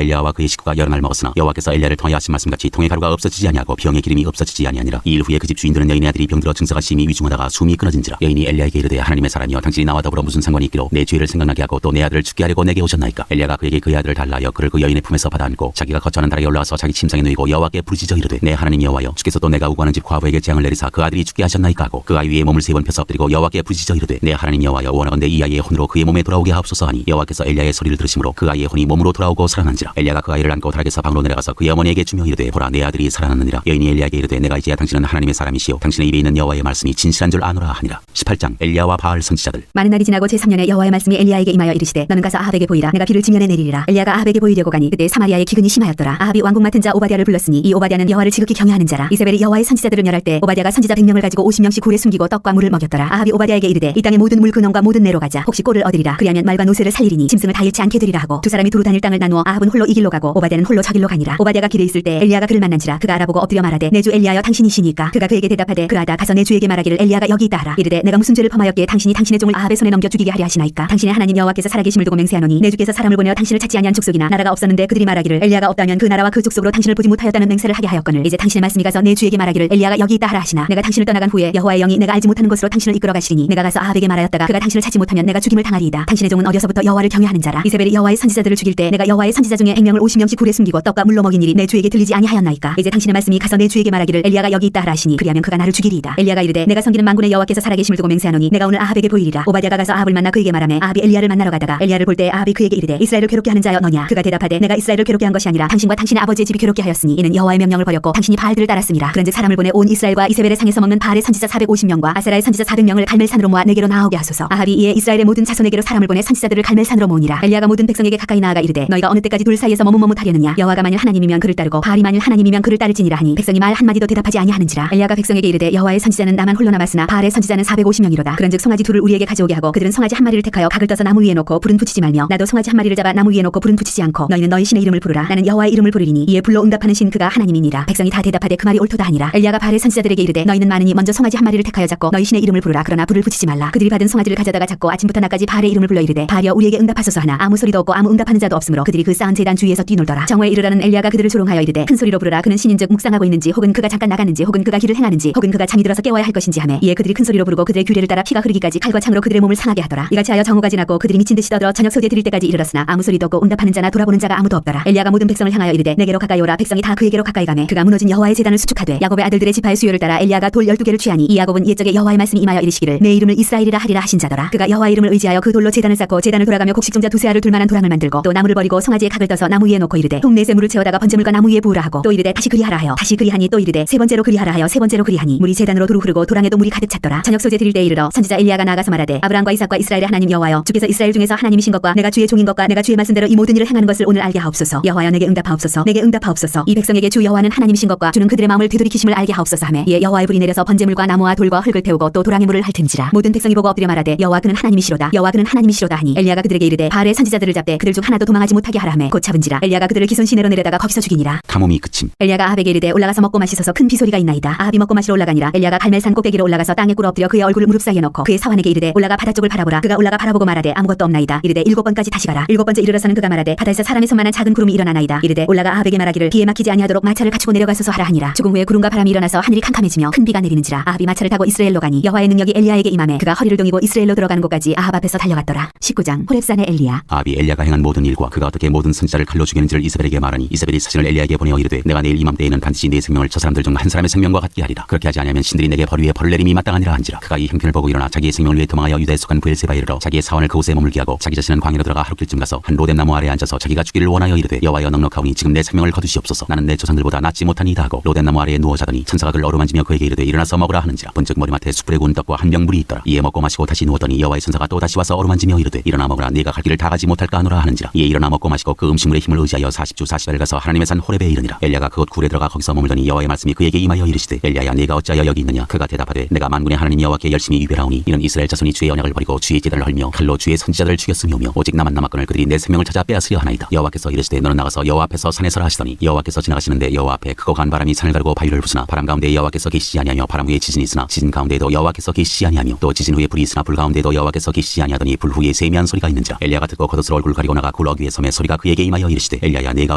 B: 엘리야와 그의 식구가 여러 날 먹었으나 여호와께서 엘리야를 통하여 하신 말씀같이 통에 가루가 없어지지 아니하고 병의 기름이 없어지지 아니하니라. 이 일 후에 그 집 주인들은 여인의 아들이 병들어 증서가 심히 위중하다가 숨이 끊어진지라. 여인이 엘리야에게 이르되 하나님의 사람이여 당신이 나와 더불어 무슨 상관이 있기로 내 죄를 생각나게 하고 또 내 아들을 죽게 하려고 내게 오셨나이까. 엘리야가 그에게 그의 아들을 달라 하여 그를 그 여인의 품에서 받아 안고 자기가 거처하는 다락에 올라가서 자기 침상에 누이고 여호와께 부르짖어 이르되 내 하나님 여호와여 주께서 또 내가 우고하는 집 과부에게 재앙을 내리사 그 아들이 죽게 하셨나이까 하고 그 아이 위에 몸을 3번 펴서 엎드리고 여호와께 부르짖어 이르되 내 하나님 여호와여 원하건대 이 아이의 혼으로 그의 몸에 돌아오게 하옵소서 하니 여호와께서 엘리야의 소리를 들으심으로 그 아이의 혼이 몸으로 돌아오고 살아난지라. 엘리야가 그 아이를 안고 다락에서 방으로 내려가서 그의 어머니에게 주며 이르되 보라 내 아들이 살아났느니라. 여인이 엘리야에게 이르되 내가 이제야 당신은 하나님의 사람이시오 당신의 입에 있는 여호와의 말씀이 진실한 줄 아노라 하니라. 18장 엘리야와 바알 선지자들.
A: 많은 날이 지나고 제3년에 여호와의 말씀이 엘리야에게 임하여 이르시되 너는 가서 아합에게 보이라. 내가 비를 지면에 내리리라. 엘리야가 아합에게 보이려고 가니 그때 사마리아의 기근이 심하였더라. 아합이 왕궁 맡은 자 오바댜를 불렀으니 이 오바댜는 여호와를 지극히 경외하는 자라. 이세벨이 여호와의 선지자들을 멸할 때 오바댜가 선지자 100명을 가지고 50명씩 굴에 숨기고 떡과 물을 먹였더라. 아합이 오바댜에게 이르되 이 땅의 모든 물 근원과 모든 내로 가자. 혹시 꼴을 얻으리라. 그리하면 말과 노새를 살리리니 짐승을 다 잃지 않게 되리라 하고 두 사람이 두루 다닐 땅을 나누어 아합은 홀로 이 길로 가고 오바댜는 홀로 저 길로 가니라. 오바댜가 길에 있을 때 엘리야가 그를 만난지라. 그가 알아보고 엎드려 말하되 내 주 엘리야여 당신이시니까. 그가 그에게 대답하되 그러하다 가서 내 주에게 말하기를 엘리야가 여기 있다 하라. 이르되 내가 무슨 죄를 범하였기에 당신이 당신의 종을 아합의 손에 넘겨 죽이게 하려 하시나이까. 당신의 하나님 여호와께서 살아계심을 두고 맹세하노니 내 주께서 사람을 보내어 당신을 찾지 아니한 족속이나 나라가 없었는데 그들이 말하기를 엘리야가 없다면 그 나라와 그 족속으로 당신을 보지 못하였다는 맹세를 하게 하였거늘 이제 당신의 말씀이 가서 내 주에게 말하기를 엘리야가 여기 있다 하라 하시나 내가 당신을 떠나간 후에 여호와의 영이 내가 알지 못하는 곳으로 당신을 이끌어 가시리니 내가 가서 아합에게 말하였다가 그가 당신을 찾지 못하면 내가 죽임을 당하리이다. 당신의 종은 어려서부터 여호와를 경외하는 자라. 이세벨이 여호와의 선지자들을 죽일 때 내가 여호와의 선지자 중에 100명을 50명씩 굴에 숨기고 떡과 물로 먹인 일이 내 주에게 들리지 아니하였나이까. 이제 당신의 말씀이 가서 내 주에게 말하기를 엘리야가 여기 있다 하라 하시니 그리하면 그가 나를 죽이리이다. 엘리야가 이르되 내가 섬기는 만군의 여호와께서 살아계심을 두고 맹세하노니 내가 오늘 아합에게 보이리라. 오바댜가 가서 아합을 만나 그에게 말하매 아합이 엘리야를 만나러 가다가 엘리야를 볼 때 아합이 그에게 이르되 이스라엘을 괴롭게 하는 자여 너냐. 그가 대답하되 내가 이스라엘을 괴롭게 한 것이 아니라 당신과 당신의 아버지의 집이 괴롭게 하였으니 이는 여호와의 명령을 버렸고 당신이 바알들을 따랐음이라. 그런즉 사람을 보내 온 이스라엘과 이세벨의 상에서 먹는 바알의 선지자 450명과 아세라의 선지자 400명을 갈멜산으로 모아 내게로 나오게 하소서. 아합이 이에 이스라엘의 모든 자손에게로 사람을 보내 선지자들을 갈멜산으로 모으니라. 엘리야가 모든 백성에게 가까이 나아가 이르되 너희가 어느 때까지 둘 사이에서 머뭇머뭇하려느냐. 여호와가 만일 하나님이면 그를 따르고 바알이 만일 하나님이면 그를 따를지니라 하니 백성이 말 한마디도 대답하지 아니하는지라. 엘리야가 백성에게 이르되 여호와의 선지자는 나만 홀로 남았으나 바알의 선지자는 450명이로다. 그런즉 송아지 둘을 우리에게 가져오게 하고 그들은 송아지 한 마리를 택하여 각을 떠서 나무에 나무 위에 놓고 불은 붙이지 말며 나도 송아지 한 마리를 잡아 나무 위에 놓고 불은 붙이지 않고 너희는 너희 신의 이름을 부르라. 나는 여호와의 이름을 부르리니 이에 불로 응답하는 신 그가 하나님이니라. 백성이 다 대답하되 그 말이 옳도다 하니라. 엘리야가 바알의 선지자들에게 이르되 너희는 많으니 먼저 송아지 한 마리를 택하여 잡고 너희 신의 이름을 부르라. 그러나 불을 붙이지 말라. 그들이 받은 송아지를 가져다가 잡고 아침부터 낮까지 바알의 이름을 불러 이르되 바알이여 우리에게 응답하소서 하나 아무 소리도 없고 아무 응답하는 자도 없으므로 그들이 그 쌓은 제단 주위에서 뛰놀더라. 정오에 이르러는 엘리야가 그들을 조롱하여 이르되 큰 소리로 부르라. 그는 신인즉 묵상하고 있는지 혹은 그가 잠깐 나갔는지 혹은 그가 길을 행하는지 혹은 그가 잠이 들어서 깨워야 할 것인지 하매 이에 그들이 큰 소리로 부르고 그들의 규례를 따라 피가 흐르기까지 칼과 창으로 그들의 몸을 상하게 하더라. 이같이 하여 정오가 지나고 그들이 미친 듯이 떠들어 저녁 소재 드릴 때까지 이르렀으나 아무 소리도 없고 응답하는 자나 돌아보는 자가 아무도 없더라. 엘리야가 모든 백성을 향하여 이르되 내게로 가까이 오라. 백성이 다 그에게로 가까이 가매 그가 무너진 여호와의 제단을 수축하되 야곱의 아들들의 지파의 수요를 따라 엘리야가 돌 12개를 취하니 이 야곱은 옛적에 여호와의 말씀이 임하여 이르시기를 내 이름을 이스라엘이라 하리라 하신 자더라. 그가 여호와 이름을 의지하여 그 돌로 제단을 쌓고 제단을 돌아가며 곡식종자 두세 알을 둘 만한 도랑을 만들고 또 나무를 버리고 송아지의 각을 떠서 나무 위에 놓고 이르되 통내세 물을 채워다가 번제물과 나무 위에 부으라 하고 또 이르되 다시 그리하라 하여 다시 그리하니 또 이르되 세 번째로 그리하라 하여 세 번째로 그리하니 물이 제단으로 두루 흐르고 도랑에도 물이 가득 찼더라. 저녁 소재 드릴 때에 이르러 선지자 엘리야가 나아가서 말하되 아브라함과 이삭과 이스라엘의 하나님 여호와여 주께서 이스라엘 중에서 하나님이신 것과 내가 주의 종인 것과 내가 주의 말씀대로 이 모든 일을 행하는 것을 오늘 알게 하옵소서. 여호와여 내게 응답하옵소서. 내게 응답하옵소서. 이 백성에게 주 여호와는 하나님이신 것과 주는 그들의 마음을 되돌이키심을 알게 하옵소서 하매 이에 여호와의 불이 내려서 번제물과 나무와 돌과 흙을 태우고 또 도랑의 물을 핥은지라. 모든 백성이 보고 엎드려 말하되 여호와 그는 하나님이시로다. 여호와 그는 하나님이시로다 하니 엘리야가 그들에게 이르되 바알의 선지자들을 잡되 그들 중 하나도 도망하지 못하게 하라 하매 곧 잡은지라. 엘리야가 그들을 기손 시내로 내려다가 거기서 죽이니라.
B: 가뭄이 그침.
A: 엘리야가 아합에게 이르되 올라가서 먹고 마시소서. 큰 비소리가 있나이다. 아합이 먹고 마시러 올라가니라. 엘리야가 갈멜산 꼭대기로 올라가서 땅에 꿇어 엎드려 그의 얼굴을 무릎 사이에 넣고 그의 사환에게 이르되 올라가 바다 쪽을 바라보라. 그가 올라가 바라보고 말하되 아무것도 없나이다. 이르되 7번까지 다시 가라. 7번째 이르러서는 그가 말하되 바다에서 사람의 손만한 작은 구름이 일어나나이다. 이르되 올라가 아합에게 말하기를 비에 막히지 아니하도록 마차를 갖추고 내려가소서 하라 하니라. 조금 후에 구름과 바람이 일어나서 하늘이 캄캄해지며 큰 비가 내리는지라. 아합이 마차를 타고 이스라엘로 가니 여호와의 능력이 엘리야에게 임하매 그가 허리를 동이고 이스라엘로 들어가는 곳까지 아합 앞에서 달려갔더라. 19장 호렙산의 엘리야.
B: 아합이 엘리야가 행한 모든 일과 그가 어떻게 모든 선지자를 칼로 죽이는지를 이세벨에게 말하니 이세벨이 사진을 엘리야에게 보내어 이르되 내가 내일 이맘때에는 반드시 네 생명을 저 사람들 중 한 사람의 생명과 같게 하리라. 그렇게 하지 아니하면 신들이 내게 벌 위에 벌을 내림이 마땅하니라 한지라. 그가 이 형편을 보고 일어나 자기의 생명을 위해 도망하여 유다에 속한 브엘세바에 이르러 자기의 사원을 그곳에 머물게 하고 자기 자신은 광야로 들어가 하룻길쯤 가서 한 로뎀 나무 아래에 앉아서 자기가 죽기를 원하여 이르되 여호와여 넉넉하오니 지금 내 생명을 거두시옵소서. 나는 내 조상들보다 낫지 못하니이다 하고 로뎀 나무 아래에 누워 자더니 천사가 그를 어루만지며 그에게 이르되 일어나서 먹으라 하는지라. 본즉 머리맡에 숯불에 구운 떡과 한 병 물이 있더라. 이에 먹고 마시고 다시 누웠더니 여호와의 천사가 또 다시 와서 어루만지며 이르되 일어나 먹으라. 네가 갈 길을 다 가지 못할까 하노라 하는지라. 이에 일어나 먹고 마시고 그 음식물의 힘을 의지하여 40주 40일을 가서 하나님의 산 호렙에 이르니라. 엘리야가 그곳 굴에 들어가 거기서 머물더니 여호와의 말씀이 그에게 임하여 이르시되 엘리야야 네가 어찌하여 여기 있느냐. 그가 대답하되 내가 만군의 하나님 여호와께 열심히 위배하오니 이는 이스라엘 자손이 주의 언약을 버리고 주의 제단을 헐며 칼로 주의 선지자들을 죽였으며오며 오직 나만 남았거늘 그들이 내 생명을 찾아 빼앗으려 하나이다. 여호와께서 이르시되 너는 나가서 여호와 앞에서 산에 서라 하시더니 여호와께서 지나가시는데 여호와 앞에 크고 간 바람이 산을 가르고 바위를 부수나 바람 가운데 여호와께서 계시지 아니하며 바람 후에 지진이 있으나 지진 가운데에도 여호와께서 계시지 아니하며 또 지진 후에 불이 있으나 불 가운데에도 여호와께서 계시지 아니하더니 불 후에 세미한 소리가 있는지라. 엘리야가 듣고 겉옷으로 얼굴을 가리고 나가 굴 어귀에 섬에 소리가 그에게 임하여 이르시되 엘리야야 네가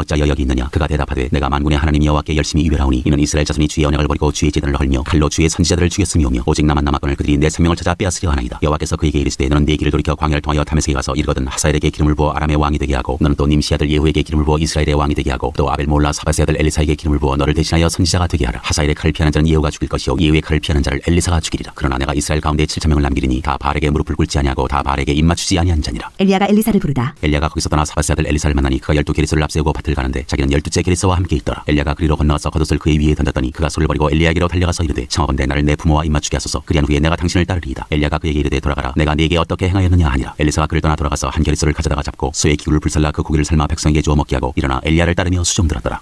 B: 어찌하여 여기 있느냐. 그가 대답하되 내가 만군의 하나님 여호와께 열심히 위배하오니 이는 이스라엘 자손이 주의 언약을 버리고 주의 제단을 헐며 칼로 주의 선지자들을 죽였으며오며 오직 나만 남았거늘 그들이 내 생명을 찾아 빼앗으려 하나이다. 여호와께서 그에게 이르시되 너는 네 길을 돌이켜 광야를 통하여 다메섹에 가서 이르거든 하사엘에게 기름을 부어 아람의 왕이 되게 하고 너는 또 님시 아들 예후에게 기름을 부어 이스라엘의 왕이 되게 하고 또 아벨 몰라 사바세 아들 엘리사에게 기름을 부어 너를 대신하여 선지자가 되게 하라. 하사엘의 칼을 피하는 자는 예후가 죽일 것이요 예후의 칼을 피하는 자를 엘리사가 죽이리라. 그러나 내가 이스라엘 가운데 7,000명을 남기리니 다 바알에게 무릎을 꿇지 아니하고 다 바알에게 입 맞추지 아니한 자니라.
A: 엘리야가 엘리사를 부르다.
B: 엘리야가 거기서 떠나 사바세 아들 엘리사를 만나니 그가 12게리스를 앞세우고 밭을 가는데 자기는 12째 게리스와 함께 있더라. 엘리야가 그리로 건너가서 겉옷을 그의 위에 던졌더니 그가 손을 버리고 엘리야에게로 달려가서 이르되 청하건대 나를 내 부모와 입 맞추게 하소서. 그리한 후에 내가 당신을 따르리이다. 엘리야가 그에게 이르되 돌아가라. 내가 네게 어떻게 행하였느냐 하니라. 엘리사가 그를 떠나 돌아가서 한 게리스를 가져다가 잡고 쇠의 기구를 불살라 그 고기를 삶아 백성에게 주어 먹게 하고 일어나 엘리야를 따르며 수종들었더라.